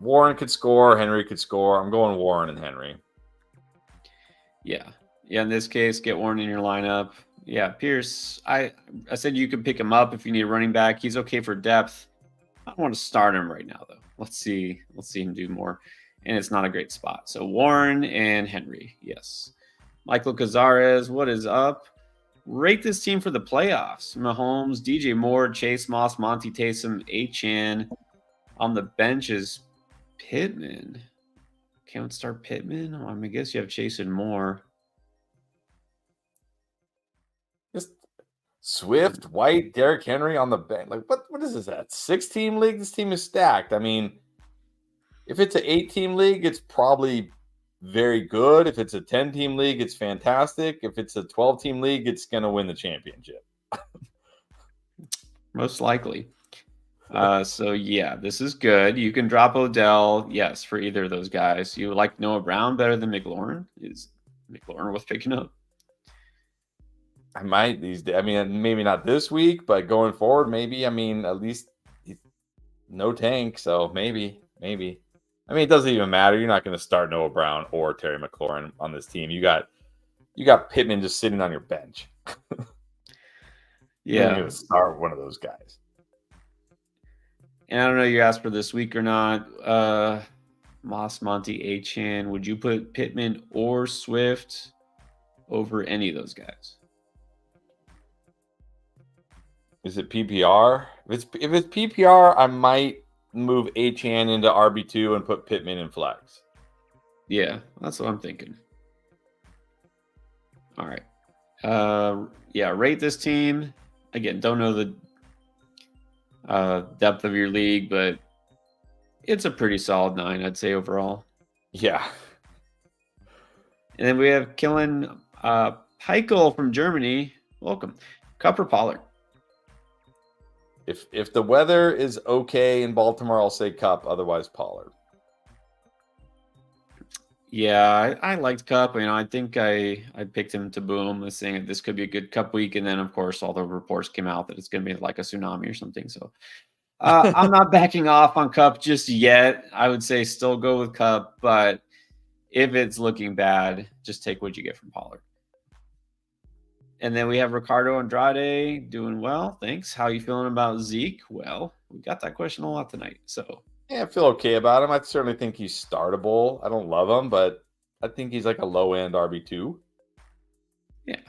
Warren could score, Henry could score. I'm going Warren and Henry. Yeah. In this case, get Warren in your lineup. Yeah, Pierce. I said you could pick him up if you need a running back. He's okay for depth. I don't want to start him right now though. Let's see him do more. And it's not a great spot. So Warren and Henry. Yes. Michael Cazares, what is up? Rate this team for the playoffs. Mahomes, DJ Moore, Chase Moss, Monty Taysom, Achane. On the bench is Pittman. Can't start Pittman? I guess you have Chase and Moore. Just Swift, White, Derrick Henry on the bench. Like, what is this, that 6-team league? This team is stacked. I mean, if it's an 8-team league, it's probably very good. If it's a 10-team league, it's fantastic. If it's a 12-team league, it's going to win the championship. Most likely. So, yeah, this is good. You can drop Odell, yes, for either of those guys. You like Noah Brown better than McLaurin? Is McLaurin worth picking up? I might these days. I mean, maybe not this week, but going forward, maybe. I mean, at least no tank, so maybe. I mean, it doesn't even matter. You're not going to start Noah Brown or Terry McLaurin on this team. You got Pittman just sitting on your bench. You're going to start one of those guys. And I don't know you asked for this week or not. Moss, Monty, Achan. Would you put Pittman or Swift over any of those guys? Is it PPR? If it's PPR, I might move Achan into RB2 and put Pittman in flex. Yeah, that's what I'm thinking. All right. Yeah, rate this team. Again, don't know the depth of your league, but it's a pretty solid 9, I'd say, overall. Yeah. And then we have Killen Peichel from Germany. Welcome. Cup or Pollard? If the weather is okay in Baltimore, I'll say Cup. Otherwise, Pollard. Yeah, I liked Cup. I think I picked him to boom, saying this could be a good Cup week. And then, of course, all the reports came out that it's going to be like a tsunami or something. So I'm not backing off on Cup just yet. I would say still go with Cup. But if it's looking bad, just take what you get from Pollard. And then we have Ricardo Andrade doing well. Thanks. How you feeling about Zeke? Well, we got that question a lot tonight. So yeah, I feel okay about him. I certainly think he's startable. I don't love him, but I think he's like a low end RB2. Yeah,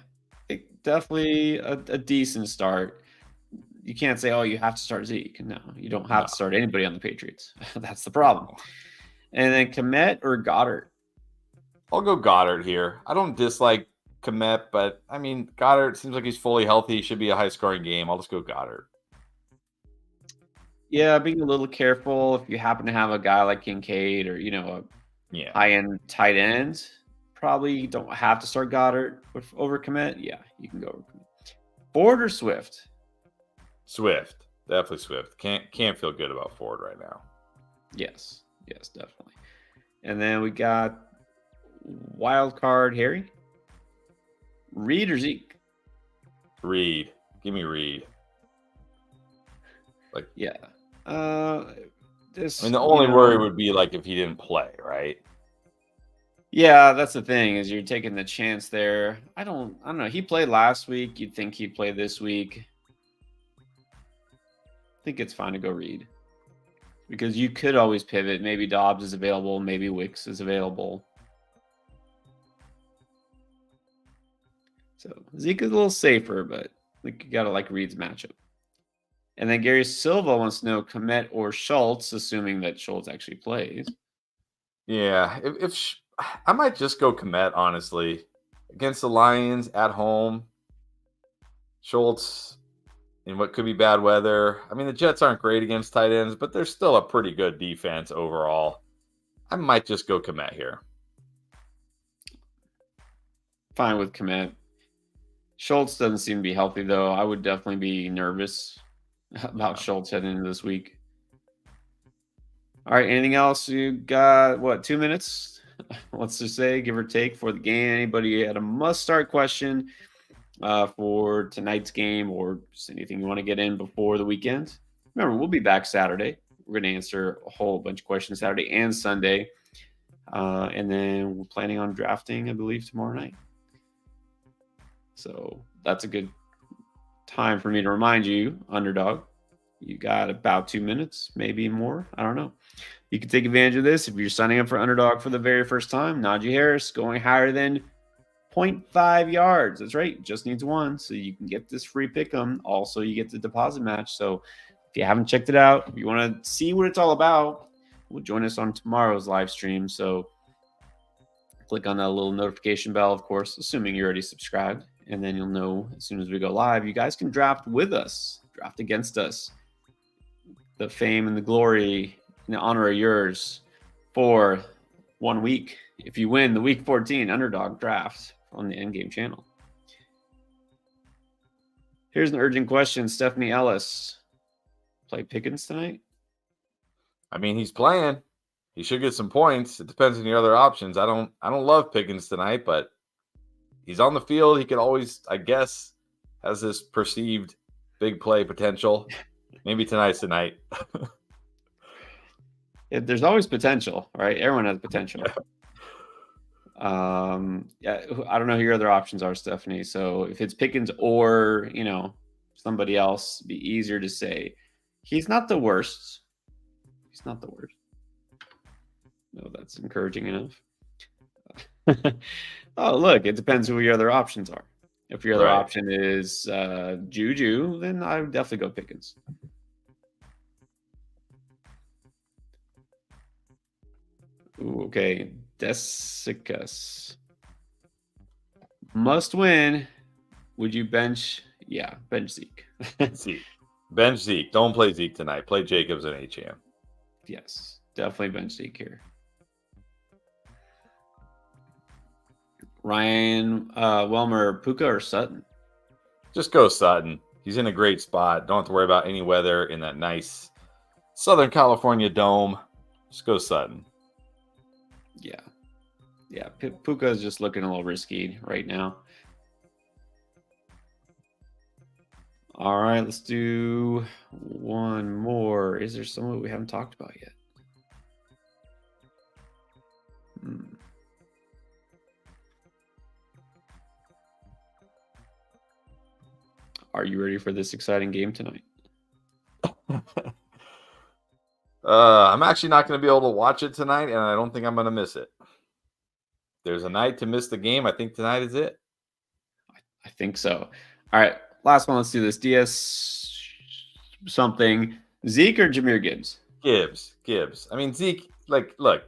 definitely a decent start. You can't say, oh, you have to start Zeke. No, you don't have to start anybody on the Patriots. That's the problem. And then Komet or Goddard? I'll go Goddard here. I don't dislike Komet, but I mean, Goddard seems like he's fully healthy. He should be a high scoring game. I'll just go Goddard. Yeah, being a little careful if you happen to have a guy like Kincaid or, a high end tight end. Probably don't have to start Goddard over Komet. Yeah, you can go over Komet. Ford or Swift? Swift. Definitely Swift. Can't feel good about Ford right now. Yes, definitely. And then we got wild card Harry. Reed or Zeke? Reed. Give me Reed. Yeah. The only worry would be if he didn't play, right? Yeah, that's the thing is you're taking the chance there. I don't know. He played last week. You'd think he'd play this week. I think it's fine to go Reed because you could always pivot. Maybe Dobbs is available. Maybe Wicks is available. So Zeke is a little safer, but you got to like Reed's matchup. And then Gary Silva wants to know Komet or Schultz, assuming that Schultz actually plays. Yeah, if I might just go Komet, honestly. Against the Lions at home, Schultz in what could be bad weather. I mean, the Jets aren't great against tight ends, but they're still a pretty good defense overall. I might just go Komet here. Fine with Komet. Schultz doesn't seem to be healthy, though. I would definitely be nervous about Schultz heading into this week. All right, anything else? You got, 2 minutes? Let's just say, give or take, for the game. Anybody had a must-start question for tonight's game or just anything you want to get in before the weekend? Remember, we'll be back Saturday. We're going to answer a whole bunch of questions Saturday and Sunday. And then we're planning on drafting, I believe, tomorrow night. So that's a good time for me to remind you, Underdog, you got about 2 minutes, maybe more. I don't know. You can take advantage of this if you're signing up for Underdog for the very first time. Najee Harris going higher than 0.5 yards. That's right. Just needs 1. So you can get this free pick'em. Also, you get the deposit match. So if you haven't checked it out, if you want to see what it's all about, we'll join us on tomorrow's live stream. So click on that little notification bell, of course, assuming you're already subscribed. And then you'll know as soon as we go live, you guys can draft with us, draft against us. The fame and the glory and the honor are yours for 1 week. If you win the Week 14 Underdog draft on the Endgame channel. Here's an urgent question. Stephanie Ellis, play Pickens tonight? I mean, he's playing. He should get some points. It depends on your other options. I don't love Pickens tonight, but he's on the field. He could always, I guess, has this perceived big play potential. Maybe tonight's the night. There's always potential, right? Everyone has potential. Yeah, I don't know who your other options are, Stephanie. So if it's Pickens or, somebody else, it'd be easier to say. He's not the worst. He's not the worst. No, that's encouraging enough. Oh, look, it depends who your other options are. If your other Right. option is Juju, then I would definitely go Pickens. Ooh, okay, Desicus. Must win. Would you bench? Yeah, bench Zeke. Zeke. Bench Zeke. Don't play Zeke tonight. Play Jacobs and HM. Yes, definitely bench Zeke here. Ryan Welmer, Puka or Sutton? Just go Sutton. He's in a great spot. Don't have to worry about any weather in that nice Southern California dome. Just go Sutton. Yeah. Puka is just looking a little risky right now. All right, let's do one more. Is there someone we haven't talked about yet? Are you ready for this exciting game tonight? I'm actually not going to be able to watch it tonight, and I don't think I'm going to miss it. There's a night to miss the game. I think tonight is it. I think so. All right, last one. Let's do this. DS something. Zeke or Jahmyr Gibbs? Gibbs. I mean, Zeke, look,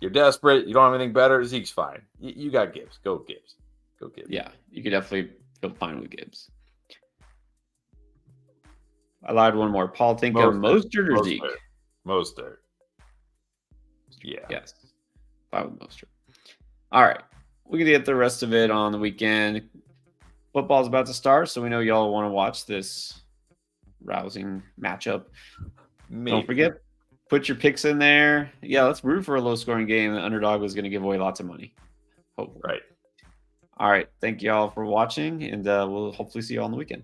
you're desperate. You don't have anything better. Zeke's fine. You got Gibbs. Go Gibbs. Yeah, you could definitely feel fine with Gibbs. I lied one more. Paul Tinkham, Mostert or Zeke? Mostert. Yeah. Yes. Fine with Mostert. All right. We can get the rest of it on the weekend. Football's about to start, so we know y'all want to watch this rousing matchup. Maybe. Don't forget, put your picks in there. Yeah, let's root for a low-scoring game. The underdog was going to give away lots of money. Hopefully. Right. All right. Thank you all for watching, and we'll hopefully see you all on the weekend.